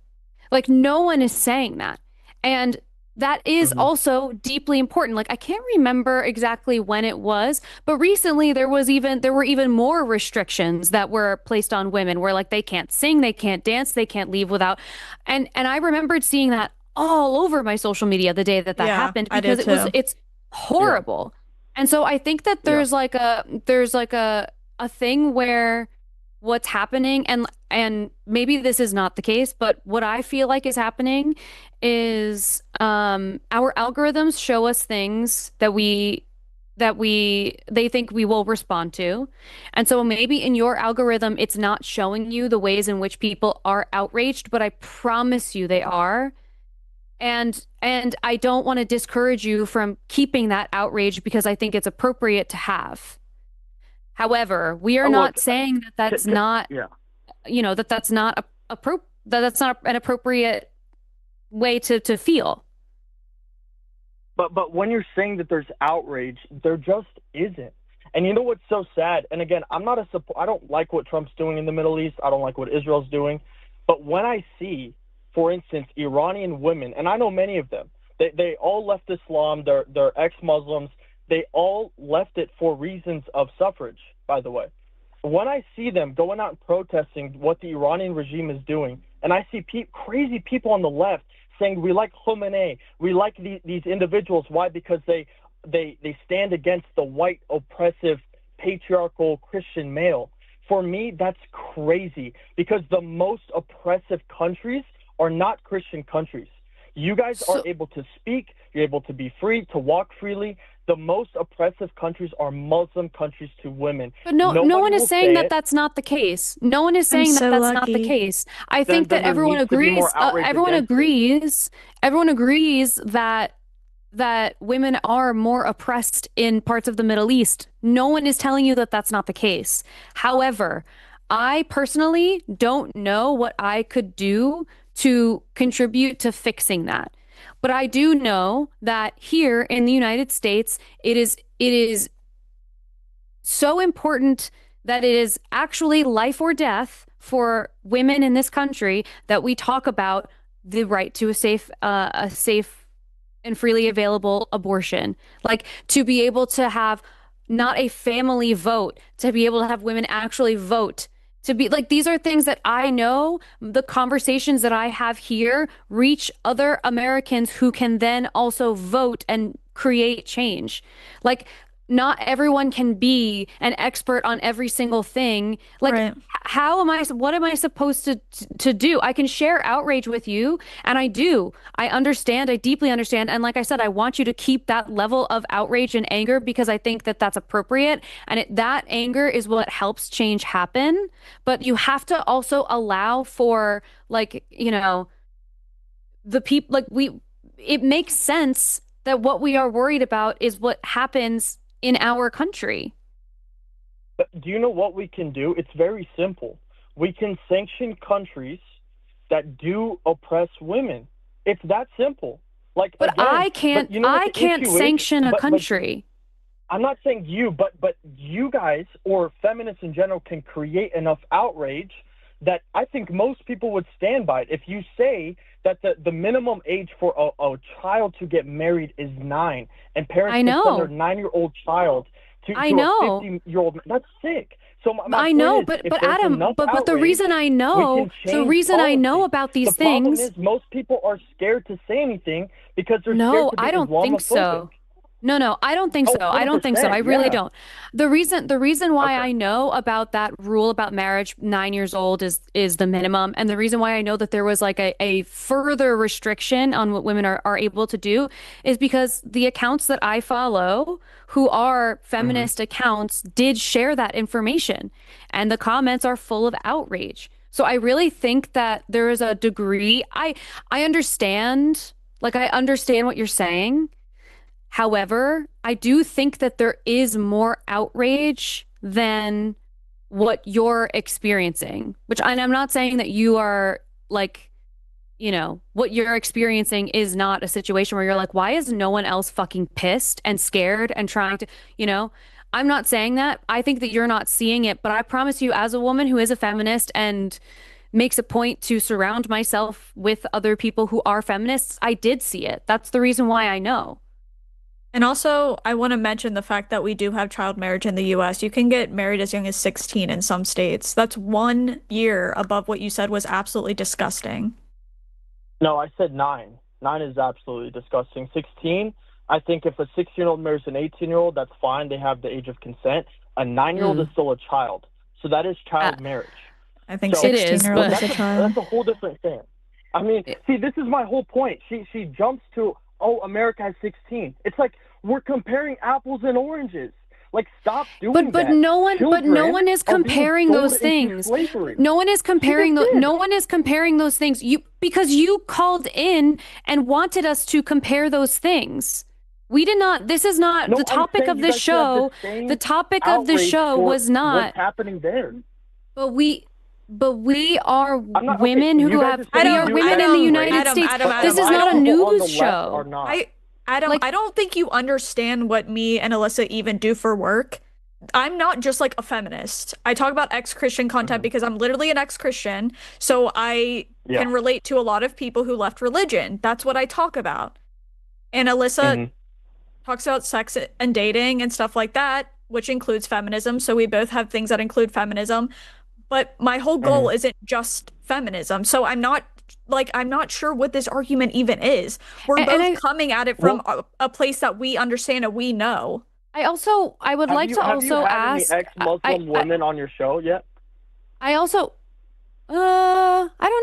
Like, no one is saying that. And that is also deeply important. Like, I can't remember exactly when it was, but recently there were even more restrictions that were placed on women where like they can't sing, they can't dance, they can't leave without. And I remembered seeing that all over my social media the day that happened because it's horrible. Yeah. And so I think that there's like a thing where what's happening, and maybe this is not the case, but what I feel like is happening is our algorithms show us things that they think we will respond to. And so maybe in your algorithm it's not showing you the ways in which people are outraged, but I promise you they are. And I don't want to discourage you from keeping that outrage because I think it's appropriate to have. However, we are not saying that that's not, that's not that's not an appropriate way to feel. But when you're saying that there's outrage, there just isn't. And you know what's so sad? And again, I don't like what Trump's doing in the Middle East. I don't like what Israel's doing. But when I see, for instance, Iranian women, and I know many of them, they all left Islam. They're ex-Muslims. They all left it for reasons of suffrage, by the way. When I see them going out and protesting what the Iranian regime is doing, and I see crazy people on the left saying, we like Khomeini, we like these individuals. Why? Because they stand against the white, oppressive, patriarchal Christian male. For me, that's crazy because the most oppressive countries are not Christian countries. You guys are able to speak. You're able to be free, to walk freely. The most oppressive countries are Muslim countries to women. But no one is saying that that's not the case. No one is saying that that's not the case. I think that everyone agrees. Everyone agrees that women are more oppressed in parts of the Middle East. No one is telling you that that's not the case. However, I personally don't know what I could do to contribute to fixing that. But I do know that here in the United States, it is so important that it is actually life or death for women in this country that we talk about the right to a safe and freely available abortion. Like, to be able to have not a family vote, to be able to have women actually vote. To be like, these are things that I know the conversations that I have here reach other Americans who can then also vote and create change. Like, not everyone can be an expert on every single thing. Like, what am I supposed to do? I can share outrage with you, and I do. I understand. I deeply understand. And like I said, I want you to keep that level of outrage and anger because I think that that's appropriate. And that anger is what helps change happen. But you have to also allow for, like, the people, like, it makes sense that what we are worried about is what happens in our country. But do you know what we can do? It's very simple. We can sanction countries that do oppress women. It's that simple. Like, but again, I can't. I can't sanction a country. I'm not saying you, but you guys or feminists in general can create enough outrage that I think most people would stand by it. If you say that the minimum age for a child to get married is 9, and parents can send their 9-year-old child to a 50-year-old, that's sick. So my I know, point is, but Adam, but the reason I know, about these things. The problem is most people are scared to say anything because they're scared to be I don't think so. No, I don't think so. I don't think so. I really don't. The reason why I know about that rule about marriage, 9 years old is the minimum. And the reason why I know that there was like a further restriction on what women are able to do is because the accounts that I follow, who are feminist accounts, did share that information. And the comments are full of outrage. So I really think that there is a degree, I understand, I understand what you're saying. However, I do think that there is more outrage than what you're experiencing, and I'm not saying that you are what you're experiencing is not a situation where you're like, why is no one else fucking pissed and scared and trying to, I'm not saying that. I think that you're not seeing it, but I promise you, as a woman who is a feminist and makes a point to surround myself with other people who are feminists, I did see it. That's the reason why I know. And also, I want to mention the fact that we do have child marriage in the US. You can get married as young as 16 in some states. That's 1 year above what you said was absolutely disgusting. No, I said 9. 9 is absolutely disgusting. 16, I think if a 16-year-old marries an 18-year-old, that's fine. They have the age of consent. A 9-year-old is still a child. So that is child marriage. I think 16-year-old is a child. That's a whole different thing. I mean, see, this is my whole point. She jumps to, America has 16. It's like we're comparing apples and oranges. Like, stop doing that. But no one is comparing those things. No one is comparing those things. Because you called in and wanted us to compare those things. We did not. This is not the topic of this show. The topic of the show was not what's happening there. But we are women who have. We are women in the United States. This is not a news show. I don't think you understand what me and Alyssa even do for work. I'm not just like a feminist. I talk about ex-Christian content because I'm literally an ex-Christian. So I can relate to a lot of people who left religion. That's what I talk about. And Alyssa talks about sex and dating and stuff like that, which includes feminism. So we both have things that include feminism. But my whole goal isn't just feminism. So I'm not sure what this argument even is. We're both coming at it from a place that we understand and we know. I would like to also ask. Have you had any ex-Muslim women on your show yet? I don't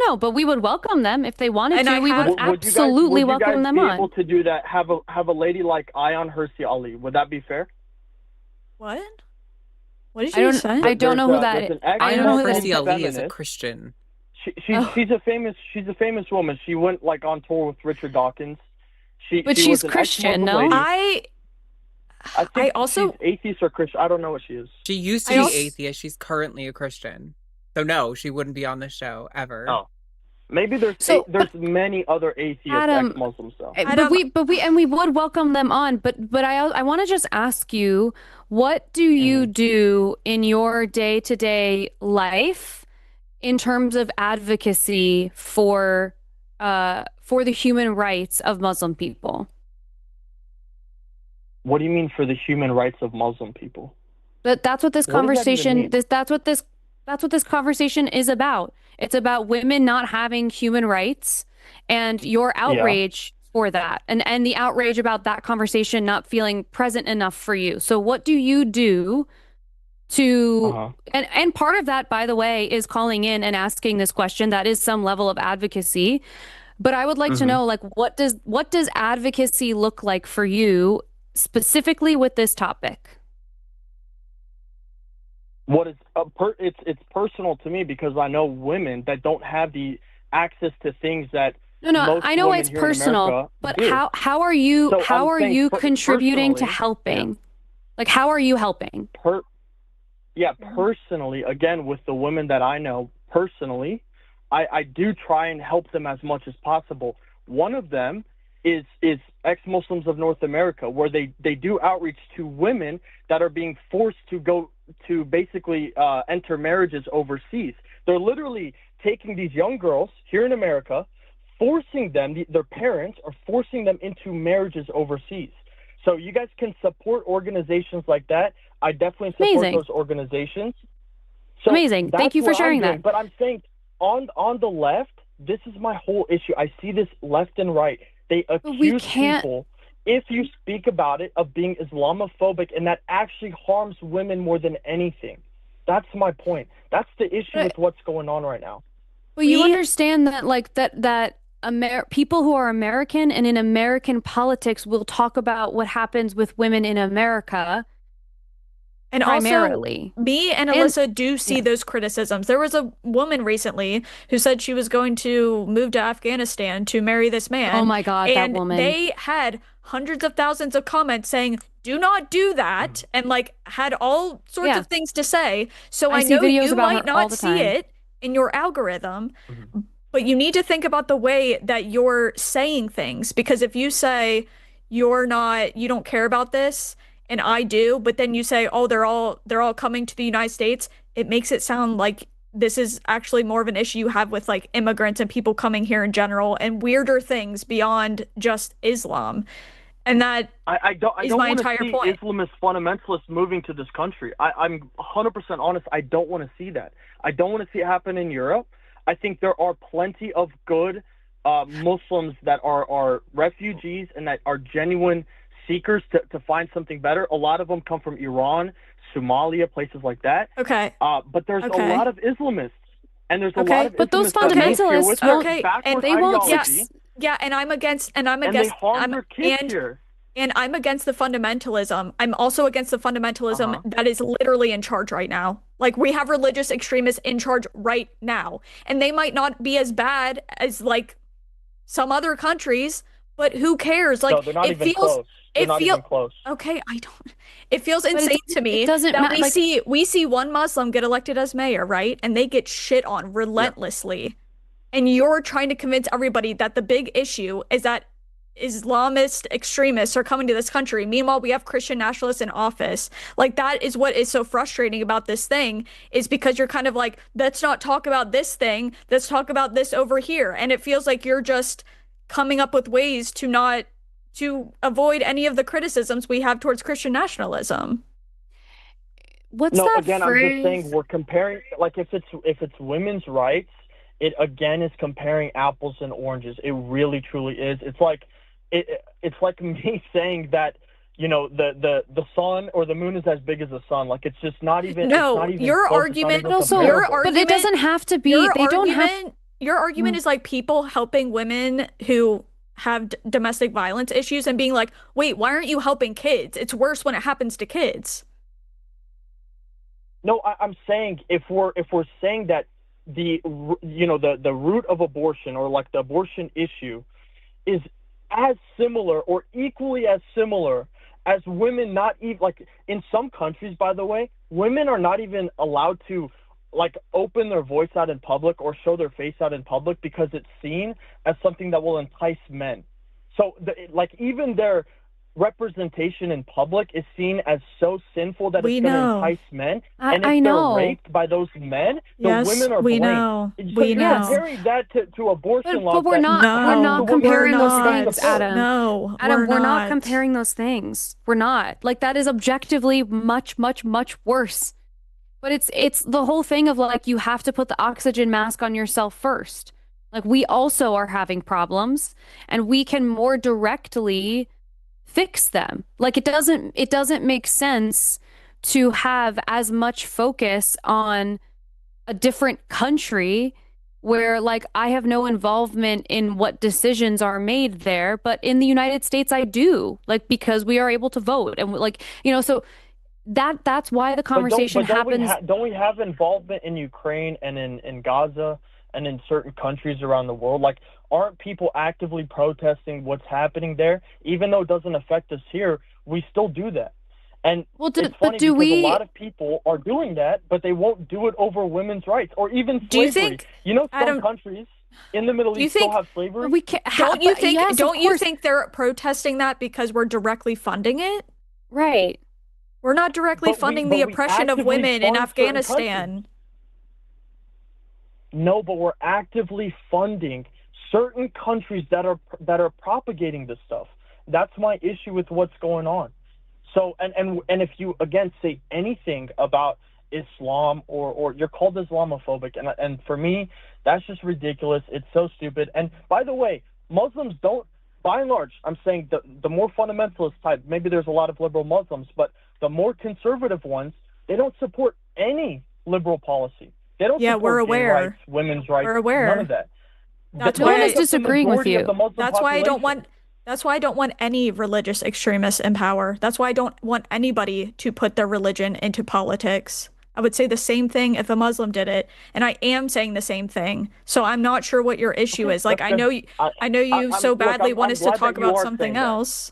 know, but we would welcome them if they wanted to. We would absolutely welcome them on. Would you guys be able to do that? Have a lady like on HOSTility. Would that be fair? What? What did you say? I don't know who that is. I don't know who HOSTility is. A Christian. She's a famous woman. She went on tour with Richard Dawkins. But she's Christian, no? I think she's atheist or Christian. I don't know what she is. She used to be atheist. She's currently a Christian. So no, she wouldn't be on the show ever. Oh. Maybe there's many other atheist ex-Muslims though. We would welcome them on, but I want to just ask you, what do you do in your day-to-day life in terms of advocacy for the human rights of Muslim people? What do you mean for the human rights of Muslim people? But that's what this conversation that's what this conversation is about. It's about women not having human rights and your outrage for that and the outrage about that conversation not feeling present enough for you. So what do you do to and part of that, by the way, is calling in and asking this question. That is some level of advocacy. But I would like to know, what does advocacy look like for you specifically with this topic? What is it's personal to me because I know women that don't have the access to things that I know it's personal, but how are you contributing to helping? Like, how are you helping? Personally, again, with the women that I know personally, I do try and help them as much as possible. One of them is ex-Muslims of North America, where they do outreach to women that are being forced to go to basically enter marriages overseas. They're literally taking these young girls here in America, forcing them, their parents are forcing them into marriages overseas. So you guys can support organizations like that. I definitely support those organizations. So amazing. Thank you for sharing that. But I'm saying on the left, this is my whole issue. I see this left and right. They accuse people, if you speak about it, of being Islamophobic, and that actually harms women more than anything. That's my point. That's the issue with what's going on right now. Well, you understand that, like, that people who are American and in American politics will talk about what happens with women in America. And primarily. Also, me and Alyssa do see those criticisms. There was a woman recently who said she was going to move to Afghanistan to marry this man. Oh my God, that woman. And they had hundreds of thousands of comments saying, do not do that, and like had all sorts of things to say. So I know you might not see it in your algorithm, but you need to think about the way that you're saying things, because if you say you don't care about this, and I do, but then you say, oh, they're all coming to the United States, it makes it sound like this is actually more of an issue you have with like immigrants and people coming here in general and weirder things beyond just Islam. And that is my entire point. Islamist fundamentalists moving to this country. I'm 100% honest. I don't want to see that. I don't want to see it happen in Europe. I think there are plenty of good Muslims that are refugees and that are genuine seekers to find something better. A lot of them come from Iran, Somalia, places like that. Okay. But there's a lot of Islamists, and there's a lot of but those fundamentalists and they won't. Yeah, and I'm against. And they harm their kids here. And I'm against the fundamentalism. I'm also against the fundamentalism that is literally in charge right now. Like, we have religious extremists in charge right now, and they might not be as bad as like some other countries, but who cares? Like, no, they're not even close. Okay, I don't. It feels insane to me that we see one Muslim get elected as mayor, right? And they get shit on relentlessly. Yeah. And you're trying to convince everybody that the big issue is that Islamist extremists are coming to this country. Meanwhile, we have Christian nationalists in office. Like, that is what is so frustrating about this thing, is because you're kind of like, let's not talk about this thing. Let's talk about this over here. And it feels like you're just coming up with ways to avoid any of the criticisms we have towards Christian nationalism. What's that again, phrase? I'm just saying we're comparing, like, if it's women's rights, it again is comparing apples and oranges. It really truly is. It's like me saying that, you know, the sun or the moon is as big as the sun. Like, it's just not even. No, it's not even your close. argument. But it doesn't have to be. Your argument is like people helping women who have domestic violence issues and being like, wait, why aren't you helping kids? It's worse when it happens to kids. No, I'm saying if we're saying that the root of abortion, or like the abortion issue, is as similar or equally as similar as women not even, like, in some countries, by the way, women are not even allowed to like open their voice out in public or show their face out in public because it's seen as something that will entice men. So even their representation in public is seen as so sinful that it's going to entice men. And if they're raped by those men, the women are blamed. You're comparing that to abortion laws. But we're not comparing those things, Adam. No, Adam, we're not comparing those things. We're not. Like, that is objectively much, much, much worse. But it's the whole thing of, like, you have to put the oxygen mask on yourself first. Like, we also are having problems, and we can more directly fix them. Like, it doesn't make sense to have as much focus on a different country where, like, I have no involvement in what decisions are made there, but in the United States I do, like, because we are able to vote, and, like, you know, so that's why the conversation happens. Don't we have involvement in Ukraine and in Gaza and in certain countries around the world? Like, aren't people actively protesting what's happening there? Even though it doesn't affect us here, we still do that. And it's funny because a lot of people are doing that, but they won't do it over women's rights or even slavery. Do you think, some countries in the Middle East still have slavery? Don't you think they're protesting that because we're directly funding it? Right. We're not directly funding the oppression of women in Afghanistan. No, but we're actively funding certain countries that are propagating this stuff. That's my issue with what's going on. So, and if you again say anything about Islam or you're called Islamophobic, and for me, that's just ridiculous. It's so stupid. And by the way, Muslims don't, by and large, I'm saying the more fundamentalist type, maybe there's a lot of liberal Muslims, but the more conservative ones, they don't support any liberal policy. They don't support we're aware. Gay rights, women's rights, we're aware. none of that. That's no one is disagreeing with you. That's why I don't want any religious extremists in power. That's why I don't want anybody to put their religion into politics. I would say the same thing if a Muslim did it, and I am saying the same thing. So I'm not sure what your issue is. Like I know you so badly want us to talk about something else.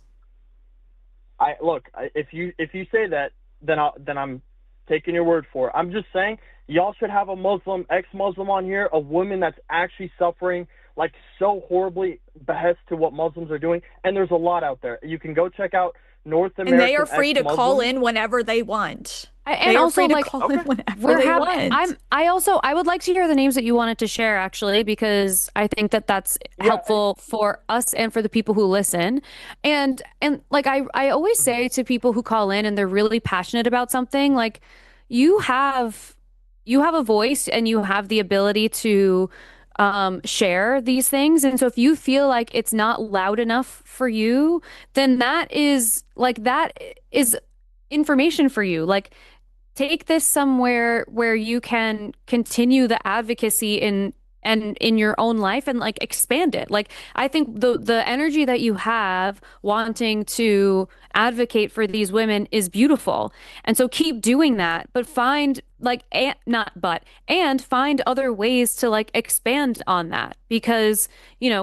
If you say that, then I'm taking your word for it. I'm just saying y'all should have a Muslim, ex-Muslim on here, a woman that's actually suffering like so horribly behest to what Muslims are doing. And there's a lot out there. You can go check out North American. And they are free to call in whenever they want. I would like to hear the names that you wanted to share, actually, because I think that that's helpful for us and for the people who listen. And like I always say to people who call in and they're really passionate about something, like you have a voice and you have the ability to share these things. And so if you feel like it's not loud enough for you, then that is information for you. Like, take this somewhere where you can continue the advocacy in your own life and like expand it. Like, I think the energy that you have wanting to advocate for these women is beautiful. And so keep doing that, but find find other ways to like expand on that, because,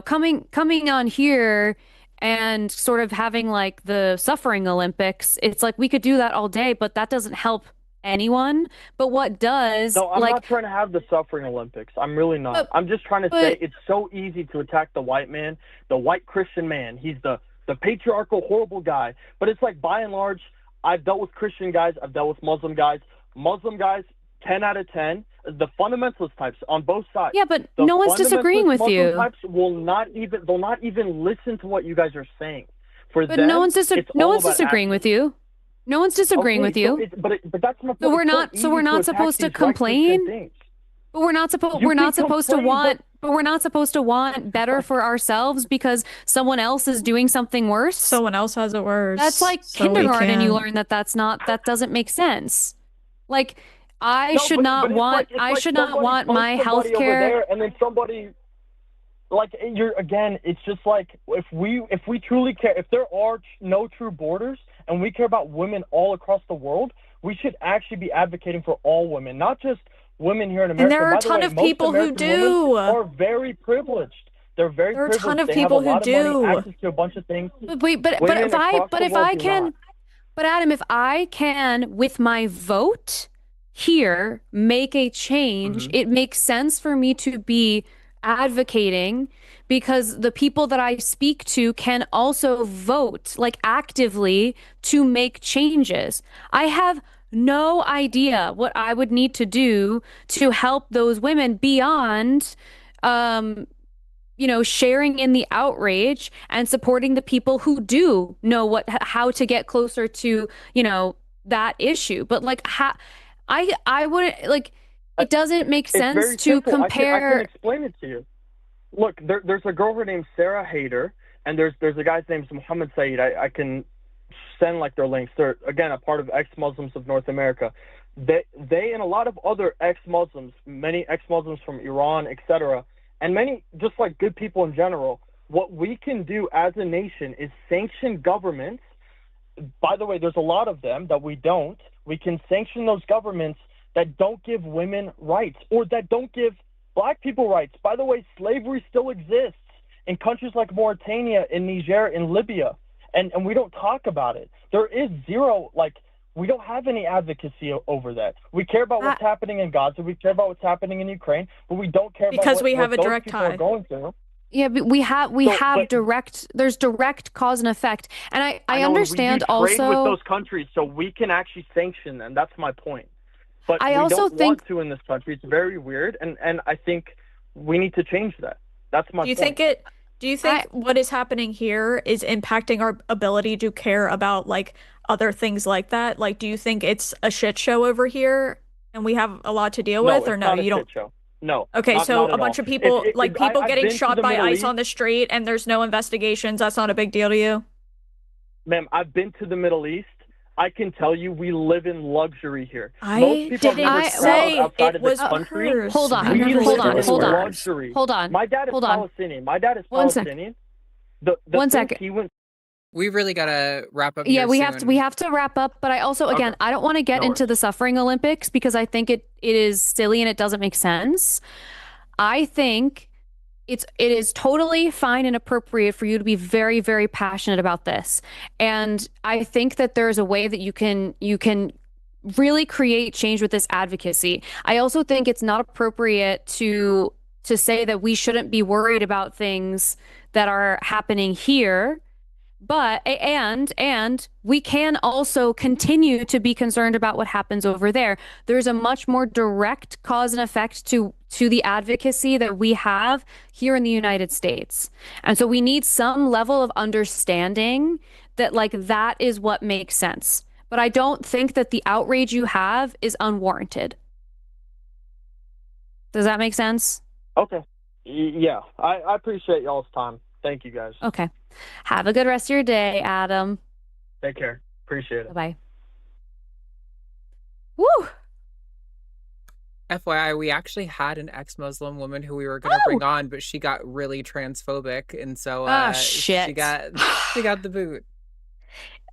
coming on here and sort of having like the suffering Olympics, it's like we could do that all day, but that doesn't help anyone. But what does? No, I'm not trying to have the suffering Olympics. I'm really not. I'm just trying to say it's so easy to attack the white man, the white Christian man. He's the patriarchal, horrible guy. But it's like, by and large, I've dealt with Christian guys. I've dealt with Muslim guys. Muslim guys, 10 out of 10. The fundamentalist types on both sides. Yeah, but no one's disagreeing with you. Types they'll not even listen to what you guys are saying. But no one's disagreeing with you. No one's disagreeing with you. But that's not. So we're not supposed to complain. But we're not supposed to want better for ourselves because someone else is doing something worse. Someone else has it worse. That's like kindergarten. You learn that doesn't make sense. Like, I should not want my health care. And then somebody, like, it's just like, if we truly care, if there are no true borders and we care about women all across the world, we should actually be advocating for all women, not just women here in America. And there are a ton of people who do. Are very privileged. There are a ton of people who do. Access to a bunch of things. But Adam, if I can, with my vote here, make a change, it makes sense for me to be advocating, because the people that I speak to can also vote, like, actively to make changes. I have no idea what I would need to do to help those women beyond sharing in the outrage and supporting the people who do know how to get closer to that issue. But like, I wouldn't, like, it doesn't make sense to compare. I can explain it to you. Look, there's a girl, her name's Sarah Hayder, and there's a guy's name's Muhammad Saeed. I can send like their links. They're, again, a part of ex-Muslims of North America. They and a lot of other ex-Muslims, many ex-Muslims from Iran, etc., and many just like good people in general, what we can do as a nation is sanction governments. By the way, there's a lot of them that we don't. We can sanction those governments that don't give women rights or that don't give Black people rights. By the way, slavery still exists in countries like Mauritania, in Niger, in Libya, and we don't talk about it. There is zero, like, We don't have any advocacy over that. We care about what's happening in Gaza. We care about what's happening in Ukraine, but we don't care because about we have a those direct people tie. are going through. Yeah, but there's direct cause and effect. And I understand we trade also with those countries so we can actually sanction them. That's my point. But I we also don't think want to in this country. It's very weird, and I think we need to change that. That's my point. Do you think what is happening here is impacting our ability to care about like other things like that? Like, do you think it's a shit show over here and we have a lot to deal with, or no, you don't? Shit show. No. Okay, so a bunch of people, people getting I've shot by ICE on the street and there's no investigations. That's not a big deal to you? Ma'am, I've been to the Middle East. I can tell you we live in luxury here. I didn't say it was hers. Hold on. My dad is Palestinian. My dad is Palestinian. One second. We really gotta wrap up. Yeah, we have to wrap up. But I also, again, I don't want to get into the suffering Olympics because I think it is silly and it doesn't make sense. I think it is totally fine and appropriate for you to be very, very passionate about this. And I think that there's a way that you can really create change with this advocacy. I also think it's not appropriate to say that we shouldn't be worried about things that are happening here. But and we can also continue to be concerned about what happens over there. There's a much more direct cause and effect to the advocacy that we have here in the United States. And so we need some level of understanding that like that is what makes sense. But I don't think that the outrage you have is unwarranted. Does that make sense? Okay. Yeah, I appreciate y'all's time. Thank you, guys. Okay. Have a good rest of your day, Adam. Take care. Appreciate it. Bye-bye. Woo! FYI, we actually had an ex-Muslim woman who we were going to bring on, but she got really transphobic, and so shit. she got the boot.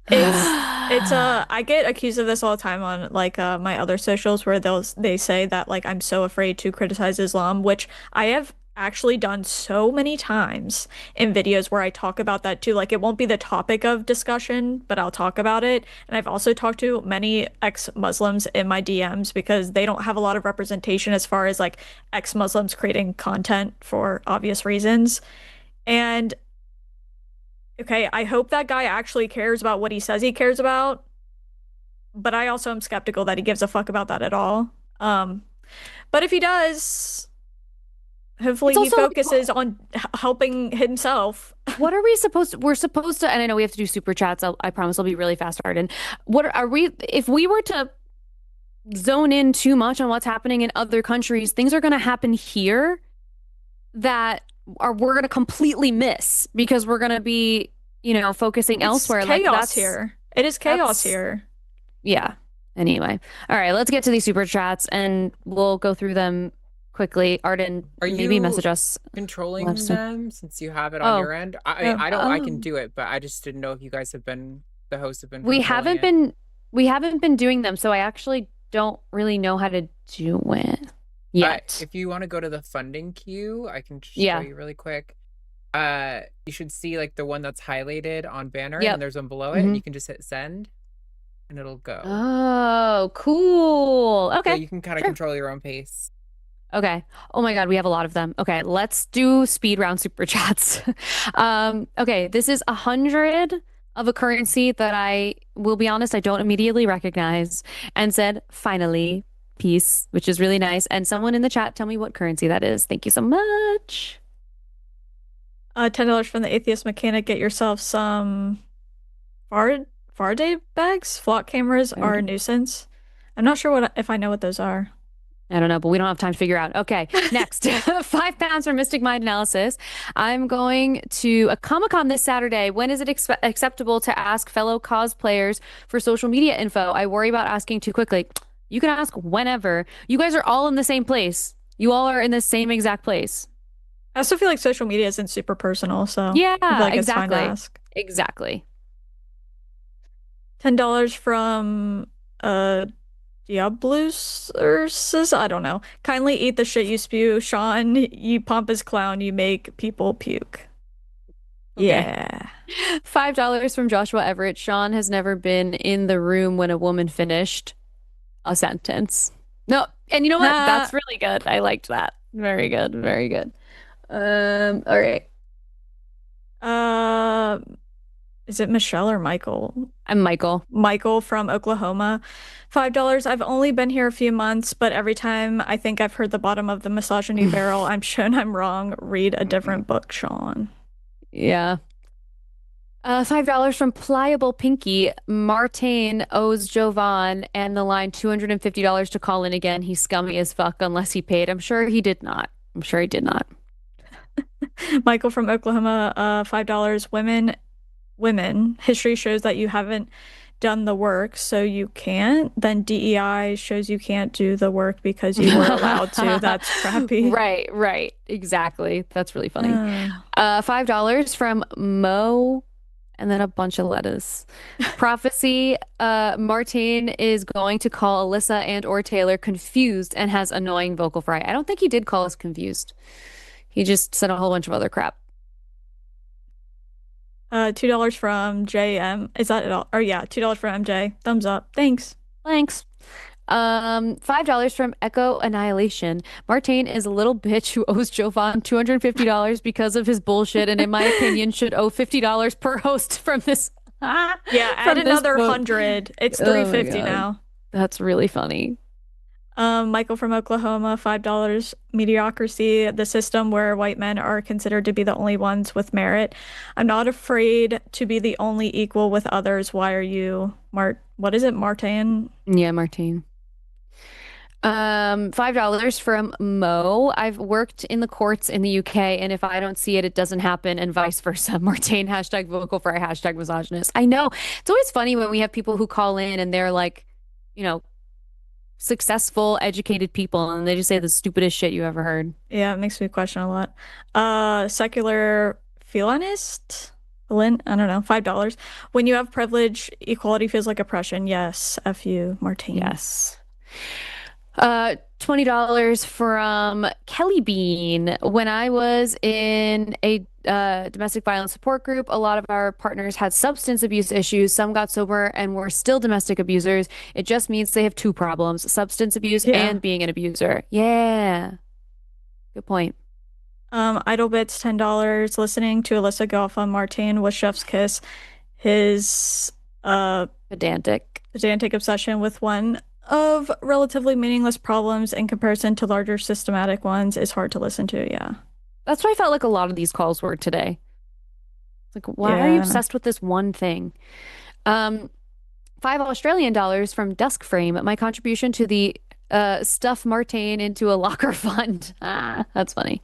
It's I get accused of this all the time on like my other socials where they say that like I'm so afraid to criticize Islam, which I have actually done so many times in videos where I talk about that too. Like it won't be the topic of discussion, but I'll talk about it. And I've also talked to many ex-Muslims in my DMs because they don't have a lot of representation as far as like ex-Muslims creating content for obvious reasons. And okay, I hope that guy actually cares about what he says he cares about, but I also am skeptical that he gives a fuck about that at all. But if he does, hopefully he focuses on helping himself. What are we supposed to, we're supposed to, and I know we have to do super chats. I promise I'll be really fast, Arden. What are we, if we were to zone in too much on what's happening in other countries, things are going to happen here that we're going to completely miss because we're going to be, focusing elsewhere. Chaos like that's here. It is chaos here. Yeah. Anyway. All right. Let's get to these super chats and we'll go through them quickly. Arden, maybe message us. Controlling them since you have it on your end? I can do it, but I just didn't know if you guys the hosts have been. We haven't been doing them, so I actually don't really know how to do it yet. If you want to go to the funding queue, I can show you really quick. You should see like the one that's highlighted on banner, and there's one below it, and you can just hit send, and it'll go. Oh, cool. Okay, so you can kind of control your own pace. Okay. Oh my God, we have a lot of them. Okay, let's do speed round super chats. Okay, this is 100 of a currency that I will be honest, I don't immediately recognize, and said, finally, peace, which is really nice. And someone in the chat, tell me what currency that is. Thank you so much. $10 from the Atheist Mechanic. Get yourself some Faraday bags. Flock cameras are a nuisance. I'm not sure if I know what those are. I don't know, but we don't have time to figure out. Okay, next. 5 pounds for Mystic Mind Analysis. I'm going to a Comic-Con this Saturday. When is it acceptable to ask fellow cosplayers for social media info? I worry about asking too quickly. You can ask whenever. You guys are all in the same place. You all are in the same exact place. I also feel like social media isn't super personal, so yeah, I feel like exactly. It's fine to ask. Exactly. $10 from Diablos, I don't know. Kindly eat the shit you spew, Sean. You pompous clown. You make people puke. Okay. Yeah. $5 from Joshua Everett. Sean has never been in the room when a woman finished a sentence. No, and you know what? That's really good. I liked that. Very good. Very good. All right. Is it Michelle or Michael? I'm Michael. Michael from Oklahoma. $5. I've only been here a few months, but every time I think I've heard the bottom of the misogyny barrel, I'm shown I'm wrong. Read a different book, Sean. Yeah. $5 from Pliable Pinky. Martain owes Jovan and the line $250 to call in again. He's scummy as fuck unless he paid. I'm sure he did not. I'm sure he did not. Michael from Oklahoma, $5. Women. History shows that you haven't done the work, so you can't. Then DEI shows you can't do the work because you were allowed to. That's crappy. Right. Exactly. That's really funny. $5 from Mo, and then a bunch of letters. Prophecy. Martain is going to call Alyssa and or Taylor confused and has annoying vocal fry. I don't think he did call us confused. He just said a whole bunch of other crap. $2 from JM. Is that it all? Or yeah, $2 from MJ. Thumbs up. Thanks. $5 from Echo Annihilation. Martain is a little bitch who owes Jovan $250 because of his bullshit, and in my opinion, should owe $50 per host from this. Yeah, add another 100. It's $350 now. That's really funny. Michael from Oklahoma, $5. Mediocrity, the system where white men are considered to be the only ones with merit. I'm not afraid to be the only equal with others. Why are you, what is it, Martain? Yeah, Martain. $5 from Mo. I've worked in the courts in the UK, and if I don't see it, it doesn't happen, and vice versa. Martain, #vocal fry, #misogynist. I know. It's always funny when we have people who call in and they're like, successful, educated people, and they just say the stupidest shit you ever heard. Yeah, it makes me question a lot. Secular felinist? I don't know, $5. When you have privilege, equality feels like oppression. Yes, F you, Martain. Yes. $20 from Kelly Bean. When I was in a domestic violence support group, a lot of our partners had substance abuse issues. Some got sober and were still domestic abusers. It just means they have two problems: substance abuse and being an abuser. Yeah. Good point. Idle Bits, $10. Listening to Alyssa go off on Martain was Chef's Kiss. His pedantic obsession with one of relatively meaningless problems in comparison to larger systematic ones is hard to listen to. Yeah. That's what I felt like a lot of these calls were today. Like, why are you obsessed with this one thing? $5 Australian from Dusk Frame. My contribution to the stuff Martain into a locker fund. That's funny.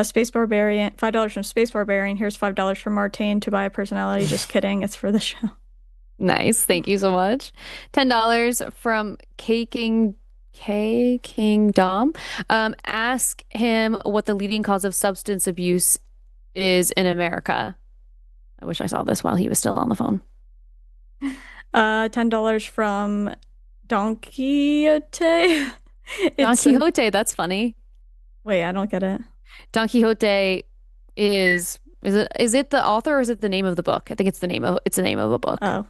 Space Barbarian. $5 from Space Barbarian. Here's $5 from Martain to buy a personality. Just kidding. It's for the show. Nice. Thank you so much. $10 from K Kingdom. Ask him what the leading cause of substance abuse is in America. I wish I saw this while he was still on the phone. $10 from Don Quixote. Don Quixote, that's funny. Wait, I don't get it. Don Quixote is it the author or is it the name of the book? I think it's the name of a book. Oh.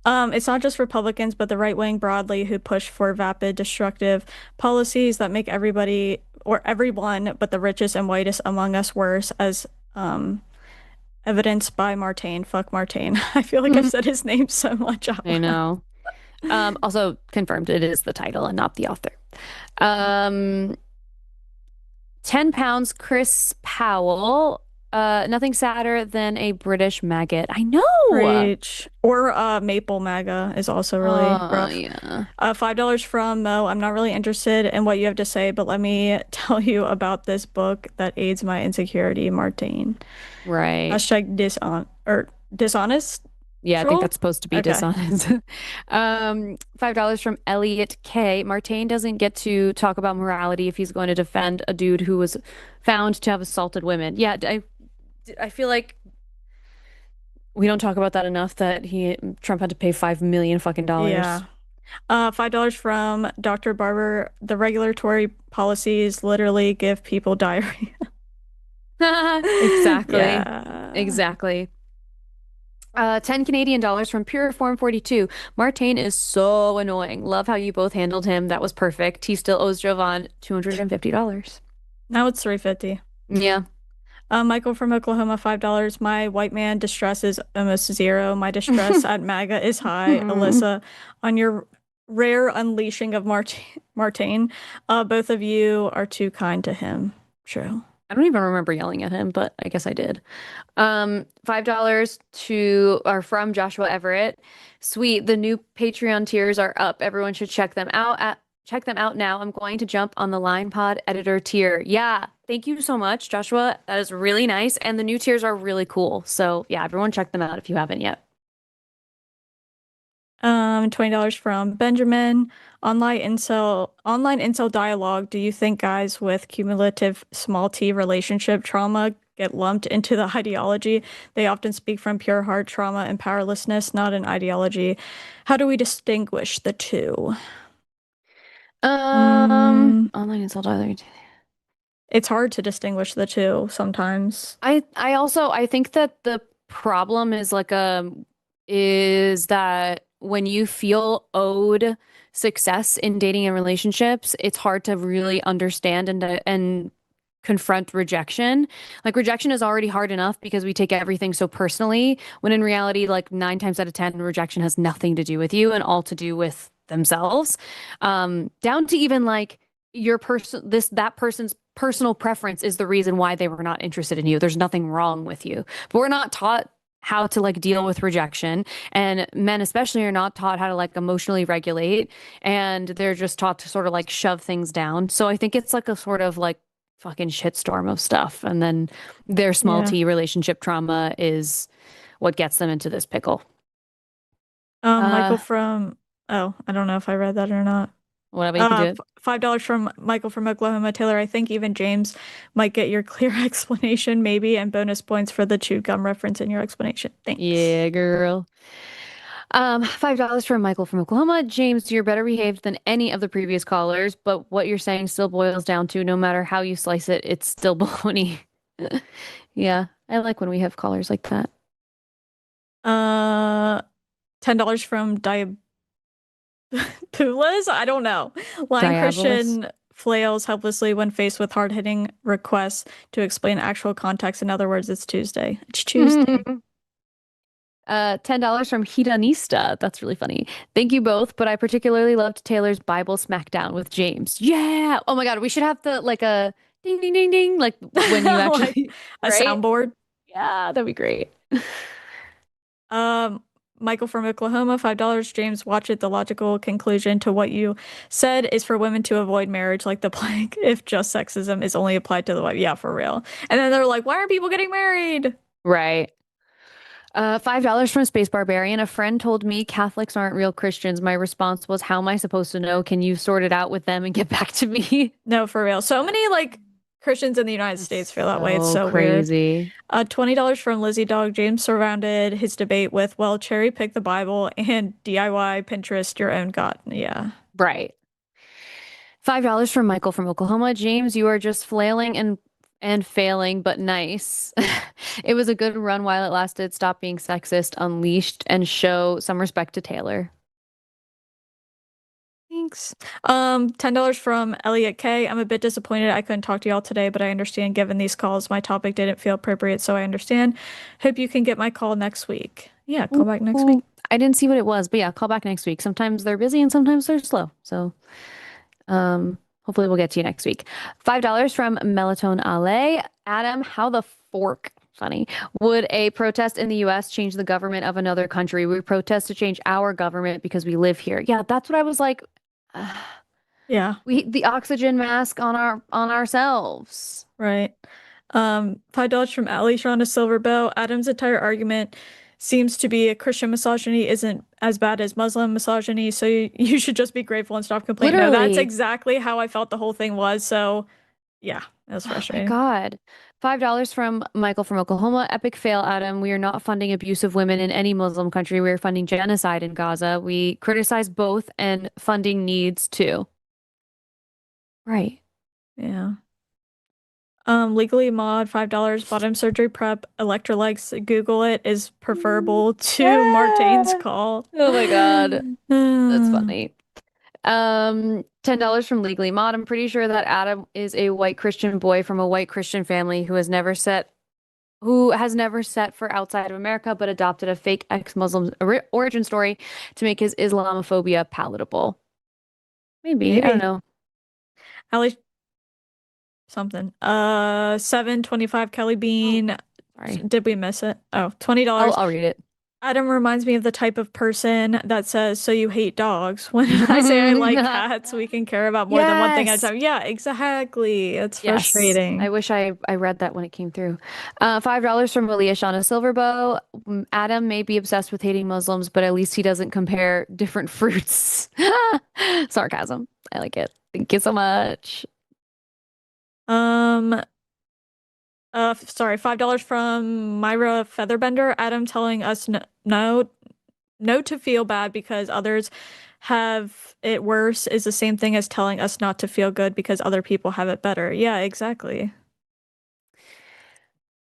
It's not just Republicans, but the right wing broadly who push for vapid, destructive policies that make everybody or everyone but the richest and whitest among us worse, as evidenced by Martain. Fuck Martain. I feel like I've said his name so much out loud. I know. Also confirmed it is the title and not the author. 10 pounds, Chris Powell. Nothing sadder than a British maggot. I know. Preach. Or Maple MAGA is also really rough. Yeah. $5 from Mo. I'm not really interested in what you have to say, but let me tell you about this book that aids my insecurity, Martain. Right. Dishonest. Yeah, I think that's supposed to be dishonest. $5 from Elliot K. Martain doesn't get to talk about morality if he's going to defend a dude who was found to have assaulted women. Yeah, I feel like we don't talk about that enough, that Trump had to pay $5 million fucking dollars. Yeah. $5 from Dr. Barber. The regulatory policies literally give people diarrhea. Exactly. Yeah. Exactly. 10 Canadian dollars from Pure Form 42. Martain is so annoying. Love how you both handled him. That was perfect. He still owes Jovan $250. Now it's $350. Yeah. Michael from Oklahoma, $5. My white man distress is almost 0. My distress at MAGA is high. Alyssa, on your rare unleashing of Martain, both of you are too kind to him. True. I don't even remember yelling at him, but I guess I did. $5 from Joshua Everett. Sweet, the new Patreon tiers are up. Everyone should check them out now. I'm going to jump on the Line Pod editor tier. Yeah, thank you so much, Joshua. That is really nice. And the new tiers are really cool. So yeah, everyone check them out if you haven't yet. $20 from Benjamin. Online incel dialogue. Do you think guys with cumulative small t relationship trauma get lumped into the ideology? They often speak from pure heart trauma and powerlessness, not an ideology. How do we distinguish the two? Online incel dialogue. It's hard to distinguish the two sometimes. I think that the problem is is that when you feel owed success in dating and relationships, it's hard to really understand and confront rejection. Like rejection is already hard enough because we take everything so personally, when in reality, like 9 times out of 10, rejection has nothing to do with you and all to do with themselves. Down to even like that person's personal preference is the reason why they were not interested in you. There's nothing wrong with you. But we're not taught how to like deal with rejection, and men especially are not taught how to like emotionally regulate, and they're just taught to sort of like shove things down. So I think it's like a sort of like fucking shitstorm of stuff, and then their small t relationship trauma is what gets them into this pickle. Michael from I don't know if I read that or not. Whatever, you can do it. $5 from Michael from Oklahoma. Taylor, I think even James might get your clear explanation, maybe, and bonus points for the chewed gum reference in your explanation. Thanks. Yeah, girl. $5 from Michael from Oklahoma. James, you're better behaved than any of the previous callers, but what you're saying still boils down to no matter how you slice it, it's still baloney. Yeah, I like when we have callers like that. $10 from Pulas? I don't know. Lying Christian flails helplessly when faced with hard-hitting requests to explain actual context. In other words, it's Tuesday. It's Tuesday. $10 from Hidanista. That's really funny. Thank you both, but I particularly loved Taylor's Bible Smackdown with James. Yeah. Oh my God, we should have like a ding, ding, ding, ding, like when you actually a soundboard. Yeah, that'd be great. Michael from Oklahoma, $5. James, watch it. The logical conclusion to what you said is for women to avoid marriage like the plague if just sexism is only applied to the wife. Yeah, for real. And then they're like, why aren't people getting married? Right. $5 from Space Barbarian. A friend told me Catholics aren't real Christians. My response was, how am I supposed to know? Can you sort it out with them and get back to me? No, for real. So many like Christians in the United States feel that way. It's so crazy. Weird. $20 from Lizzie Dog. James surrounded his debate with, well, cherry pick the Bible and DIY Pinterest your own God. Yeah. Right. $5 from Michael from Oklahoma. James, you are just flailing and failing, but nice. It was a good run while it lasted. Stop being sexist, unleashed, and show some respect to Taylor. Thanks. $10 from Elliot K. I'm a bit disappointed I couldn't talk to y'all today, but I understand given these calls, my topic didn't feel appropriate, so I understand. Hope you can get my call next week. Yeah, call back next week. I didn't see what it was, but yeah, call back next week. Sometimes they're busy and sometimes they're slow. So hopefully we'll get to you next week. $5 from Melatonin Ale. Adam, how the fork, funny, would a protest in the US change the government of another country? We protest to change our government because we live here. Yeah, that's what I was like. Yeah, the oxygen mask on ourselves. Right. $5 from Alicia on a silver bell. Adam's entire argument seems to be a Christian misogyny isn't as bad as Muslim misogyny, so you should just be grateful and stop complaining. No, that's exactly how I felt the whole thing was. So yeah, that was frustrating. Oh my God. $5 from Michael from Oklahoma. Epic fail, Adam. We are not funding abuse of women in any Muslim country. We are funding genocide in Gaza. We criticize both, and funding needs too. Right. Yeah. Legally mod, $5, bottom surgery prep, electrolytes, Google it, is preferable to Martain's call. Oh my God. That's funny. $10 from Legally Mod. I'm pretty sure that Adam is a white Christian boy from a white Christian family who has never set for outside of America, but adopted a fake ex-Muslim origin story to make his Islamophobia palatable. Maybe. I don't know. Allie, something. 7.25 Kelly Bean. Sorry. Did we miss it? Oh, $20. I'll read it. Adam reminds me of the type of person that says, "So you hate dogs?" When I say I like cats, we can care about more than one thing at a time. Yeah, exactly. It's frustrating. I wish I read that when it came through. $5 from Malia Shauna Silverbow. Adam may be obsessed with hating Muslims, but at least he doesn't compare different fruits. Sarcasm. I like it. Thank you so much. Sorry, $5 from Myra Featherbender. Adam telling us no to feel bad because others have it worse is the same thing as telling us not to feel good because other people have it better. Yeah, exactly.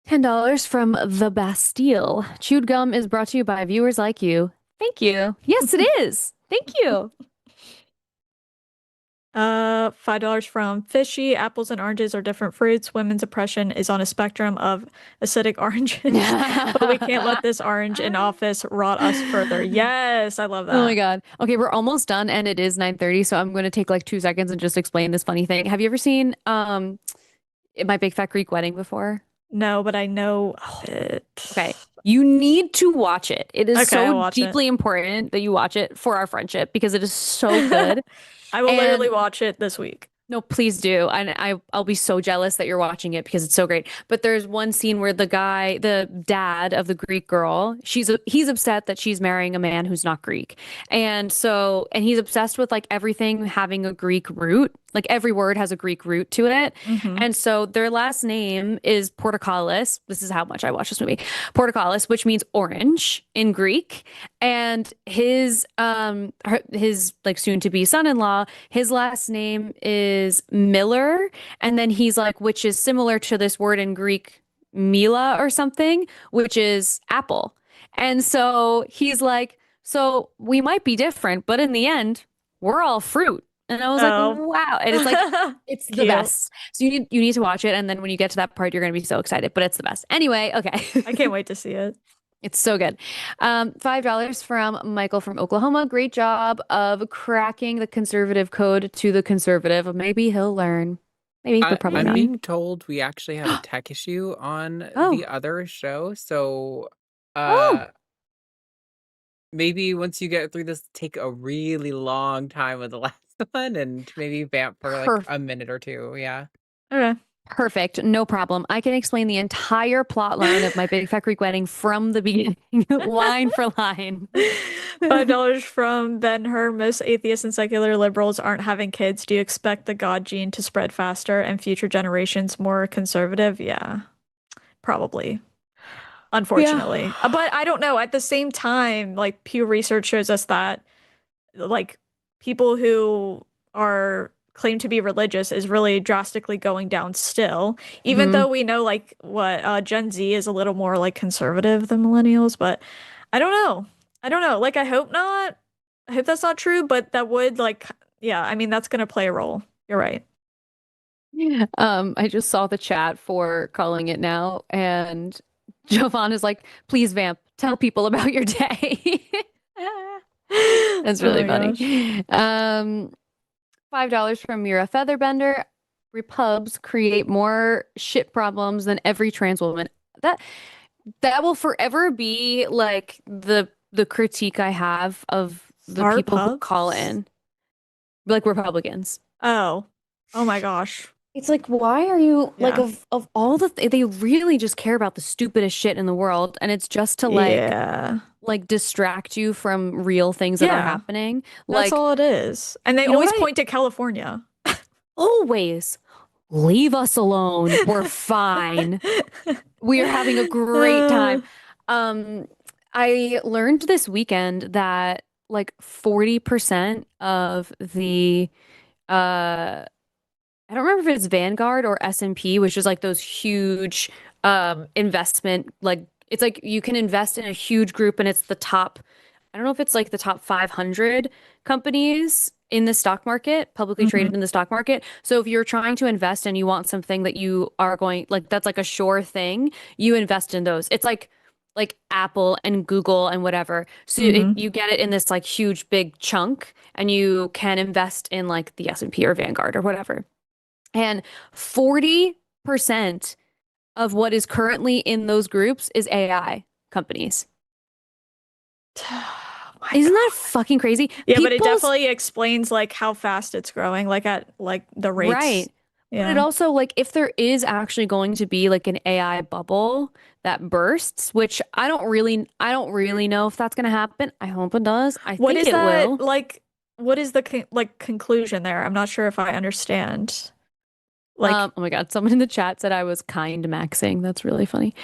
$10 from The Bastille. Chewed gum is brought to you by viewers like you. Thank you. Yes, it is. Thank you. $5 from Fishy. Apples and oranges are different fruits. Women's oppression is on a spectrum of acidic oranges, but we can't let this orange in office rot us further. Yes, I love that. Oh my God. Okay, we're almost done and it is 9:30, so I'm going to take like 2 seconds and just explain this funny thing. Have you ever seen My Big Fat Greek Wedding before? No, but I know it. Okay. You need to watch it. It is so deeply important that you watch it for our friendship because it is so good. I will literally watch it this week. No, please do. And I'll be so jealous that you're watching it because it's so great. But there's one scene where the dad of the Greek girl, he's upset that she's marrying a man who's not Greek. And he's obsessed with like everything having a Greek root. Like every word has a Greek root to it. Mm-hmm. And so their last name is Portokalis. This is how much I watch this movie. Portokalis, which means orange in Greek. And his like soon to be son-in-law, his last name is Miller. And then he's like, which is similar to this word in Greek, Mila or something, which is apple. And so he's like, so we might be different, but in the end, we're all fruit. And I was like, wow. And it's like, it's the best. So you need to watch it. And then when you get to that part, you're going to be so excited, but it's the best. Anyway, okay. I can't wait to see it. It's so good. $5 from Michael from Oklahoma. Great job of cracking the conservative code to the conservative. Maybe he'll learn. Maybe, but probably not. I'm being told we actually have a tech issue on the other show. So maybe once you get through this, take a really long time with the last one and maybe vamp for like a minute or two. Yeah. Okay. Perfect. No problem. I can explain the entire plot line of My Big Fat Greek Wedding from the beginning, line for line. $5 from Ben Hur. Most atheists and secular liberals aren't having kids. Do you expect the God gene to spread faster and future generations more conservative? Yeah, probably. Unfortunately. Yeah. But I don't know. At the same time, like Pew Research shows us that like people who are claim to be religious is really drastically going down still, even though we know like what Gen Z is a little more like conservative than millennials. But I don't know. Like I hope not. I hope that's not true, but that would like, yeah, I mean, that's gonna play a role. You're right. I just saw the chat for calling it now, and Jovan is like, please vamp, tell people about your day. That's really funny. $5 from Mira Featherbender. Repubs create more shit problems than every trans woman. That will forever be like the critique I have of the people who call in, like Republicans. Oh my gosh. It's like, why are you like of all they really just care about the stupidest shit in the world, and it's just to like distract you from real things that are happening. That's all it is. And they always point to California. Always. Leave us alone. We're fine. We are having a great time. I learned this weekend that like 40% of the I don't remember if it's Vanguard or S&P, which is like those huge investment, like it's like you can invest in a huge group and it's the top, I don't know if it's like the top 500 companies in the stock market, publicly traded in the stock market. So if you're trying to invest and you want something that you are going, like that's like a sure thing, you invest in those. It's like Apple and Google and whatever. So you get it in this like huge big chunk and you can invest in like the S&P or Vanguard or whatever. And 40% of what is currently in those groups is AI companies. Isn't that fucking crazy? Yeah, but it definitely explains like how fast it's growing, like at like the rates. Right. Yeah. But it also, like, if there is actually going to be like an AI bubble that bursts, which I don't really know if that's going to happen. I hope it does. I think it will. Like, what is the conclusion there? I'm not sure if I understand. Like, oh my God, someone in the chat said I was kind maxing. That's really funny.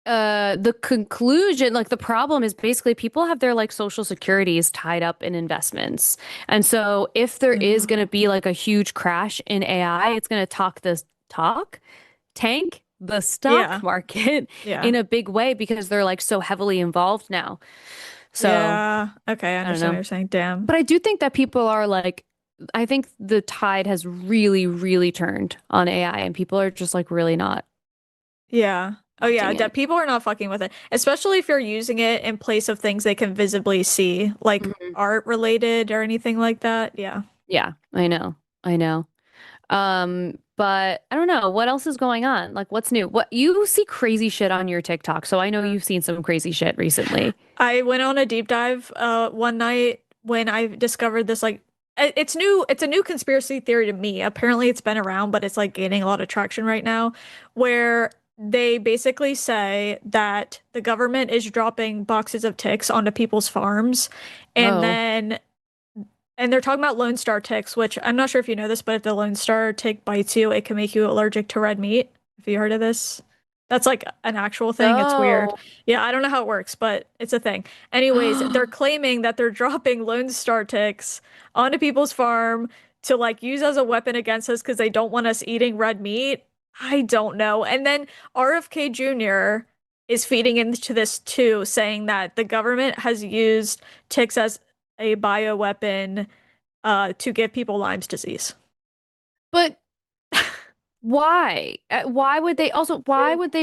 The conclusion, like the problem is basically people have their like social securities tied up in investments. And so if there is going to be like a huge crash in AI, it's going to tank the stock market in a big way because they're like so heavily involved now. So yeah, okay, I understand what you're saying. Damn. But I do think that people are like, I think the tide has really, really turned on AI and people are just like really not. Yeah. Oh yeah, that people are not fucking with it, especially if you're using it in place of things they can visibly see, like art related or anything like that. Yeah. Yeah, I know. But I don't know what else is going on. Like, what's new? What you see crazy shit on your TikTok, so I know you've seen some crazy shit recently. I went on a deep dive one night when I discovered this like it's a new conspiracy theory to me. Apparently it's been around, but it's like gaining a lot of traction right now, where they basically say that the government is dropping boxes of ticks onto people's farms, and they're talking about Lone Star ticks, which I'm not sure if you know this, but if the Lone Star tick bites you, it can make you allergic to red meat. Have you heard of this? That's like an actual thing. It's weird. Yeah, I don't know how it works, but it's a thing. Anyways, they're claiming that they're dropping Lone Star ticks onto people's farm to like use as a weapon against us because they don't want us eating red meat. I don't know. And then RFK Jr. is feeding into this too, saying that the government has used ticks as a bioweapon to give people Lyme's disease. But why? Why would they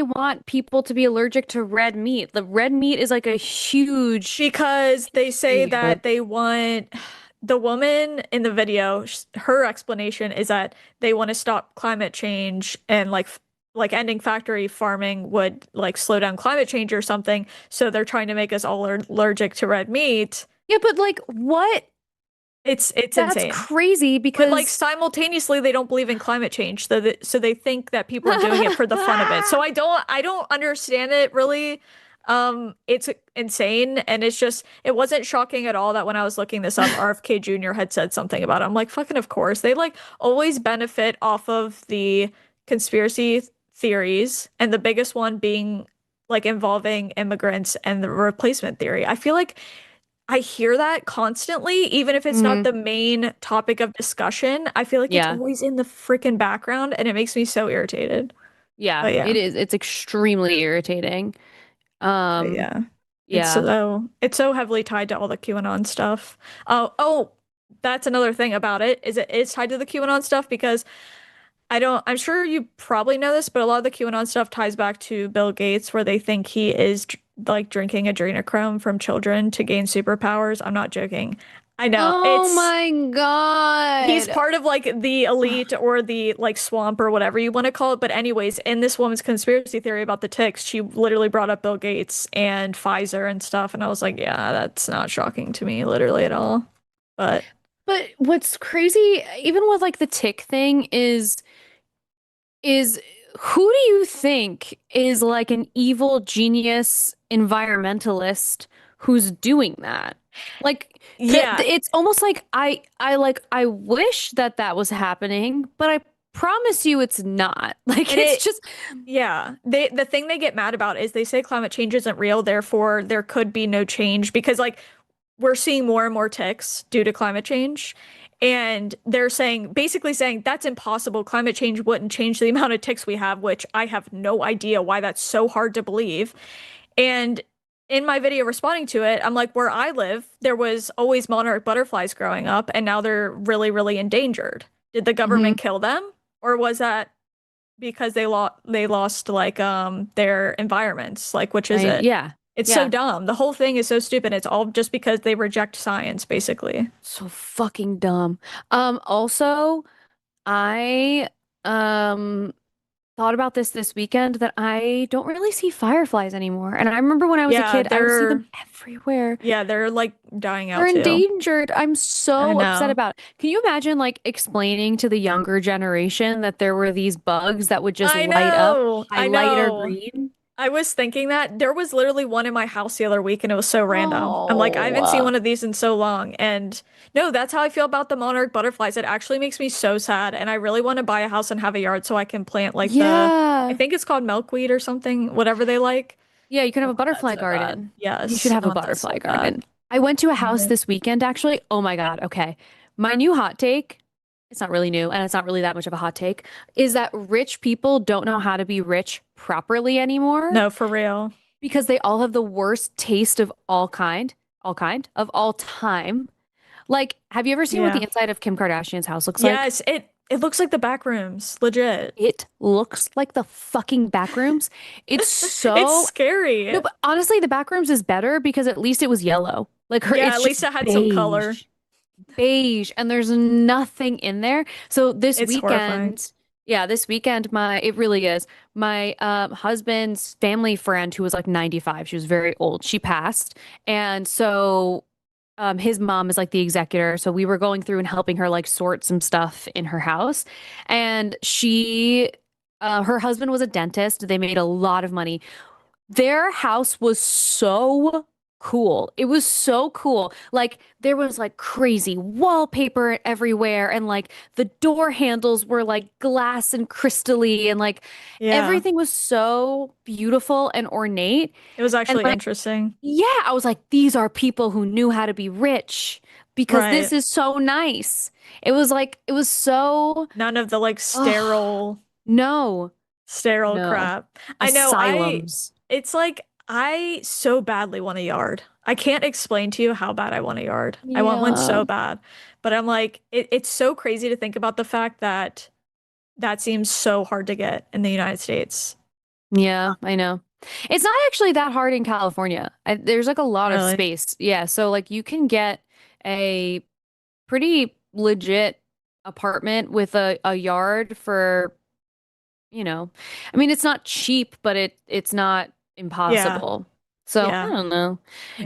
want people to be allergic to red meat? The red meat is like a huge... Because they say that they want... The woman in the video, her explanation is that they want to stop climate change and like ending factory farming would like slow down climate change or something. So they're trying to make us all allergic to red meat. Yeah, but like what? It's That's insane. Crazy because but like simultaneously they don't believe in climate change. So they think that people are doing it for the fun of it. So I don't understand it really. It's insane, and it wasn't shocking at all that when I was looking this up, RFK Jr. had said something about it. I'm like, fucking of course. They like always benefit off of the conspiracy theories, and the biggest one being like involving immigrants and the replacement theory. I feel like I hear that constantly, even if it's not the main topic of discussion. I feel like it's always in the freaking background, and it makes me so irritated. Yeah, it is. It's extremely irritating. Yeah. It's so heavily tied to all the QAnon stuff. That's another thing about it is it is tied to the QAnon stuff because I'm sure you probably know this, but a lot of the QAnon stuff ties back to Bill Gates, where they think he is like drinking adrenochrome from children to gain superpowers. I'm not joking. I know. Oh my God. He's part of like the elite or the like swamp or whatever you want to call it. But anyways, in this woman's conspiracy theory about the ticks, she literally brought up Bill Gates and Pfizer and stuff. And I was like, yeah, that's not shocking to me literally at all. But what's crazy, even with like the tick thing is who do you think is like an evil genius environmentalist who's doing that? Like, yeah, it's almost like I wish that was happening, but I promise you it's not. Like, it's just, yeah. The thing they get mad about is they say climate change isn't real, therefore there could be no change because like we're seeing more and more ticks due to climate change. And they're basically saying that's impossible. Climate change wouldn't change the amount of ticks we have, which I have no idea why that's so hard to believe. And in my video responding to it, I'm like, where I live, there was always monarch butterflies growing up, and now they're really, really endangered. Did the government kill them, or was that because they lost like their environments? Like, which is it? Yeah. It's so dumb. The whole thing is so stupid. It's all just because they reject science, basically. So fucking dumb. Also, I thought about this weekend that I don't really see fireflies anymore. And I remember when I was a kid, I would see them everywhere. Yeah, they're like dying out They're too. endangered. I'm so upset about it. Can you imagine like explaining to the younger generation that there were these bugs that would just light up, highlight or green? I was thinking that there was literally one in my house the other week and it was so random. I'm like, I haven't seen one of these in so long. And no, that's how I feel about the monarch butterflies. It actually makes me so sad. And I really want to buy a house and have a yard so I can plant like I think it's called milkweed or something, whatever they like. Yeah, you can have a butterfly garden. Yes. You should have a butterfly garden. I went to a house this weekend, actually. Oh my God. Okay. My new hot take, it's not really new and it's not really that much of a hot take, is that rich people don't know how to be rich properly anymore. No, for real. Because they all have the worst taste of all time. Like, have you ever seen what the inside of Kim Kardashian's house looks like? Yes, it looks like the back rooms, legit. It looks like the fucking back rooms. It's so it's scary. No, but honestly, the back rooms is better because at least it was yellow. Like her, at least it had some color. Beige, and there's nothing in there. So this weekend, horrifying. This weekend, it really is. My husband's family friend who was like 95, she was very old. She passed, and so his mom is like the executor. So we were going through and helping her like sort some stuff in her house, and her husband was a dentist. They made a lot of money. Their house was so cool. It was so cool. Like there was like crazy wallpaper everywhere, and like the door handles were like glass and crystally, and like everything was so beautiful and ornate. It was actually interesting. Yeah, I was like, these are people who knew how to be rich because this is so nice. It was so none of the like sterile crap. I know. Asylums. It's like I so badly want a yard. I can't explain to you how bad I want a yard. I want one so bad. But I'm like, it's so crazy to think about the fact that seems so hard to get in the United States. Yeah, I know. It's not actually that hard in California. There's like a lot of space. Yeah, so like you can get a pretty legit apartment with a yard for, I mean, it's not cheap, but it's not impossible. So I don't know.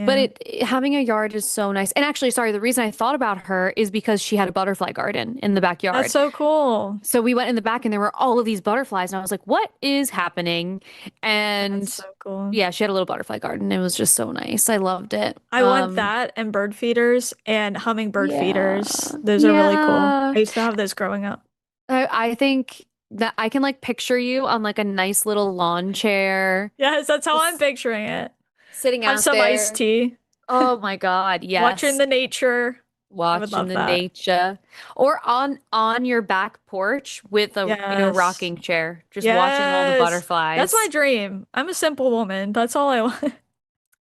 But having a yard is so nice. And actually, sorry, the reason I thought about her is because she had a butterfly garden in the backyard. That's so cool. So we went in the back and there were all of these butterflies, and I was like, what is happening? And that's so cool. Yeah, she had a little butterfly garden. It was just so nice. I loved it. I want that and bird feeders and hummingbird feeders. Those are really cool. I used to have those growing up. I think that I can like picture you on like a nice little lawn chair. Yes, that's how I'm picturing it. Sitting out have some there. iced tea. Oh my God, yes. Watching the nature. Watching the nature. Or on your back porch with a rocking chair. Just watching all the butterflies. That's my dream. I'm a simple woman. That's all I want.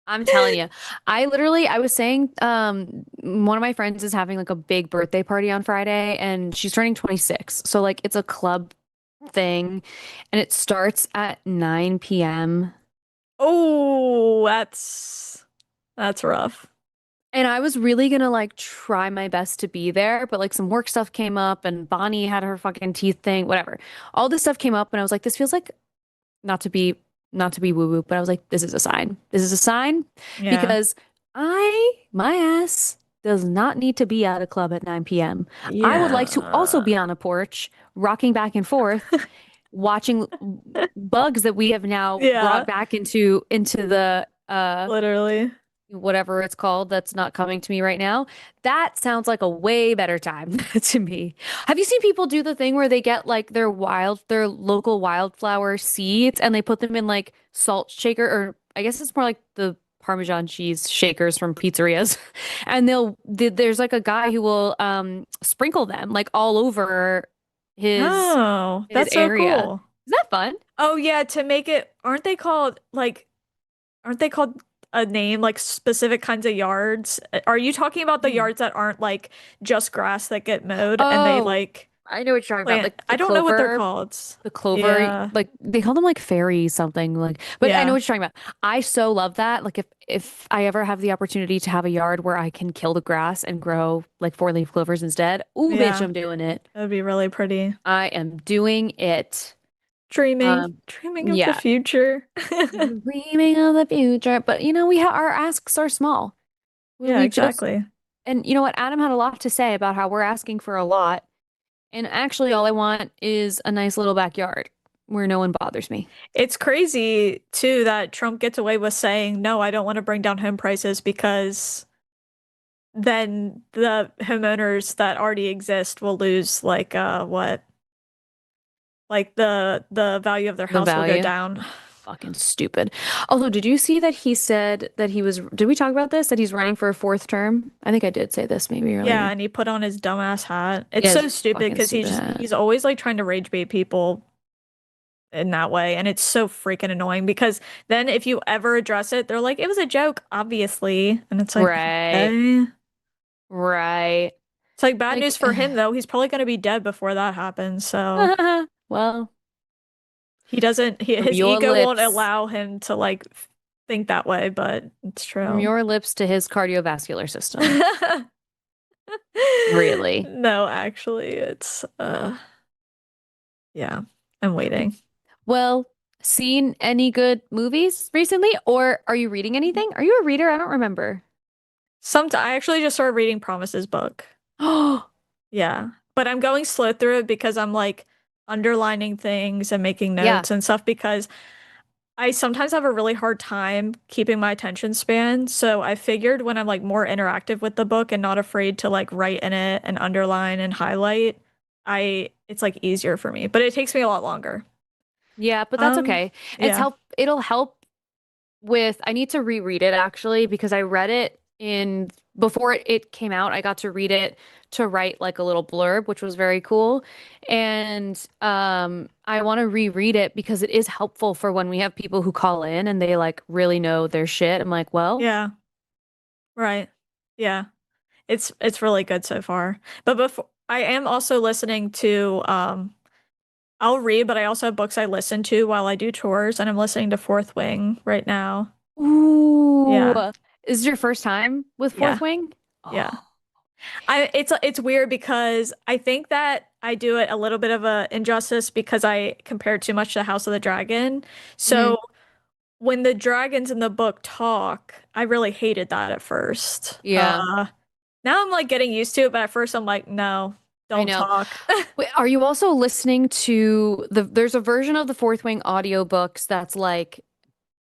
I'm telling you. I was saying, one of my friends is having like a big birthday party on Friday, and she's turning 26. So like it's a club thing, and it starts at 9 p.m. Oh, that's rough. And I was really gonna like try my best to be there, but like some work stuff came up, and Bonnie had her fucking teeth thing, whatever. All this stuff came up, and I was like, this feels like not to be woo-woo, but I was like, this is a sign. This is a sign because my ass does not need to be at a club at 9 p.m. I would like to also be on a porch, rocking back and forth, watching bugs that we have now brought back into the literally whatever it's called that's not coming to me right now. That sounds like a way better time to me. Have you seen people do the thing where they get like their local wildflower seeds and they put them in like salt shaker, or I guess it's more like the Parmesan cheese shakers from pizzerias, and there's like a guy who will sprinkle them like all over his Oh, his that's so area. cool. Is that fun? Oh yeah, to make it, aren't they called a name, like specific kinds of yards? Are you talking about the yards that aren't like just grass that get mowed and they Oh, like I know what you're talking about. plant? Like I the don't know what they're clover, called. the clover, Yeah. like they call them like fairy something like. But I know Yeah. what you're talking about. I so love that. Like if I ever have the opportunity to have a yard where I can kill the grass and grow like four-leaf clovers instead, ooh, bitch, Yeah. I'm doing it. That'd be really pretty. I am doing it. Dreaming of the Yeah, future. dreaming of the future. But our asks are small. Yeah, We just exactly. and you know what? Adam had a lot to say about how we're asking for a lot. And actually, all I want is a nice little backyard where no one bothers me. It's crazy too that Trump gets away with saying, no, I don't want to bring down home prices because then the homeowners that already exist will lose like what? Like the value of their The house will go value. down. Fucking stupid. Although, did you see that he said that did we talk about this? That he's running for a fourth term? I think I did say this maybe earlier. Yeah, and he put on his dumbass hat. It's Yeah, so his stupid fucking because stupid hat. he's always like trying to rage bait people in that way, and it's so freaking annoying because then if you ever address it, they're like, it was a joke, obviously. And it's like, Right. okay. Right. It's like bad Like, news for him though. He's probably gonna be dead before that happens. So well, he doesn't from his your ego won't lips, allow him to like think that way, but it's from true. your lips to his cardiovascular system. Really? No, actually, it's yeah, I'm waiting. Well, seen any good movies recently, or are you reading anything? Are you a reader? I don't remember. I actually just started reading Promise's book. Oh, Yeah, but I'm going slow through it because I'm like underlining things and making yeah. notes and stuff because I sometimes have a really hard time keeping my attention span. So I figured when I'm like more interactive with the book and not afraid to like write in it and underline and highlight, it's like easier for me. But it takes me a lot longer. Yeah, but that's okay. Yeah. It'll help with I need to reread it actually because I read it before it came out. I got to read it to write like a little blurb, which was very cool. And I want to reread it because it is helpful for when we have people who call in and they like really know their shit. I'm like, well, Yeah. Right. Yeah. It's really good so far. But before I am also listening to I'll read, but I also have books I listen to while I do chores, and I'm listening to Fourth Wing right now. ooh, Yeah. is it your first time with Yeah. Fourth Wing? Yeah. Oh. It's weird because I think that I do it a little bit of a injustice because I compare it too much to House of the Dragon. So when the dragons in the book talk, I really hated that at first. Yeah. Now I'm like getting used to it, but at first I'm like, no, I don't know. talk. Wait, are you also listening to there's a version of the Fourth Wing audiobooks that's like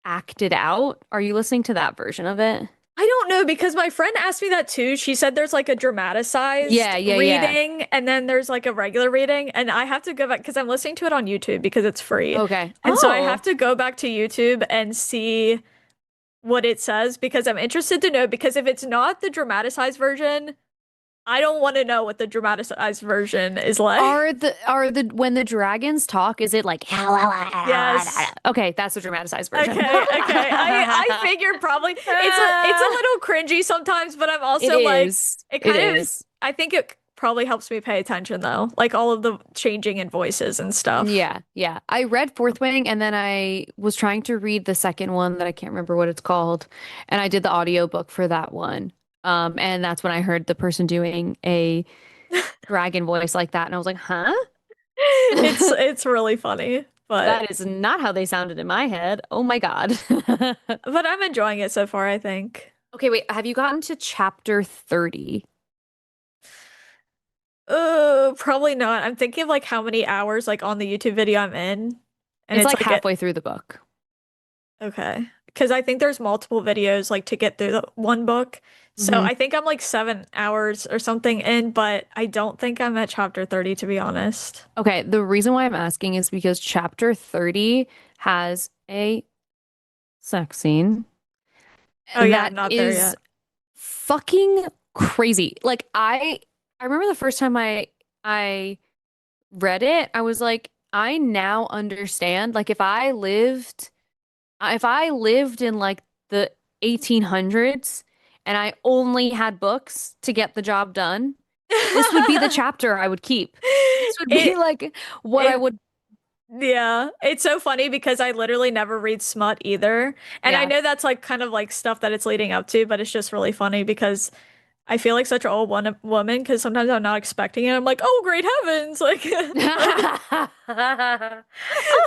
acted out? Are you listening to that version of it? I don't know because my friend asked me that too. She said there's like a dramatized Yeah. reading and then there's like a regular reading. And I have to go back because I'm listening to it on YouTube because it's free. Okay. And so I have to go back to YouTube and see what it says because I'm interested to know because if it's not the dramatized version, I don't want to know what the dramatized version is like. Are the when the dragons talk, is it like Yes. Okay, that's the dramatized version. Okay. I figured probably it's a little cringy sometimes, but I'm also it kind of I think it probably helps me pay attention though. Like all of the changing in voices and stuff. Yeah. I read Fourth Wing and then I was trying to read the second one that I can't remember what it's called. And I did the audiobook for that one. And that's when I heard the person doing a dragon voice like that. And I was like, huh? It's really funny. But that is not how they sounded in my head. Oh my God. But I'm enjoying it so far, I think. Okay, wait. Have you gotten to chapter 30? Probably not. I'm thinking of like how many hours like on the YouTube video I'm in. And it's like halfway through the book. Okay. Because I think there's multiple videos like to get through the one book. So I think I'm like 7 hours or something in, but I don't think I'm at chapter 30 to be honest. Okay, the reason why I'm asking is because chapter 30 has a sex scene. Oh yeah, That I'm not there is yet. fucking crazy. Like I remember the first time I read it, I was like, I now understand. Like if I lived in like the 1800s and I only had books to get the job done, this would be the chapter I would keep. This would be It like what I it would, Yeah, it's so funny because I literally never read smut either. And I yeah. know that's like kind of like stuff that it's leading up to, but it's just really funny because I feel like such an old woman because sometimes I'm not expecting it. I'm like, oh, great heavens! Like,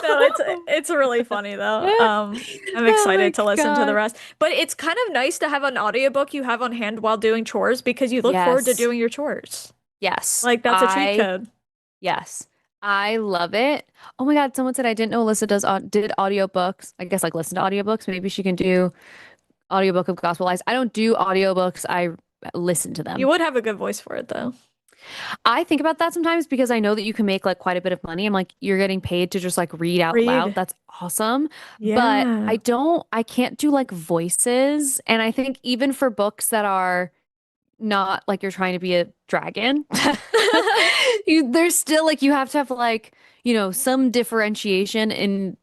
no, it's really funny though. I'm Oh my excited to listen to the God. rest. But it's kind of nice to have an audiobook you have on hand while doing chores because you look forward to Yes. doing your chores. Yes. Like that's a cheat code. Yes. I love it. Oh my God, someone said I didn't know Alyssa did audiobooks. I guess like listen to audiobooks. Maybe she can do audiobook of Gospel Lies. I don't do audiobooks. I listen to You them. would have a good voice for it though. I think about that sometimes because I know that you can make like quite a bit of money. I'm like, you're getting paid to just like read out loud. Read. That's awesome. But Yeah. I can't do like voices. And I think even for books that are not like you're trying to be a dragon, there's still like you have to have like, some differentiation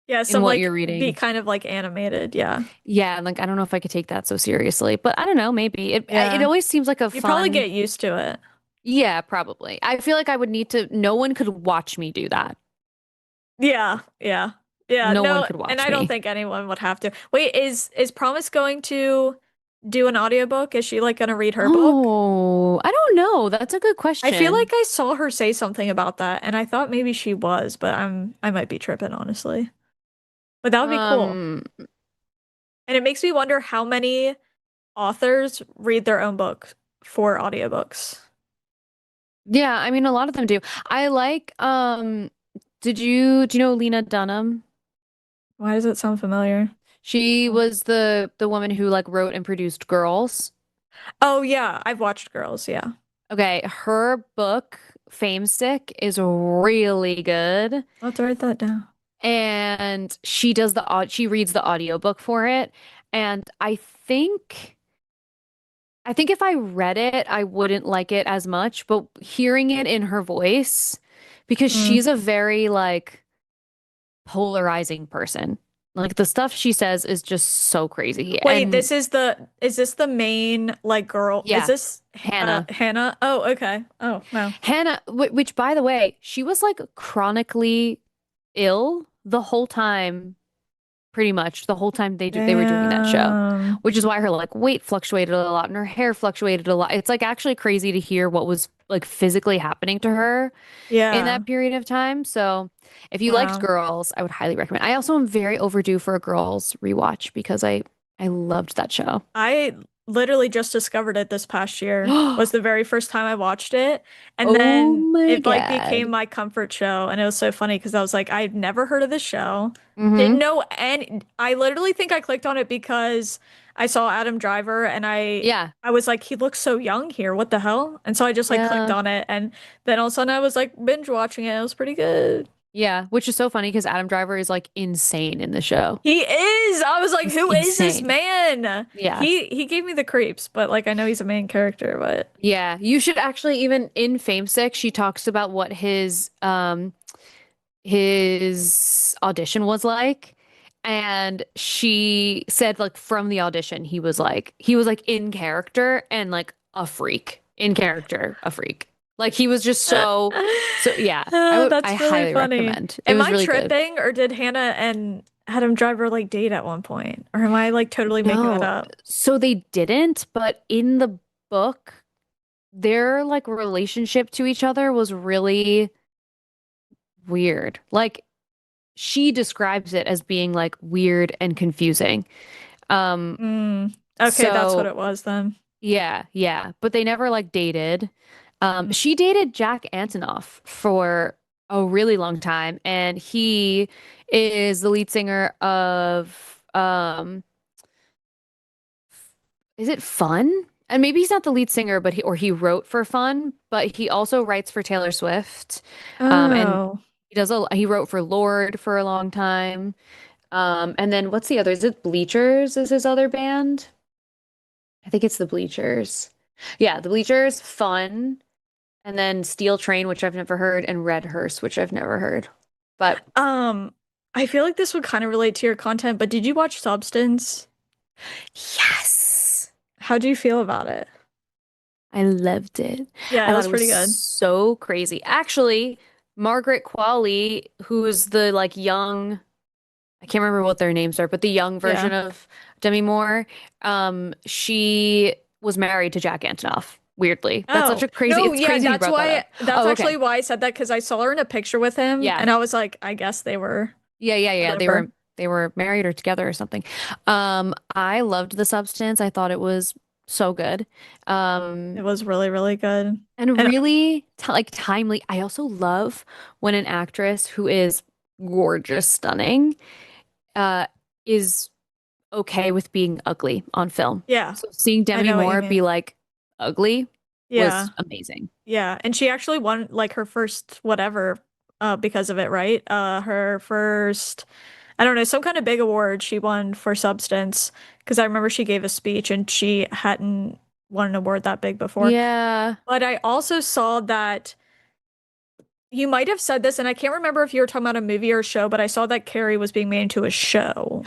Yeah, in some what like you're be reading. kind of like animated. Yeah. Yeah, and like I don't know if I could take that so seriously, but I don't know, maybe. It Yeah. always seems like a You probably fun. get used to it. Yeah, probably. I feel like I would need to, no one could watch me do that. Yeah. Yeah. Yeah. No one No, could and watch I don't me. think anyone would have to. Wait, is Promise going to do an audiobook? Is she like gonna read her book? Oh, I don't know. That's a good I feel like question. I saw her say something about that, and I thought maybe she was, but I might be tripping, honestly. But that would be cool. Um, And it makes me wonder how many authors read their own book for audiobooks. yeah, I mean a lot of them do. I like do you know Lena Dunham? Why does it sound familiar? She was the woman who like wrote and produced Girls. Oh yeah, I've watched Girls, yeah. Okay, her book Fame Stick is really good. I'll have to write that down. And she reads the audiobook for it. And I think if I read it, I wouldn't like it as much, but hearing it in her voice, because Mm. she's a very like polarizing person. Like the stuff she says is just so crazy. Wait, And is this the main like girl? Is yeah, this Hannah. Hannah? Oh, okay. Oh, wow. Hannah, which by the way, she was like chronically ill the whole time, pretty much the whole time they were doing that show, Damn. which is why her like weight fluctuated a lot and her hair fluctuated a lot. It's like actually crazy to hear what was like physically happening to her in Yeah. that period of time. So if you liked Wow. Girls, I would highly recommend. I also am very overdue for a Girls rewatch because I loved that show. I literally just discovered it this past year. Was the very first time I watched it. And Oh then my it like became God. my comfort show. And it was so funny because I was like, I'd never heard of this show. Didn't Hmm. know any I literally think I clicked on it because I saw Adam Driver and Yeah. I was like, he looks so young here. What the hell? And so I just like clicked Yeah. on it and then all of a sudden I was like binge watching it. It was pretty good. Yeah. Which is so funny because Adam Driver is like insane in the show. He is. I was like, He's who is this insane. man? Yeah. He gave me the creeps, but like I know he's a main character, but Yeah. You should actually even in Fame Sick, she talks about what his audition was like. And she said like from the audition, he was like in character and like a freak. In character, a freak. Like he was just so yeah. I That's really highly funny. recommend. It Am was I really good. tripping or did Hannah and Adam Driver like date at one point? Or am I like totally making that No. up? So they didn't, but in the book, their like relationship to each other was really weird. Like she describes it as being like weird and confusing. Um, Mm. Okay, that's what so it was then. yeah, yeah, but they never like dated. She dated Jack Antonoff for a really long time, and he is the lead singer of is it Fun? And maybe he's not the lead singer, but he wrote for Fun, but he also writes for Taylor Swift. And Oh. he wrote for Lorde for a long time. And then what's the other? Is it Bleachers is his other band? I think it's the Bleachers. Yeah, the Bleachers, Fun, and then Steel Train, which I've never heard, and Red Hearse, which I've never heard. But I feel like this would kind of relate to your content, but did you watch Substance? yes. How do you feel about it? I loved it. Yeah, I it thought was it pretty was good. so crazy. Actually, Margaret Qualley, who's the like young, I can't remember what their names are, but the young version of Demi Moore, she was married to Jack Antonoff. Weirdly, that's such a crazy. No, It's yeah, crazy you that's brought that why. up. That's Oh, actually okay. why I said that because I saw her in a picture with him, Yeah. and I was like, I guess they were. Yeah. Whatever. They were married or together or something. I loved The Substance. I thought it was so good. It was really, really good. And And really like timely. I also love when an actress who is gorgeous, stunning, is okay with being ugly on film. yeah, So seeing I Demi know what you Moore be mean. like ugly Yeah, was amazing. yeah, and she actually won like her first whatever, because of it, right? Her first, I don't know, some kind of big award she won for Substance because I remember she gave a speech and she hadn't won an award that big before. Yeah. But I also saw that you might have said this, and I can't remember if you were talking about a movie or a show, but I saw that Carrie was being made into a show.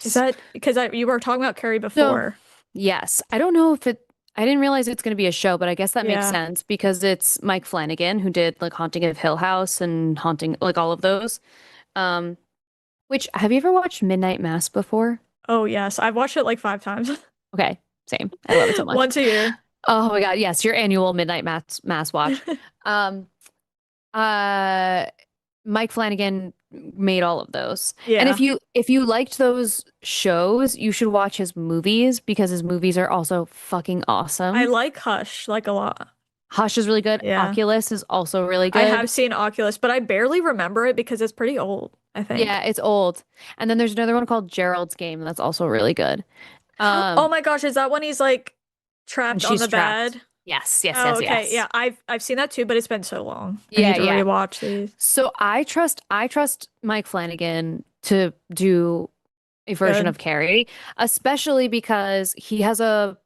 Is Yes. that because you were talking about Carrie So, before? yes. I don't know if I didn't realize it's going to be a show, but I guess that makes Yeah. sense because it's Mike Flanagan who did like Haunting of Hill House and Haunting, like all of those. Um, which have you ever watched Midnight Mass before? Oh, yes. I've watched it like 5 times. Okay, same. I love it so much. Once a year. Oh my God, yes, your annual Midnight Mass watch. Um, uh, Mike Flanagan made all of those. And Yeah. if you liked those shows, you should watch his movies because his movies are also fucking awesome. I like Hush like a lot. Hush is really good. Yeah. Oculus is also really I good. have seen Oculus, but I barely remember it because it's pretty old, I think. Yeah, it's old. And then there's another one called Gerald's Game that's also really good. Oh my gosh, is that when he's like And trapped on she's the trapped. bed? Yes. Oh, okay. Yes. Yeah, I've seen that too, but it's been so long. I Yeah, need to yeah. rewatch these. So I trust Mike Flanagan to do a version Good. of Carrie, especially because he has a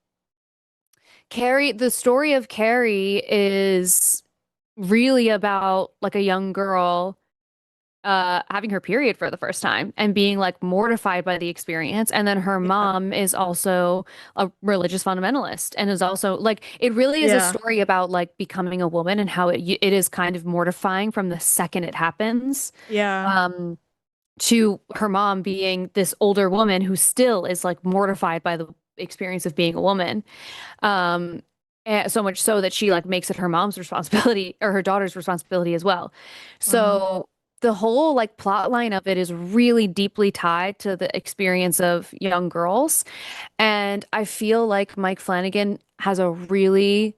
Carrie, the story of Carrie is really about like a young girl having her period for the first time and being like mortified by the experience, and then her Yeah. mom is also a religious fundamentalist and is also like it really is a Yeah. story about like becoming a woman and how it is kind of mortifying from the second it happens, Yeah. to her mom being this older woman who still is like mortified by the experience of being a woman, and so much so that she like makes it her mom's responsibility or her daughter's responsibility as well. So the whole like plot line of it is really deeply tied to the experience of young girls. And I feel like Mike Flanagan has a really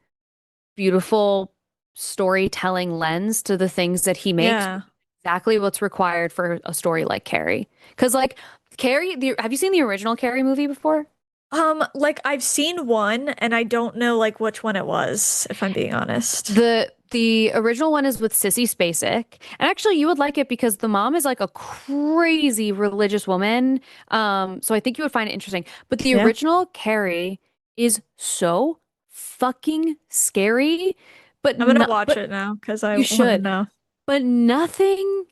beautiful storytelling lens to the things that he makes, Yeah. exactly what's required for a story like Carrie. Because like Carrie, have you seen the original Carrie movie before? Like I've seen one and I don't know like which one it was, if I'm being honest. The original one is with Sissy Spacek. And actually you would like it because the mom is like a crazy religious woman. So I think you would find it interesting. But the Yeah. original Carrie is so fucking scary. But I'm gonna watch it now because I you want to should. know. But nothing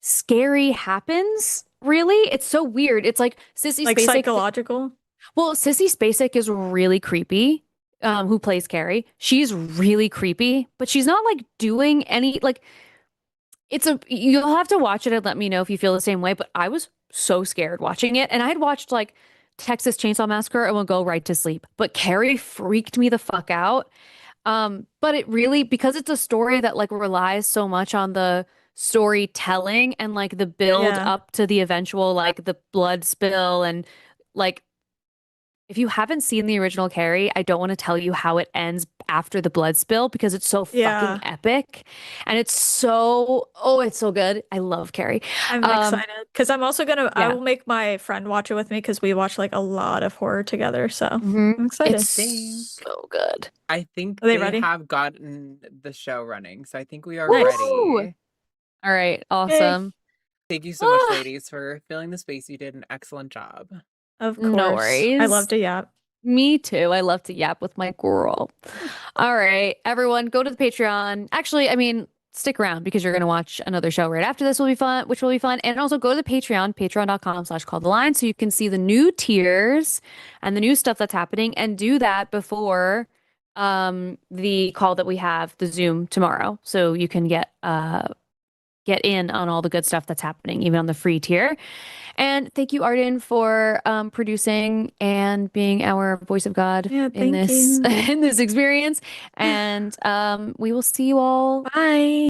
scary happens, really. It's so weird. It's like Sissy Like Spacek. psychological. Well, Sissy Spacek is really creepy, who plays Carrie. She's really creepy, but she's not like doing any like you'll have to watch it and let me know if you feel the same way, but I was so scared watching it. And I had watched like Texas Chainsaw Massacre and would go right to sleep. But Carrie freaked me the fuck out. But it really, because it's a story that like relies so much on the storytelling and like the build Yeah. up to the eventual like the blood spill, and like if you haven't seen the original Carrie, I don't want to tell you how it ends after the blood spill because it's so Yeah. fucking epic. And it's so, oh, it's so good. I love Carrie. I'm excited because I'm also gonna. I Yeah. will make my friend watch it with me because we watch like a lot of horror together. So Mhm. I'm excited. It's so good. I think Are they they ready? have gotten the show running, so I think we are Nice. ready. All right, awesome. Thank you so much, ladies, for filling the space. You did an excellent job. Of course. No worries. I love to yap. Me too. I love to yap with my girl. All right, everyone, go to the Patreon. Actually, I mean, stick around because you're going to watch another show right after this will be fun, which will be fun. And also go to the Patreon, patreon.com/calltheline, so you can see the new tiers and the new stuff that's happening, and do that before the call that we have, the Zoom tomorrow. So you can get in on all the good stuff that's happening, even on the free tier. And thank you, Arden, for producing and being our voice of God in this experience. And we will see you all. Bye.